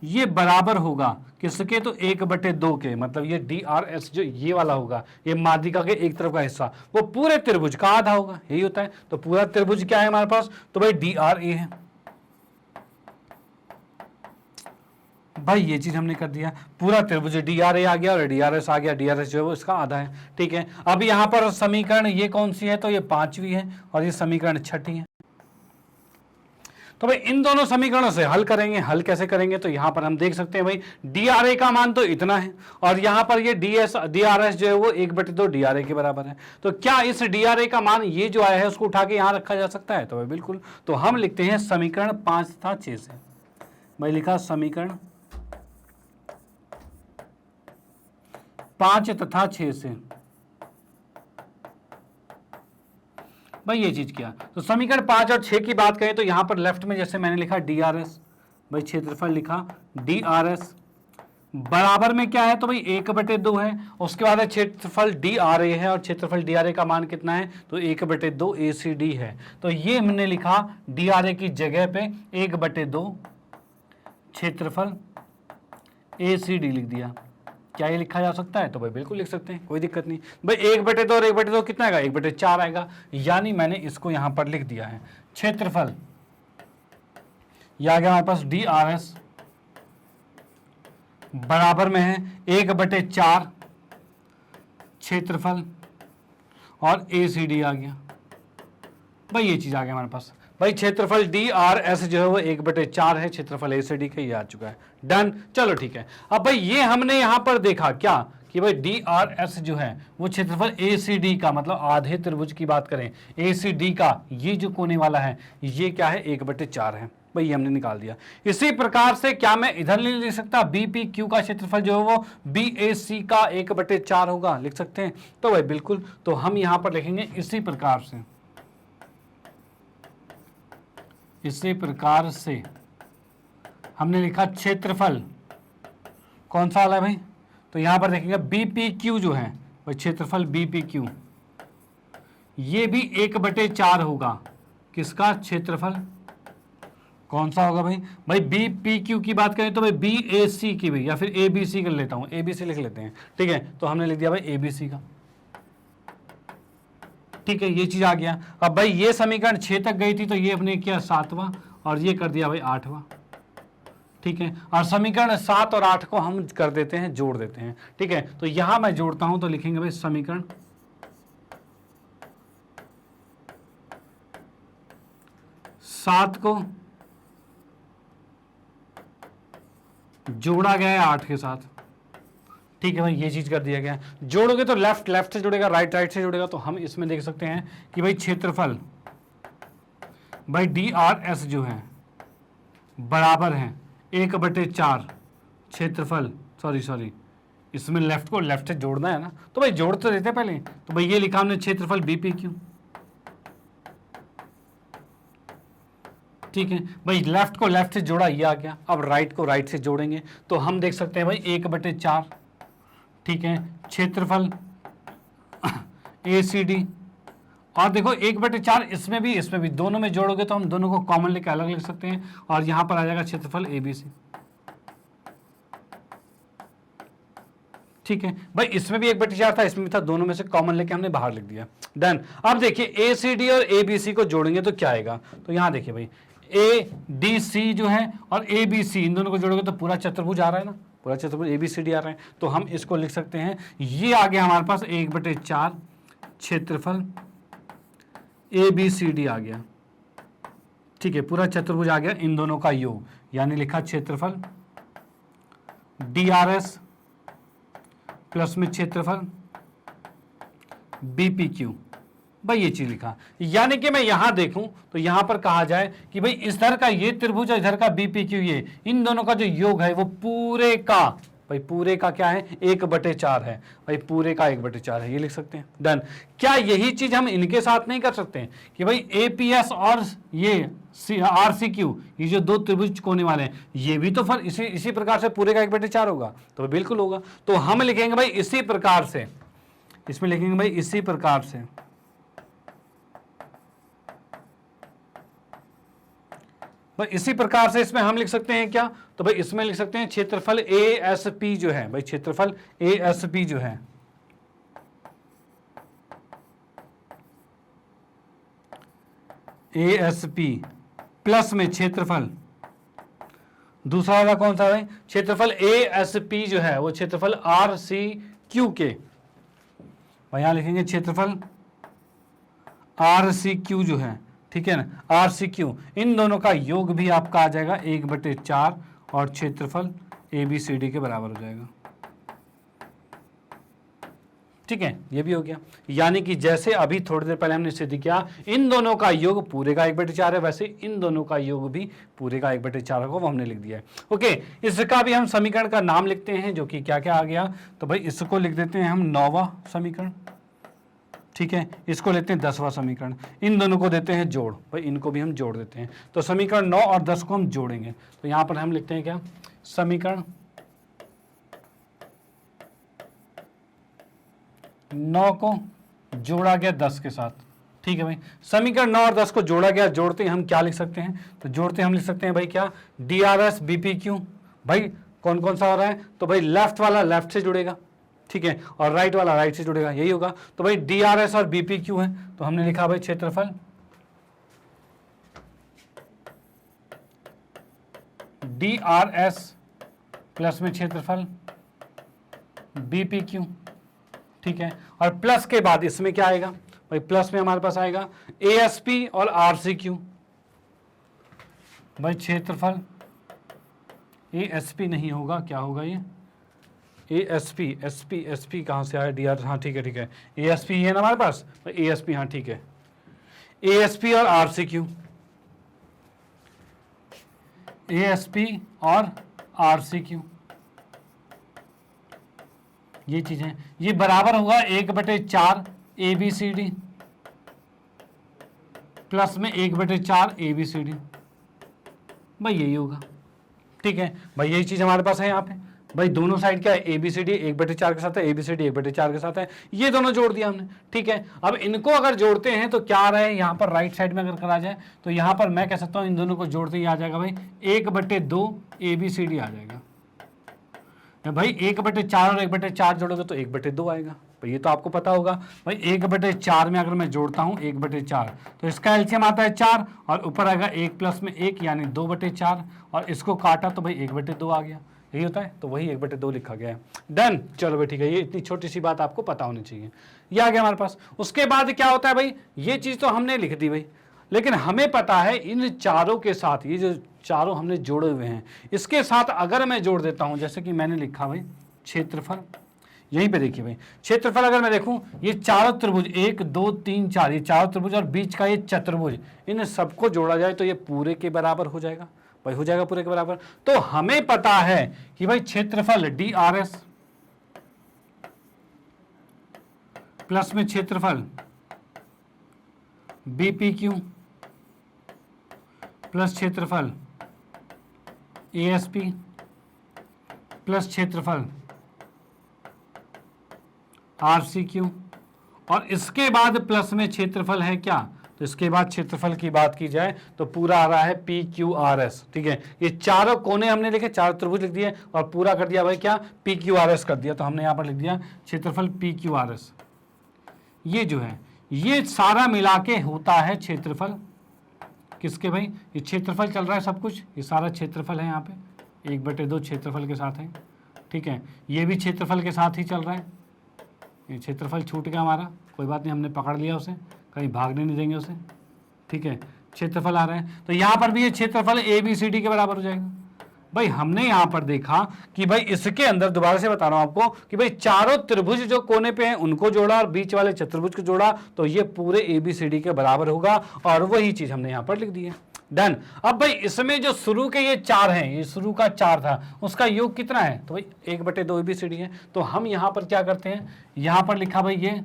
ये बराबर होगा किसके, तो 1/2 के, मतलब ये डी आर एस जो ये वाला होगा, ये माध्यिका के एक तरफ का हिस्सा, वो पूरे त्रिभुज का आधा होगा, यही होता है। तो पूरा त्रिभुज क्या है हमारे पास, तो भाई डी आर ए है, भाई ये चीज हमने कर दिया, पूरा त्रिभुज डी आर ए आ गया और डी आर एस आ गया, डी आर एस जो है वो इसका आधा है, ठीक है। अब यहां पर समीकरण ये कौन सी है, तो ये 5वीं है और ये समीकरण 6ठी है। तो भाई इन दोनों समीकरणों से हल करेंगे, हल कैसे करेंगे, तो यहां पर हम देख सकते हैं भाई डी आर ए का मान तो इतना है और यहां पर ये डी आर एस जो है वो 1/2 डी आर ए के बराबर है। तो क्या इस डी आर ए का मान ये जो आया है उसको उठा के यहां रखा जा सकता है, तो भाई बिल्कुल। तो हम लिखते हैं समीकरण 5 तथा 6 से, भाई लिखा समीकरण 5 तथा 6 से, भाई ये चीज क्या, तो समीकरण 5 और 6 की बात करें तो यहां पर लेफ्ट में जैसे मैंने लिखा डी आर एस, भाई क्षेत्रफल लिखा डी आर एस बराबर में क्या है, तो भाई 1/2 है, उसके बाद है क्षेत्रफल डी आर ए है और क्षेत्रफल डी आर ए का मान कितना है, तो 1/2 ए सी डी है। तो ये हमने लिखा डी आर ए की जगह पे 1/2 क्षेत्रफल ए सी डी लिख दिया। क्या ये लिखा जा सकता है, तो भाई बिल्कुल लिख सकते हैं, कोई दिक्कत नहीं। भाई 1/2 और 1/2 कितना आएगा, 1/4 आएगा, यानी मैंने इसको यहां पर लिख दिया है क्षेत्रफल, यह आ गया हमारे पास डी आर एस बराबर में है 1/4 क्षेत्रफल और ए सी डी आ गया, भाई ये चीज आ गया हमारे पास। भाई क्षेत्रफल डी आर एस जो है वो 1/4 है, क्षेत्रफल ए सी डी का ये आ चुका है, डन, चलो ठीक है। अब भाई ये हमने यहां पर देखा क्या कि भाई डी आर एस जो है वो क्षेत्रफल ए सी डी का, मतलब आधे त्रिभुज की बात करें ए सी डी का, ये जो कोने वाला है ये क्या है, 1/4 है, भाई ये हमने निकाल दिया। इसी प्रकार से क्या मैं इधर नहीं लिख सकता, बी पी क्यू का क्षेत्रफल जो है वो बी ए सी का 1/4 होगा, लिख सकते हैं, तो भाई बिल्कुल। तो हम यहां पर लिखेंगे इसी प्रकार से हमने लिखा क्षेत्रफल कौन सा वाला है भाई, तो यहां पर देखेंगे बी पी क्यू जो है भाई क्षेत्रफल बी पी क्यू ये भी 1/4 होगा, किसका क्षेत्रफल कौन सा होगा भाई, भाई बी पी क्यू की बात करें तो भाई बी ए सी की भाई, या फिर ए बी सी कर लेता हूं, ए बी सी लिख लेते हैं, ठीक है। तो हमने लिख दिया भाई ए बी सी का, ठीक है, ये चीज आ गया। अब भाई ये समीकरण 6 तक गई थी तो ये अपने किया 7वां और ये कर दिया भाई 8वां, ठीक है। और समीकरण 7 और 8 को हम कर देते हैं, जोड़ देते हैं, ठीक है। तो यहां मैं जोड़ता हूं तो लिखेंगे भाई समीकरण 7 को जोड़ा गया है 8 के साथ, ठीक है भाई, ये चीज कर दिया गया। जोड़ोगे तो लेफ्ट लेफ्ट से जुड़ेगा, राइट राइट से जुड़ेगा। तो हम इसमें देख सकते हैं कि भाई क्षेत्रफल भाई DRS जो है बराबर है 1/4 क्षेत्रफल, सॉरी इसमें लेफ्ट को लेफ्ट से जोड़ना है ना, तो भाई जोड़ तो देते पहले। तो भाई ये लिखा हमने क्षेत्रफल BPQ, ठीक है भाई, लेफ्ट को लेफ्ट से जोड़ा, ये आ गया। अब राइट को राइट से जोड़ेंगे तो हम देख सकते हैं भाई 1/4, ठीक है, क्षेत्रफल ACD। और देखो 1/4 इसमें भी दोनों में जोड़ोगे तो हम दोनों को कॉमन लेकर अलग लिख सकते हैं, और यहां पर आ जाएगा क्षेत्रफल ABC, ठीक है भाई। इसमें भी 1/4 था, इसमें भी था, दोनों में से कॉमन लेके हमने बाहर लिख दिया, डन। अब देखिए ACD और ABC को जोड़ेंगे तो क्या आएगा, तो यहां देखिए भाई ADC जो है और ABC, इन दोनों को जोड़ोगे तो पूरा चतुर्भुज आ रहा है ना, पूरा चतुर्भुज ABCD आ रहा है। तो हम इसको लिख सकते हैं, ये आ गया हमारे पास 1/4 क्षेत्रफल ABCD आ गया, ठीक है, पूरा चतुर्भुज आ गया, इन दोनों का योग, यानी लिखा क्षेत्रफल DRS प्लस में क्षेत्रफल BPQ, भाई ये चीज लिखा। यानी कि मैं यहां देखूं तो यहां पर कहा जाए कि भाई इधर का ये त्रिभुज और इधर का BPQ, ये इन दोनों का जो योग है वो पूरे का, भाई पूरे का क्या है 1/4 है, भाई पूरे का 1/4 है, ये लिख सकते हैं, डन। क्या यही चीज हम इनके साथ नहीं कर सकते हैं कि भाई APS और ये RCQ, ये जो दो त्रिभुज कोने वाले हैं, ये भी तो फिर इसी प्रकार से पूरे का 1/4 होगा, तो बिल्कुल होगा। तो हम लिखेंगे भाई इसी प्रकार से, इसमें लिखेंगे भाई इसी प्रकार से, भाई इसी प्रकार से इसमें हम लिख सकते हैं क्या, तो भाई इसमें लिख सकते हैं क्षेत्रफल ASP जो है, भाई क्षेत्रफल ASP जो है ASP प्लस में क्षेत्रफल, दूसरा वाला कौन सा है, क्षेत्रफल ASP जो है वो क्षेत्रफल RCQ के, भाई यहां लिखेंगे क्षेत्रफल RCQ जो है, ठीक है ना, RCQ, इन दोनों का योग भी आपका आ जाएगा 1/4 और क्षेत्रफल ABCD के बराबर हो जाएगा, ठीक है, ये भी हो गया। यानी कि जैसे अभी थोड़ी देर पहले हमने सिद्ध किया इन दोनों का योग पूरे का 1/4 है, वैसे इन दोनों का योग भी पूरे का 1/4 को हमने लिख दिया है। ओके, इसका भी हम समीकरण का नाम लिखते हैं, जो कि क्या क्या आ गया, तो भाई इसको लिख देते हैं हम 9वां समीकरण, ठीक है, इसको लेते हैं 10वां समीकरण, इन दोनों को देते हैं जोड़, भाई इनको भी हम जोड़ देते हैं। तो समीकरण 9 और 10 को हम जोड़ेंगे, तो यहां पर हम लिखते हैं क्या, समीकरण 9 को जोड़ा गया 10 के साथ, ठीक है भाई। समीकरण 9 और 10 को जोड़ा गया, जोड़ते हैं हम क्या लिख सकते हैं, तो जोड़ते हम लिख सकते हैं भाई क्या, DRS BPQ, भाई कौन कौन सा हो रहा है, तो भाई लेफ्ट वाला लेफ्ट से जुड़ेगा, ठीक है, और राइट वाला राइट से जुड़ेगा, यही होगा। तो भाई DRS और BPQ है, तो हमने लिखा भाई क्षेत्रफल DRS प्लस में क्षेत्रफल BPQ, ठीक है, और प्लस के बाद इसमें क्या आएगा, भाई प्लस में हमारे पास आएगा ASP और RCQ, भाई क्षेत्रफल ASP नहीं होगा, क्या होगा ये ASP कहाँ से आया, DR, हाँ ठीक है ASP है ना हमारे पास, ASP, हाँ ठीक है, ASP और RCQ, ASP और RCQ, ये चीजें, ये बराबर होगा 1/4 ABCD प्लस में 1/4 ABCD, भाई यही होगा, ठीक है भाई, यही चीज हमारे पास है यहाँ पे। भाई दोनों साइड क्या है, ABCD 1/4 के साथ है, ABCD 1/4 के साथ है, ये दोनों जोड़ दिया हमने, ठीक है। अब इनको अगर जोड़ते हैं तो क्या आ रहा है, यहाँ पर राइट साइड में अगर करा जाए तो यहाँ पर मैं कह सकता हूँ इन दोनों को जोड़ते ही आ जाएगा भाई 1/2 ABCD आ जाएगा। भाई 1/4 और 1/4 जोड़ोगे तो 1/2 आएगा, भाई ये तो आपको पता होगा। भाई 1/4 में अगर मैं जोड़ता हूँ 1/4 तो इसका एलसीएम आता है 4 और ऊपर आएगा 1 प्लस में 1 यानी 2/4 और इसको काटा तो भाई 1/2 आ गया, यही होता है, तो वही 1/2 लिखा गया है, डन। चलो भाई ठीक है, ये इतनी छोटी सी बात आपको पता होनी चाहिए, ये आ गया हमारे पास। उसके बाद क्या होता है भाई, ये चीज़ तो हमने लिख दी भाई, लेकिन हमें पता है इन चारों के साथ, ये जो चारों हमने जोड़े हुए हैं इसके साथ अगर मैं जोड़ देता हूं, जैसे कि मैंने लिखा भाई क्षेत्रफल यहीं पे देखिए भाई, क्षेत्रफल अगर मैं देखूं, ये चारों त्रिभुज 1 2 3 4, ये चारों त्रिभुज और बीच का ये चतुर्भुज, इन सबको जोड़ा जाए तो ये पूरे के बराबर हो जाएगा भाई, हो जाएगा पूरे के बराबर। तो हमें पता है कि भाई क्षेत्रफल DRS प्लस में क्षेत्रफल BPQ प्लस क्षेत्रफल ASP प्लस क्षेत्रफल RCQ, और इसके बाद प्लस में क्षेत्रफल है क्या, तो इसके बाद क्षेत्रफल की बात की जाए तो पूरा आ रहा है PQRS। ठीक है, ये चारों कोने हमने लिखे, चारों त्रिभुज लिख दिए और पूरा कर दिया भाई क्या, PQRS कर दिया। तो हमने यहाँ पर लिख दिया क्षेत्रफल PQRS। ये जो है ये सारा मिला के होता है क्षेत्रफल किसके भाई, ये क्षेत्रफल चल रहा है सब कुछ, ये सारा क्षेत्रफल है यहाँ पे 1/2 क्षेत्रफल के साथ है। ठीक है, ये भी क्षेत्रफल के साथ ही चल रहा है, ये क्षेत्रफल छूट गया हमारा, कोई बात नहीं, हमने पकड़ लिया उसे, कहीं भागने नहीं देंगे उसे। ठीक है, क्षेत्रफल आ रहा है, तो यहाँ पर भी ये क्षेत्रफल ABCD के बराबर हो जाएगा। भाई हमने यहाँ पर देखा कि भाई इसके अंदर, दोबारा से बता रहा हूँ आपको कि भाई चारों त्रिभुज जो कोने पे हैं उनको जोड़ा और बीच वाले चतुर्भुज को जोड़ा तो ये पूरे ABCD के बराबर होगा, और वही चीज हमने यहाँ पर लिख दी है। डन। अब भाई इसमें जो शुरू के ये 4 हैं, ये शुरू का 4 था, उसका योग कितना है, तो भाई 1/2 ABCD है। तो हम यहाँ पर क्या करते हैं, यहाँ पर लिखा भाई ये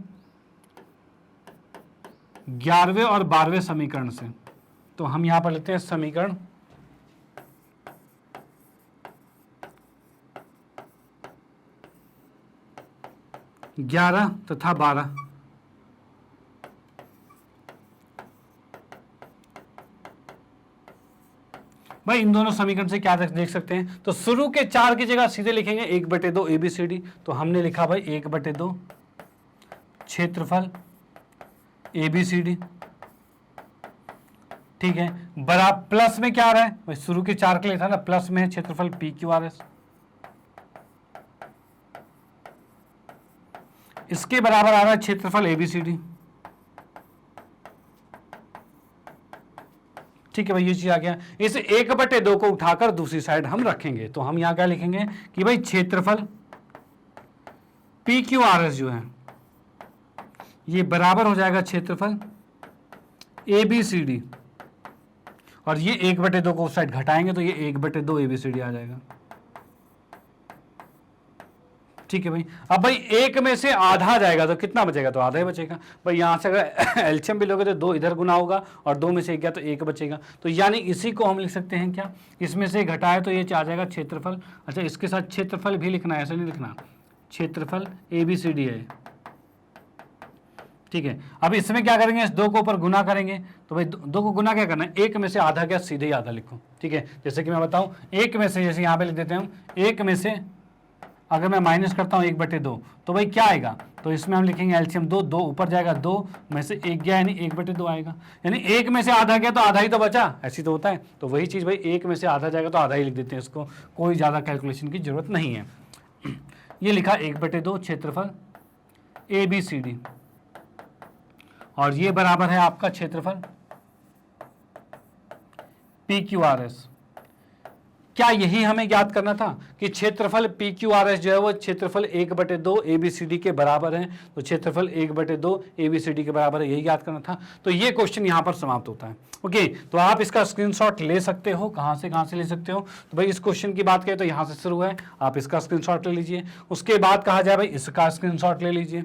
11वें और 12वें समीकरण से, तो हम यहाँ पर लेते हैं समीकरण 11 तथा 12। भाई इन दोनों समीकरण से क्या देख सकते हैं, तो शुरू के 4 की जगह सीधे लिखेंगे 1/2 ABCD। तो हमने लिखा भाई 1/2 क्षेत्रफल ABCD। ठीक है, बराबर प्लस में क्या आ रहा है भाई, शुरू के 4 के लिए था ना, प्लस में है क्षेत्रफल PQRS। इसके बराबर आ रहा है क्षेत्रफल ABCD। ठीक है भाई, ये चीज आ गया। इस 1/2 को उठाकर दूसरी साइड हम रखेंगे, तो हम यहां क्या लिखेंगे कि भाई क्षेत्रफल PQRS जो है ये बराबर हो जाएगा क्षेत्रफल ABCD, और ये 1/2 को उस साइड घटाएंगे तो ये 1/2 ABCD आ जाएगा। ठीक है भाई, अब भाई एक में से आधा जाएगा तो कितना बचेगा, तो आधा ही बचेगा भाई। यहां से अगर एलसीएम भी लोगे तो 2 इधर गुना होगा और 2 में से 1 गया तो 1 बचेगा। तो यानी इसी को हम लिख सकते हैं क्या, इसमें से घटाए तो ये आ जाएगा क्षेत्रफल। अच्छा, इसके साथ क्षेत्रफल भी लिखना है, ऐसे नहीं लिखना, क्षेत्रफल ABCD है। ठीक है, अब इसमें क्या करेंगे, इस 2 को ऊपर गुना करेंगे, तो भाई 2 को गुना क्या करना है, 1 में से आधा गया सीधे ही आधा लिखो। ठीक है, जैसे कि मैं बताऊं, 1 में से, जैसे यहाँ पे लिख देते हैं हम, 1 में से अगर मैं माइनस करता हूँ 1/2 तो भाई क्या आएगा, तो इसमें हम लिखेंगे एलसीएम 2, 2 ऊपर जाएगा, 2 में से 1 गया यानी 1/2 आएगा, यानी 1 में से आधा गया तो आधा ही तो बचा, ऐसी तो होता है। तो वही चीज़ भाई 1 में से आधा जाएगा तो आधा ही लिख देते हैं, इसको कोई ज़्यादा कैलकुलेशन की जरूरत नहीं है। ये लिखा 1/2 क्षेत्रफल ABCD, और ये बराबर है आपका क्षेत्रफल PQRS। क्या यही हमें याद करना था कि क्षेत्रफल PQRS जो है वो क्षेत्रफल 1/2 ABCD के बराबर है, तो क्षेत्रफल 1/2 ABCD के बराबर है, यही याद करना था। तो ये क्वेश्चन यहाँ पर समाप्त होता है। ओके, तो आप इसका स्क्रीनशॉट ले सकते हो, कहाँ से ले सकते हो, तो भाई इस क्वेश्चन की बात करें तो यहाँ से शुरू है, आप इसका स्क्रीनशॉट ले लीजिए, उसके बाद कहा जाए भाई इसका स्क्रीनशॉट ले लीजिए।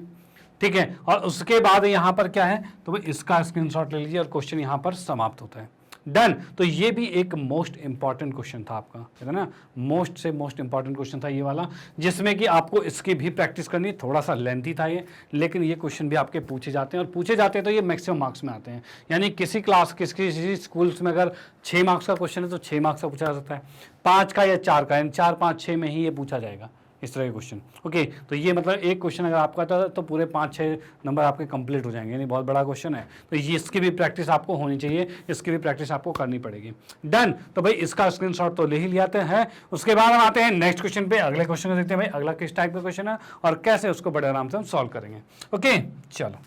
ठीक है, और उसके बाद यहाँ पर क्या है, तो भाई इसका स्क्रीनशॉट ले लीजिए और क्वेश्चन यहाँ पर समाप्त होता है। डन। तो ये भी एक मोस्ट इंपॉर्टेंट क्वेश्चन था आपका, है ना, मोस्ट से मोस्ट इंपॉर्टेंट क्वेश्चन था ये वाला, जिसमें कि आपको इसकी भी प्रैक्टिस करनी है। थोड़ा सा लेंथी था ये, लेकिन ये क्वेश्चन भी आपके पूछे जाते हैं, और पूछे जाते हैं तो ये मैक्सिमम मार्क्स में आते हैं। यानी किसी क्लास किसी स्कूल्स में अगर 6 मार्क्स का क्वेश्चन है तो 6 मार्क्स का पूछा जा सकता है, 5 का या 4 का, यानी 4, 5, 6 में ही ये पूछा जाएगा, इस तरह के क्वेश्चन। ओके, तो ये मतलब एक क्वेश्चन अगर आपका था तो पूरे 5-6 नंबर आपके कंप्लीट हो जाएंगे, यानी बहुत बड़ा क्वेश्चन है। तो ये इसकी भी प्रैक्टिस आपको होनी चाहिए, इसकी भी प्रैक्टिस आपको करनी पड़ेगी। डन। तो भाई इसका स्क्रीनशॉट तो ले ही लिया है। उसके बाद हम आते हैं नेक्स्ट क्वेश्चन पे, अगले क्वेश्चन को देखते हैं भाई अगला किस टाइप का क्वेश्चन है और कैसे उसको बड़े आराम से हम सॉल्व करेंगे। ओके, चलो।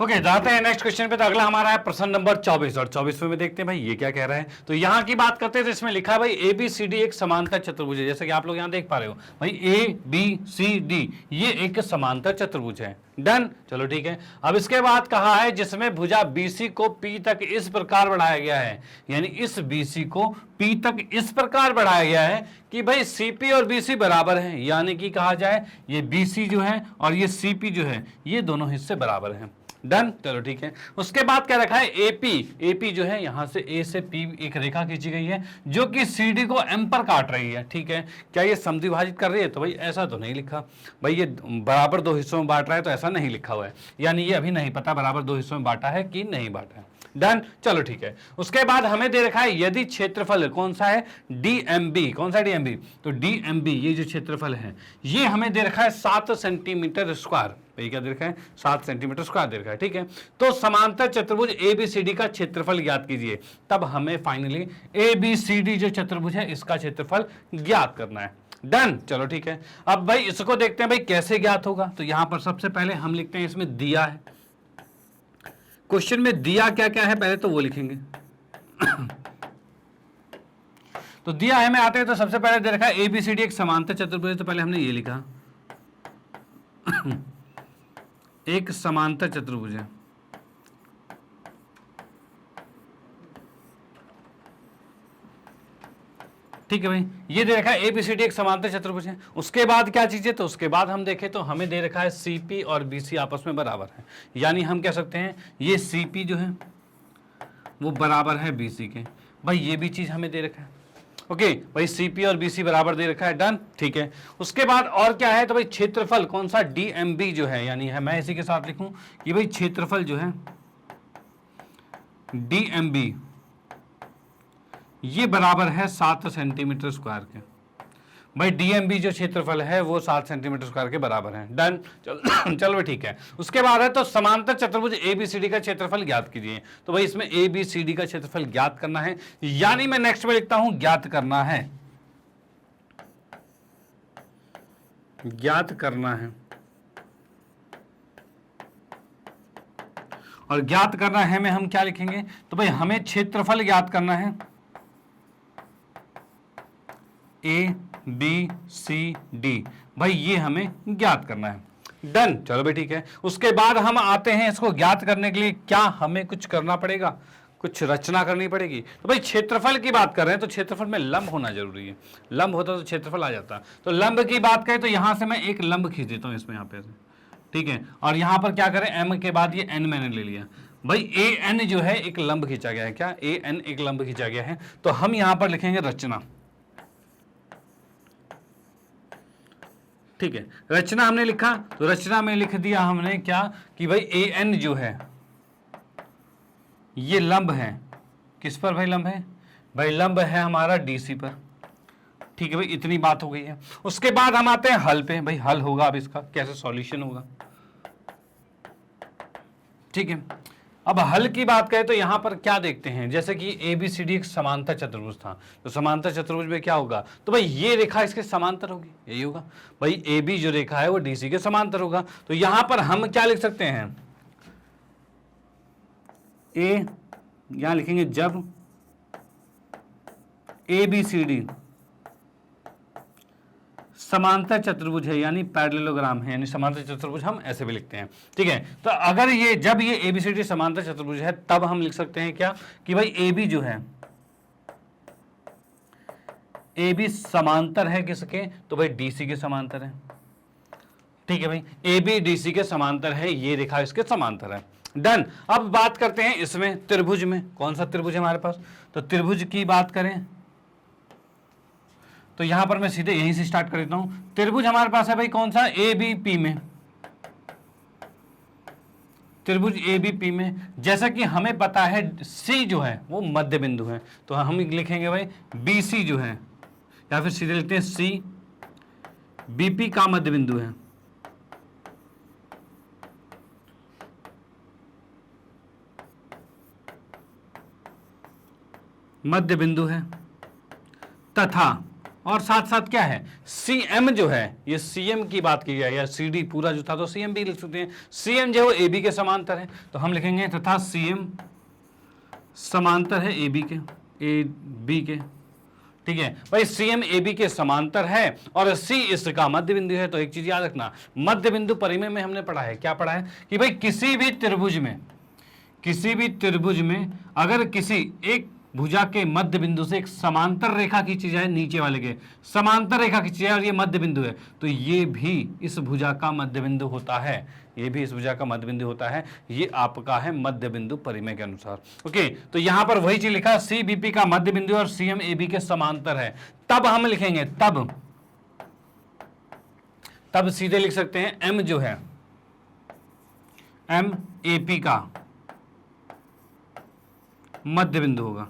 ओके, जाते हैं नेक्स्ट क्वेश्चन पे। तो अगला हमारा है प्रश्न नंबर 24 और 24 में देखते हैं भाई ये क्या कह रहा है। तो यहाँ की बात करते हैं तो इसमें लिखा है भाई ए बी सी डी एक समांतर चतुर्भुज है। जैसे कि आप लोग यहाँ देख पा रहे हो भाई ए बी सी डी ये एक समांतर चतुर्भुज है। डन, चलो ठीक है। अब इसके बाद कहा है जिसमें भुजा BC को P तक इस प्रकार बढ़ाया गया है, यानी इस BC को P तक इस प्रकार बढ़ाया गया है कि भाई CP और BC बराबर हैं, यानी कि कहा जाए ये BC जो है और ये CP जो है ये दोनों हिस्से बराबर हैं। डन, चलो ठीक है। उसके बाद क्या रखा है AP जो है यहां से A से P एक रेखा खींची गई है जो कि CD को M पर काट रही है। ठीक है, क्या ये समद्विभाजित कर रही है? तो भाई ऐसा तो नहीं लिखा भाई, ये बराबर दो हिस्सों में बांट रहा है तो ऐसा नहीं लिखा हुआ है, यानी ये अभी नहीं पता बराबर दो हिस्सों में बांटा है कि नहीं बांटा है। डन, चलो ठीक है। उसके बाद हमें दे रखा है यदि क्षेत्रफल कौन सा है DMB, कौन सा DMB? तो DMB ये जो क्षेत्रफल है ये हमें दे रखा है 7 सेंटीमीटर स्क्वायर। ये क्या दे रखा है? 7 सेंटीमीटर स्क्वायर दे रखा है। ठीक है, तो समांतर चतुर्भुज ABCD का क्षेत्रफल ज्ञात कीजिए। तब हमें फाइनली ABCD जो चतुर्भुज है इसका क्षेत्रफल ज्ञात करना है। डन, चलो ठीक है। अब भाई इसको देखते हैं भाई कैसे ज्ञात होगा। तो यहां पर सबसे पहले हम लिखते हैं, इसमें दिया है क्वेश्चन में दिया क्या क्या है पहले तो वो लिखेंगे। तो दिया है में आते हैं तो सबसे पहले दे रखा है ABCD एक समांतर चतुर्भुज, तो पहले हमने ये लिखा एक समांतर चतुर्भुज है। ठीक है भाई, ये दे रखा है ABCD एक समांतर चतुर्भुज है। उसके बाद क्या चीज है? तो उसके बाद हम देखें तो हमें दे रखा है CP और BC आपस में बराबर है, यानी हम कह सकते हैं ये CP जो है वो बराबर है BC के। भाई ये भी चीज हमें दे रखा है। ओके भाई, CP और BC बराबर दे रखा है। डन, ठीक है। उसके बाद और क्या है? तो भाई क्षेत्रफल कौन सा? DMB जो है, यानी है मैं इसी के साथ लिखूं कि भाई क्षेत्रफल जो है DMB ये बराबर है 7 सेंटीमीटर स्क्वायर के। भाई DMB जो क्षेत्रफल है वो 7 सेंटीमीटर स्क्वायर के बराबर है। डन, चलो ठीक है। उसके बाद है तो समांतर चतुर्भुज ABCD का क्षेत्रफल ज्ञात कीजिए। तो भाई इसमें ABCD का क्षेत्रफल ज्ञात करना है, यानी मैं नेक्स्ट में लिखता हूं ज्ञात करना है, ज्ञात करना है। और ज्ञात करना है में हम क्या लिखेंगे? तो भाई हमें क्षेत्रफल ज्ञात करना है ABCD, भाई ये हमें ज्ञात करना है। डन, चलो भाई ठीक है। उसके बाद हम आते हैं इसको ज्ञात करने के लिए क्या हमें कुछ करना पड़ेगा, कुछ रचना करनी पड़ेगी। तो भाई क्षेत्रफल की बात कर रहे हैं तो क्षेत्रफल में लंब होना जरूरी है, लंब होता तो क्षेत्रफल आ जाता। तो लंब की बात करें तो यहां से मैं एक लंब खींच देता हूं इसमें यहाँ पे, ठीक है। और यहां पर क्या करें, M के बाद ये N मैंने ले लिया। भाई AN जो है एक लंब खींचा गया है। क्या AN एक लंब खींचा गया है? तो हम यहां पर लिखेंगे रचना। ठीक है, रचना हमने लिखा तो रचना में लिख दिया हमने क्या कि भाई AN जो है ये लंब है। किस पर भाई लंब है? भाई लंब है हमारा DC पर। ठीक है भाई, इतनी बात हो गई है। उसके बाद हम आते हैं हल पे। भाई हल होगा अब इसका कैसे सॉल्यूशन होगा। ठीक है, अब हल की बात करें तो यहां पर क्या देखते हैं, जैसे कि ABCD एक समांतर चतुर्भुज था, तो समांतर चतुर्भुज में क्या होगा? तो भाई ये रेखा इसके समांतर होगी, यही होगा। भाई AB जो रेखा है वो DC के समांतर होगा। तो यहां पर हम क्या लिख सकते हैं? यहां लिखेंगे जब ABCD समांतर चतुर्भुज है, यानी पैरेललोग्राम है, यानी समांतर चतुर्भुज हम ऐसे भी लिखते हैं। ठीक है, तो अगर ये जब ये ABCD समांतर चतुर्भुज है तब हम लिख सकते हैं क्या कि भाई AB जो है, AB समांतर है किसके? तो भाई DC के समांतर है। ठीक है भाई, AB DC के समांतर है, ये रेखा इसके समांतर है। डन। अब बात करते हैं इसमें त्रिभुज में, कौन सा त्रिभुज है हमारे पास? तो त्रिभुज की बात करें तो यहां पर मैं सीधे यहीं से स्टार्ट कर देता हूं। त्रिभुज हमारे पास है भाई कौन सा? ABP में, त्रिभुज ABP में। जैसा कि हमें पता है C जो है वो मध्य बिंदु है, तो हम लिखेंगे भाई BC जो है, या फिर सीधे लिखते हैं C BP का मध्य बिंदु है। मध्य बिंदु है तथा और साथ साथ क्या है CM जो है, ये CM की बात की जाए या CD पूरा जो था तो CM भी लिख सकते हैं। CM जो है वो AB के समांतर है, तो हम लिखेंगे तथा CM समांतर है AB के, ठीक है भाई। CM AB के समांतर है और C इसका मध्य बिंदु है। तो एक चीज याद रखना, मध्य बिंदु परिमेय में हमने पढ़ा है, क्या पढ़ा है कि भाई किसी भी त्रिभुज में अगर किसी एक भुजा के मध्य बिंदु से एक समांतर रेखा खींची जाए, नीचे वाले के समांतर रेखा खींची जाए और ये मध्य बिंदु है, तो ये भी इस भुजा का मध्य बिंदु होता है, ये भी इस भुजा का मध्य बिंदु होता है। ये आपका है मध्य बिंदु परिमेय के अनुसार। ओके, तो यहां पर वही चीज लिखा, CBP का मध्य बिंदु और CM AB के समांतर है। तब हम लिखेंगे, तब सीधे लिख सकते हैं M जो है MAP का मध्य बिंदु होगा।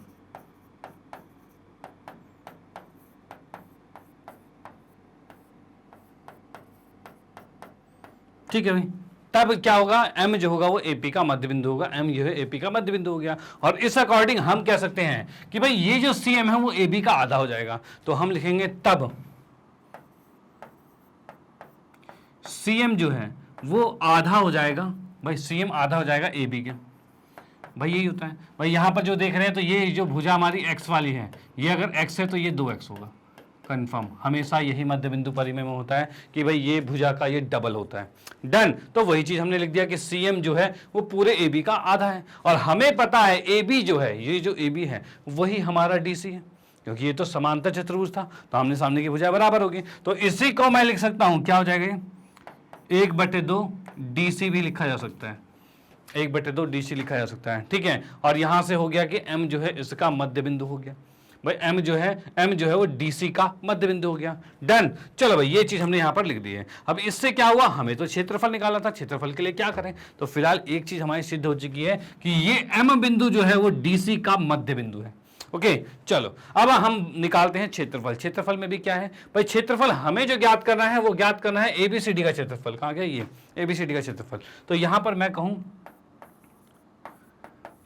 ठीक है भाई, तब क्या होगा, M जो होगा वो AP का मध्य बिंदु होगा, M जो है AP का मध्य बिंदु हो गया। और इस अकॉर्डिंग हम कह सकते हैं कि भाई ये जो CM है वो AB का आधा हो जाएगा। तो हम लिखेंगे तब CM जो है वो आधा हो जाएगा, भाई CM आधा हो जाएगा AB के। भाई यही होता है भाई, यहां पर जो देख रहे हैं तो ये जो भुजा हमारी x वाली है, ये अगर x है तो ये 2x होगा, कंफर्म। हमेशा यही मध्य बिंदु परिमेय में होता है कि भाई ये भुजा का ये डबल होता है। डन। तो वही चीज हमने लिख दिया कि CM जो है वो पूरे AB का आधा है, और हमें पता है AB जो है, ये जो AB है वही हमारा DC है, क्योंकि ये तो समांतर चतुर्भुज था, तो हमने सामने की भुजा बराबर होगी। तो इसी को मैं लिख सकता हूं, क्या हो जाएगा, 1/2 DC भी लिखा जा सकता है, 1/2 DC लिखा जा सकता है। ठीक है, और यहां से हो गया कि M जो है इसका मध्य बिंदु हो गया भाई, M जो है वो DC का मध्य बिंदु हो गया। डन। चलो भाई, ये चीज हमने यहां पर लिख दी है। अब इससे क्या हुआ, हमें तो क्षेत्रफल निकाला था, क्षेत्रफल के लिए क्या करें, तो फिलहाल एक चीज हमारी सिद्ध हो चुकी है कि ये M बिंदु जो है वो DC का मध्य बिंदु है। ओके, चलो अब हम निकालते हैं क्षेत्रफल। क्षेत्रफल में भी क्या है भाई, क्षेत्रफल हमें जो ज्ञात करना है वो ज्ञात करना है ABCD का क्षेत्रफल। कहां गया ये ABCD का क्षेत्रफल। तो यहां पर मैं कहूं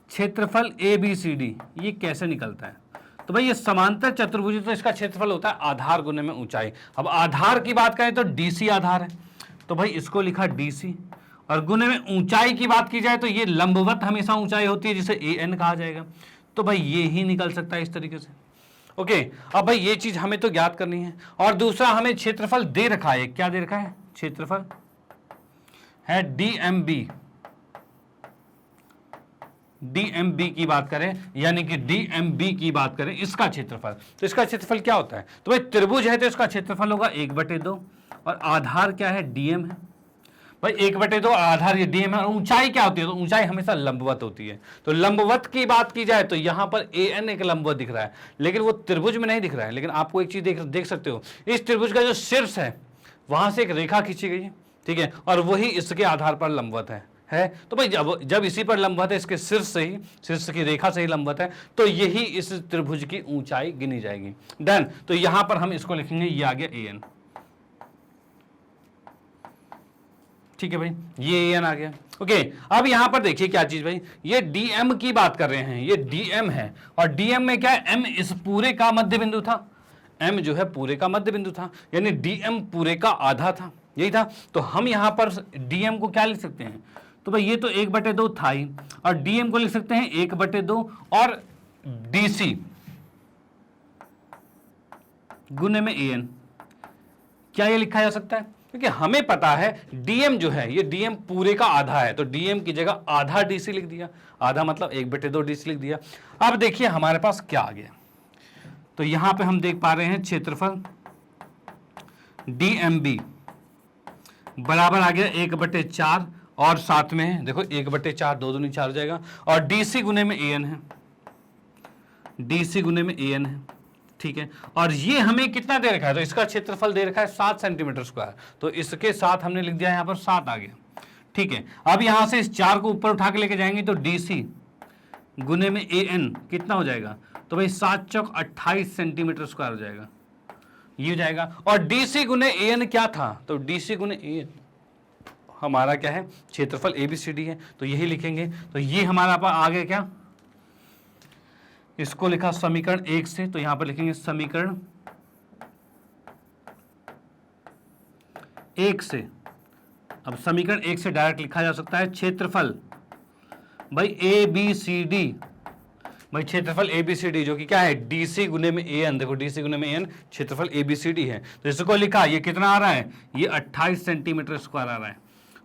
क्षेत्रफल ABCD ये कैसे निकलता है, तो भाई ये समांतर चतुर्भुज, तो इसका क्षेत्रफल होता है आधार गुने में ऊंचाई। अब आधार की बात करें तो DC आधार है, तो भाई इसको लिखा DC, और गुने में ऊंचाई की बात की जाए तो ये लंबवत हमेशा ऊंचाई होती है जिसे AN कहा जाएगा। तो भाई ये ही निकल सकता है इस तरीके से। ओके, अब भाई ये चीज हमें तो ज्ञात करनी है, और दूसरा हमें क्षेत्रफल दे रखा है। क्या दे रखा है, क्षेत्रफल है DMB की बात करें, यानी कि DMB की बात करें, इसका क्षेत्रफल। तो इसका क्षेत्रफल क्या होता है, तो भाई त्रिभुज है तो इसका क्षेत्रफल होगा 1/2, और आधार क्या है, DM है भाई, 1/2 आधार ये DM है। और ऊंचाई क्या होती है, तो ऊंचाई हमेशा लंबवत होती है। तो लंबवत की बात की जाए तो यहां पर AN एक लंबवत दिख रहा है, लेकिन वो त्रिभुज में नहीं दिख रहा है। लेकिन आपको एक चीज देख सकते हो, इस त्रिभुज का जो शीर्ष है वहां से एक रेखा खींची गई है, ठीक है, और वही इसके आधार पर लंबवत है। तो भाई जब इसी पर लंबवत है, इसके शीर्ष की रेखा से ही लंबवत है, तो यही इस त्रिभुज की ऊंचाई गिनी जाएगी। डन। तो यहां पर हम इसको लिखेंगे, ये आ गया AN। ठीक है भाई, ये AN आ गया। ओके, अब यहां पर देखिए क्या चीज भाई, ये DM की बात कर रहे हैं, ये DM है, और DM में क्या है, M इस पूरे का मध्य बिंदु था, M जो है पूरे का मध्य बिंदु था, यानी DM पूरे का आधा था, यही था। तो हम यहां पर DM को क्या लिख सकते हैं, तो भाई ये तो 1/2 था ही, और DM को लिख सकते हैं 1/2 और DC गुने में AN। क्या ये लिखा जा सकता है, क्योंकि हमें पता है DM जो है, ये DM पूरे का आधा है, तो DM की जगह आधा DC लिख दिया, आधा मतलब 1/2 DC लिख दिया। अब देखिए हमारे पास क्या आ गया, तो यहां पे हम देख पा रहे हैं क्षेत्रफल DMB बराबर आ गया 1/4, और साथ में देखो 1/4, 2 दूनी 4 हो जाएगा, और DC गुने में AN है, DC गुने में AN है। ठीक है, और ये हमें कितना दे रखा है, तो इसका क्षेत्रफल दे रखा है 7 सेंटीमीटर स्क्वायर, तो इसके साथ हमने लिख दिया यहां पर 7 आ गया। ठीक है, अब यहां से इस 4 को ऊपर उठा के लेके जाएंगे तो DC गुने में AN कितना हो जाएगा, तो भाई 7 चौक 28 सेंटीमीटर स्क्वायर हो जाएगा, ये हो जाएगा। और DC गुने AN क्या था, तो DC गुने AN हमारा क्या है, क्षेत्रफल ABCD है, तो यही लिखेंगे। तो ये हमारा आ गया क्या, इसको लिखा समीकरण 1 से, तो यहां पर लिखेंगे समीकरण एक से, अब समीकरण एक से डायरेक्ट लिखा जा सकता है क्षेत्रफल भाई ए बी सी डी, भाई क्षेत्रफल ए बी सी डी जो कि क्या है डी सी गुने में ए एन, देखो डी सी गुने में एन क्षेत्रफल ए बी सी डी है। तो इसको लिखा, ये कितना आ रहा है, ये 28 सेंटीमीटर स्क्वायर आ रहा है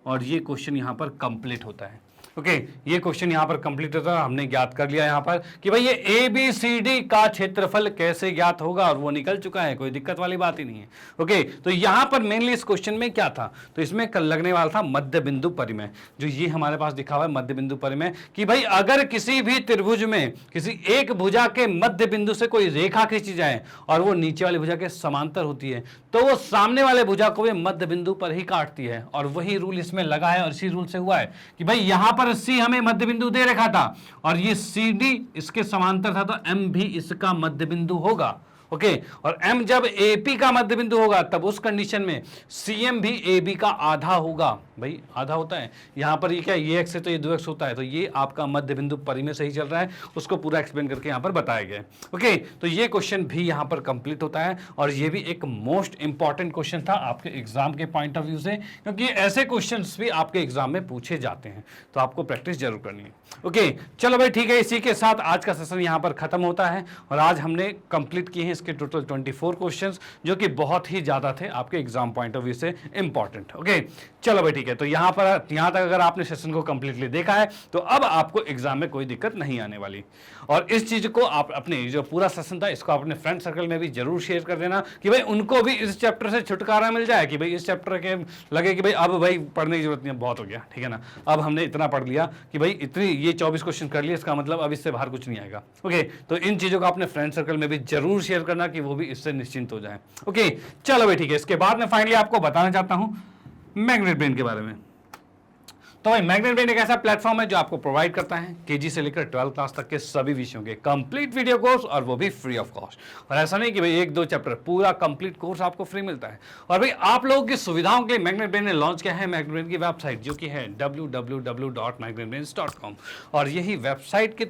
और ये क्वेश्चन यहां पर कंप्लीट होता है। ओके, ये क्वेश्चन यहां पर कंप्लीट होता है, हमने ज्ञात कर लिया यहां पर कि भाई ये ए बी सी डी का क्षेत्रफल कैसे ज्ञात होगा और वो निकल चुका है, कोई दिक्कत वाली बात ही नहीं है। ओके, तो यहां पर मेनली इस क्वेश्चन में क्या था, तो इसमें कल लगने वाला था मध्य बिंदु परिमेय, जो ये हमारे पास दिखा हुआ है मध्य बिंदु परिमेय, कि भाई अगर किसी भी त्रिभुज में किसी एक भुजा के मध्य बिंदु से कोई रेखा खींची जाए और वो नीचे वाली भुजा के समांतर होती है तो वो सामने वाले भुजा को भी मध्य बिंदु पर ही काटती है। और वही रूल इसमें लगा है और इसी रूल से हुआ है कि भाई यहां पर सी हमें मध्य बिंदु दे रखा था और ये सी डी इसके समांतर था, तो एम भी इसका मध्य बिंदु होगा। ओके, और एम जब एपी का मध्य बिंदु होगा तब उस कंडीशन में सीएम भी एबी का आधा होगा। भाई आधा होता है, यहां पर ये क्या, ये एक्स है तो ये 2x होता है, तो ये आपका मध्य बिंदु परिमेय सही चल रहा है, उसको पूरा एक्सप्लेन करके यहां पर बताया गया है। ओके, तो ये क्वेश्चन भी यहां पर कंप्लीट होता है और ये भी एक मोस्ट इंपॉर्टेंट क्वेश्चन था आपके एग्जाम के पॉइंट ऑफ व्यू से, क्योंकि ऐसे क्वेश्चन भी आपके एग्जाम में पूछे जाते हैं, तो आपको प्रैक्टिस जरूर करनी है। ओके, चलो भाई ठीक है, इसी के साथ आज का सेशन यहां पर खत्म होता है और आज हमने कंप्लीट किए हैं इसके टोटल 24 क्वेश्चंस, जो कि बहुत ही ज्यादा थे आपके एग्जाम पॉइंट ऑफ व्यू से इंपॉर्टेंट। ओके, चलो भाई ठीक है, तो यहां तक अगर आपने सेशन को कंप्लीटली देखा है तो अब आपको एग्जाम में कोई दिक्कत नहीं आने वाली। और इस चीज को आप अपने जो पूरा सेशन था इसको अपने फ्रेंड सर्कल में भी जरूर शेयर कर देना कि भाई उनको भी इस चैप्टर से छुटकारा मिल जाए, कि भाई इस चैप्टर के लगे कि भाई अब भाई पढ़ने की जरूरत नहीं, बहुत हो गया, ठीक है ना, अब हमने इतना पढ़ लिया कि भाई इतनी ये 24 क्वेश्चन कर लिए, इसका मतलब अब इससे बाहर कुछ नहीं आएगा। ओके, तो इन चीजों को अपने फ्रेंड सर्कल में भी जरूर शेयर करना कि वो भी इससे निश्चिंत हो जाए। ओके, चलो भाई ठीक है, इसके बाद मैं फाइनली आपको बताना चाहता हूं मैग्नेट ब्रेन के बारे में। तो भाई मैग्नेट ब्रेन एक ऐसा प्लेटफॉर्म है जो आपको प्रोवाइड करता है केजी से लेकर 12th क्लास तक के सभी विषयों के कंप्लीट वीडियो कोर्स, और वो भी फ्री ऑफ कॉस्ट। और ऐसा नहीं कि भाई एक दो चैप्टर, पूरा कंप्लीट कोर्स आपको फ्री मिलता है। और भाई आप लोगों की सुविधाओं के लिए मैग्नेट ब्रेन ने लॉन्च किया है मैग्नेट ब्रेन की वेबसाइट, जो कि है www.magnetbrains.com। और यही वेबसाइट के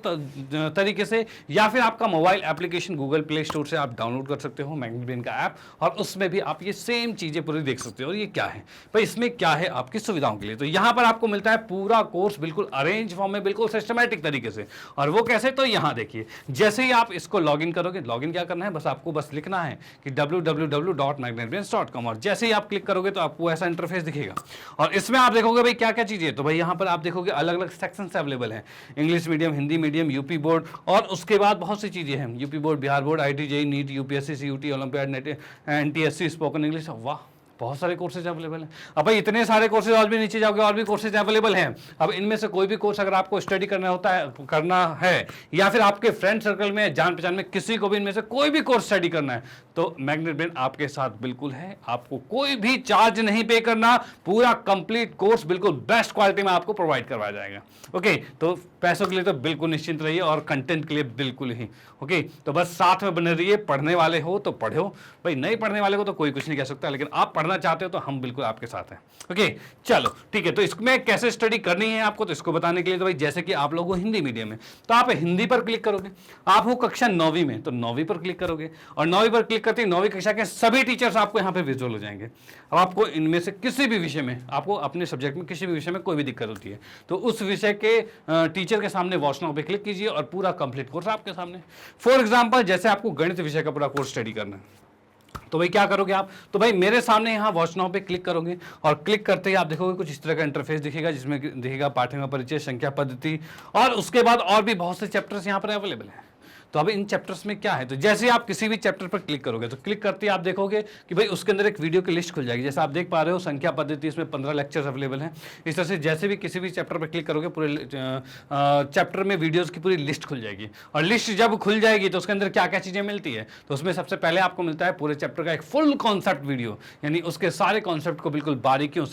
तरीके से या फिर आपका mobile application Google play store से आप डाउनलोड कर सकते हो मैग्नेट ब्रेन का ऐप, और उसमें भी आप ये सेम चीजें पूरी देख सकते हो। और ये क्या है भाई, इसमें क्या है आपकी सुविधाओं के लिए, तो यहाँ पर आपको मिलता है पूरा कोर्स बिल्कुल अरेंज फॉर्म में, बिल्कुल सिस्टमैटिक तरीके से। और वो कैसे, तो यहाँ देखिए, जैसे ही आप इसको लॉगिन करोगे, लॉगिन क्या करना है, बस आपको बस लिखना है कि www.magnetbrains.com, और जैसे ही आप क्लिक करोगे तो आपको ऐसा इंटरफेस दिखेगा। और इसमें आप देखोगे भाई क्या क्या चीजें, तो भाई यहाँ पर आप देखोगे अलग अलग सेक्शन अवेलेबल है, English medium, Hindi medium, UP board, और उसके बाद बहुत सी चीजें हैं, UP board, Bihar board, IIT JEE NEET, UPSC CUT, olympiad, NET, NTSC, spoken English, वाह बहुत सारे कोर्सेज अवेलेबल हैं। अब भाई इतने सारे कोर्सेज, और भी नीचे जाओगे और भी कोर्सेज अवेलेबल हैं। अब इनमें से कोई भी कोर्स अगर आपको स्टडी करना है या फिर आपके फ्रेंड सर्कल में, जान पहचान में किसी को भी इनमें से कोई भी कोर्स स्टडी करना है, तो मैग्नेट ब्रेन आपके साथ बिल्कुल है। आपको कोई भी चार्ज नहीं पे करना, पूरा कंप्लीट कोर्स बिल्कुल बेस्ट क्वालिटी में आपको प्रोवाइड करवाया जाएगा। ओके, तो पैसों के लिए तो बिल्कुल निश्चिंत रहिए और कंटेंट के लिए बिल्कुल ही। ओके, तो बस साथ में बने रहिए, पढ़ने वाले हो तो पढ़ो, भाई नहीं पढ़ने वाले को तो कोई कुछ नहीं कह सकता, लेकिन आप पढ़ना चाहते हो तो हम बिल्कुल आपके साथ हैं। ओके, चलो ठीक है, तो इसमें कैसे स्टडी करनी है आपको, तो इसको बताने के लिए तो भाई जैसे कि आप लोग हो हिंदी मीडियम में, तो आप हिंदी पर क्लिक करोगे, आप हो कक्षा 9वीं में तो 9वीं पर क्लिक करोगे, और 9वीं पर क्लिक करते ही 9वीं कक्षा के सभी टीचर्स आपको यहाँ पे विजुअल हो जाएंगे। अब आपको इनमें से किसी भी विषय में, आपको अपने सब्जेक्ट में किसी भी विषय में कोई भी दिक्कत होती है तो उस विषय के टीचर के सामने वॉच नाउ पे क्लिक कीजिए और पूरा कंप्लीट कोर्स आपके सामने। फॉर एग्जांपल जैसे आपको गणित विषय का पूरा कोर्स स्टडी करना है, तो भाई क्या करोगे आप, तो भाई मेरे सामने यहाँ वॉच नाउ पे क्लिक करोगे, और क्लिक करते ही आप देखोगे कुछ इस तरह का इंटरफेस दिखेगा, जिसमें दिखेगा पाठ्यक्रम परिचय, संख्या पद्धति, और उसके बाद और भी बहुत से चैप्टर्स यहाँ पर अवेलेबल हैं। तो अब इन चैप्टर्स में क्या है, तो जैसे आप किसी भी चैप्टर पर क्लिक करोगे तो क्लिक करते ही आप देखोगे कि भाई उसके अंदर एक वीडियो की लिस्ट खुल जाएगी। जैसे आप देख पा रहे हो संख्या पद्धति, इसमें 15 लेक्चर्स अवेलेबल हैं। इस तरह से जैसे भी किसी भी चैप्टर पर क्लिक करोगे पूरे चैप्टर में वीडियोज़ की पूरी लिस्ट खुल जाएगी। और लिस्ट जब खुल जाएगी तो उसके अंदर क्या क्या चीज़ें मिलती है, तो उसमें सबसे पहले आपको मिलता है पूरे चैप्टर का एक फुल कॉन्सेप्ट वीडियो, यानी उसके सारे कॉन्सेप्ट को बिल्कुल बारीकियों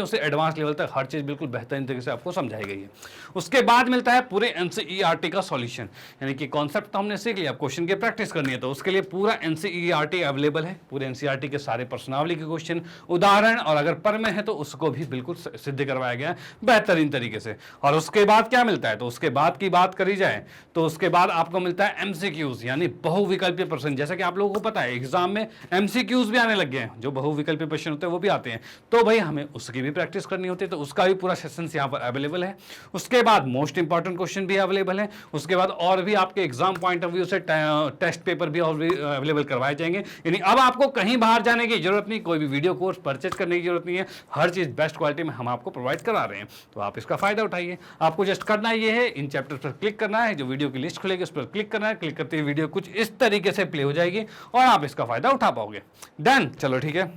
से एडवांस लेवल तक हर चीज़ बिल्कुल बेहतरीन तरीके से आपको समझाई गई है। उसके बाद मिलता है पूरे NCERT का सॉल्यूशन, यानी कि कौन कॉन्सेप्ट तो हमने सीख लिया, अब क्वेश्चन की प्रैक्टिस करनी है, तो उसके लिए पूरा एनसीईआरटी अवेलेबल है, पूरे एनसीईआरटी के सारे प्रश्नावली के क्वेश्चन, उदाहरण, और अगर पर में है तो उसको भी बिल्कुल सिद्ध करवाया गया है बेहतरीन तरीके से। और उसके बाद क्या मिलता है, तो उसके बाद की बात करी जाए तो उसके बाद आपको मिलता है एमसीक्यूज, यानी बहुविकल्पीय प्रश्न। जैसा कि आप लोगों को पता है एग्जाम में एमसीक्यूज भी आने लग गए हैं, जो बहुविकल्पीय प्रश्न होते हैं वो भी आते हैं, तो भाई हमें उसकी भी प्रैक्टिस करनी होती है, तो उसका भी पूरा सेशन यहाँ पर अवेलेबल है। उसके बाद मोस्ट इंपॉर्टेंट क्वेश्चन भी अवेलेबल है, उसके बाद और भी आपके एग्जाम पॉइंट ऑफ व्यू से टेस्ट पेपर भी अवेलेबल करवाए जाएंगे। यानी अब आपको कहीं बाहर जाने की जरूरत नहीं, कोई भी वीडियो कोर्स परचेज करने की जरूरत नहीं है, हर चीज बेस्ट क्वालिटी में हम आपको प्रोवाइड करा रहे हैं, तो आप इसका फायदा उठाइए। आपको जस्ट करना ये है, इन चैप्टर्स पर क्लिक करना है, जो वीडियो की लिस्ट खुलेगी उस पर क्लिक करना है, क्लिक करते ही वीडियो कुछ इस तरीके से प्ले हो जाएगी और आप इसका फायदा उठा पाओगे। डन, चलो ठीक है।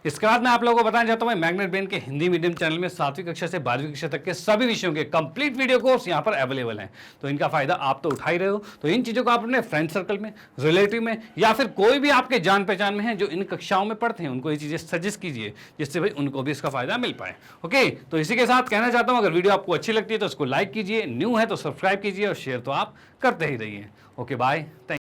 इसके बाद मैं आप लोगों को बताना चाहता हूं, मैग्नेट ब्रेन के हिंदी मीडियम चैनल में 7वीं कक्षा से 12वीं कक्षा तक के सभी विषयों के कंप्लीट वीडियो कोर्स यहां पर अवेलेबल हैं, तो इनका फायदा आप तो उठा ही रहे हो। तो इन चीजों को आप अपने फ्रेंड सर्कल में, रिलेटिव में, या फिर कोई भी आपके जान पहचान में है जो इन कक्षाओं में पढ़ते हैं, उनको ये चीजें सजेस्ट कीजिए, जिससे भाई उनको भी इसका फायदा मिल पाए। ओके, तो इसी के साथ कहना चाहता हूं, अगर वीडियो आपको अच्छी लगती है तो उसको लाइक कीजिए, न्यू है तो सब्सक्राइब कीजिए, और शेयर तो आप करते ही रहिए। Okay, bye, thank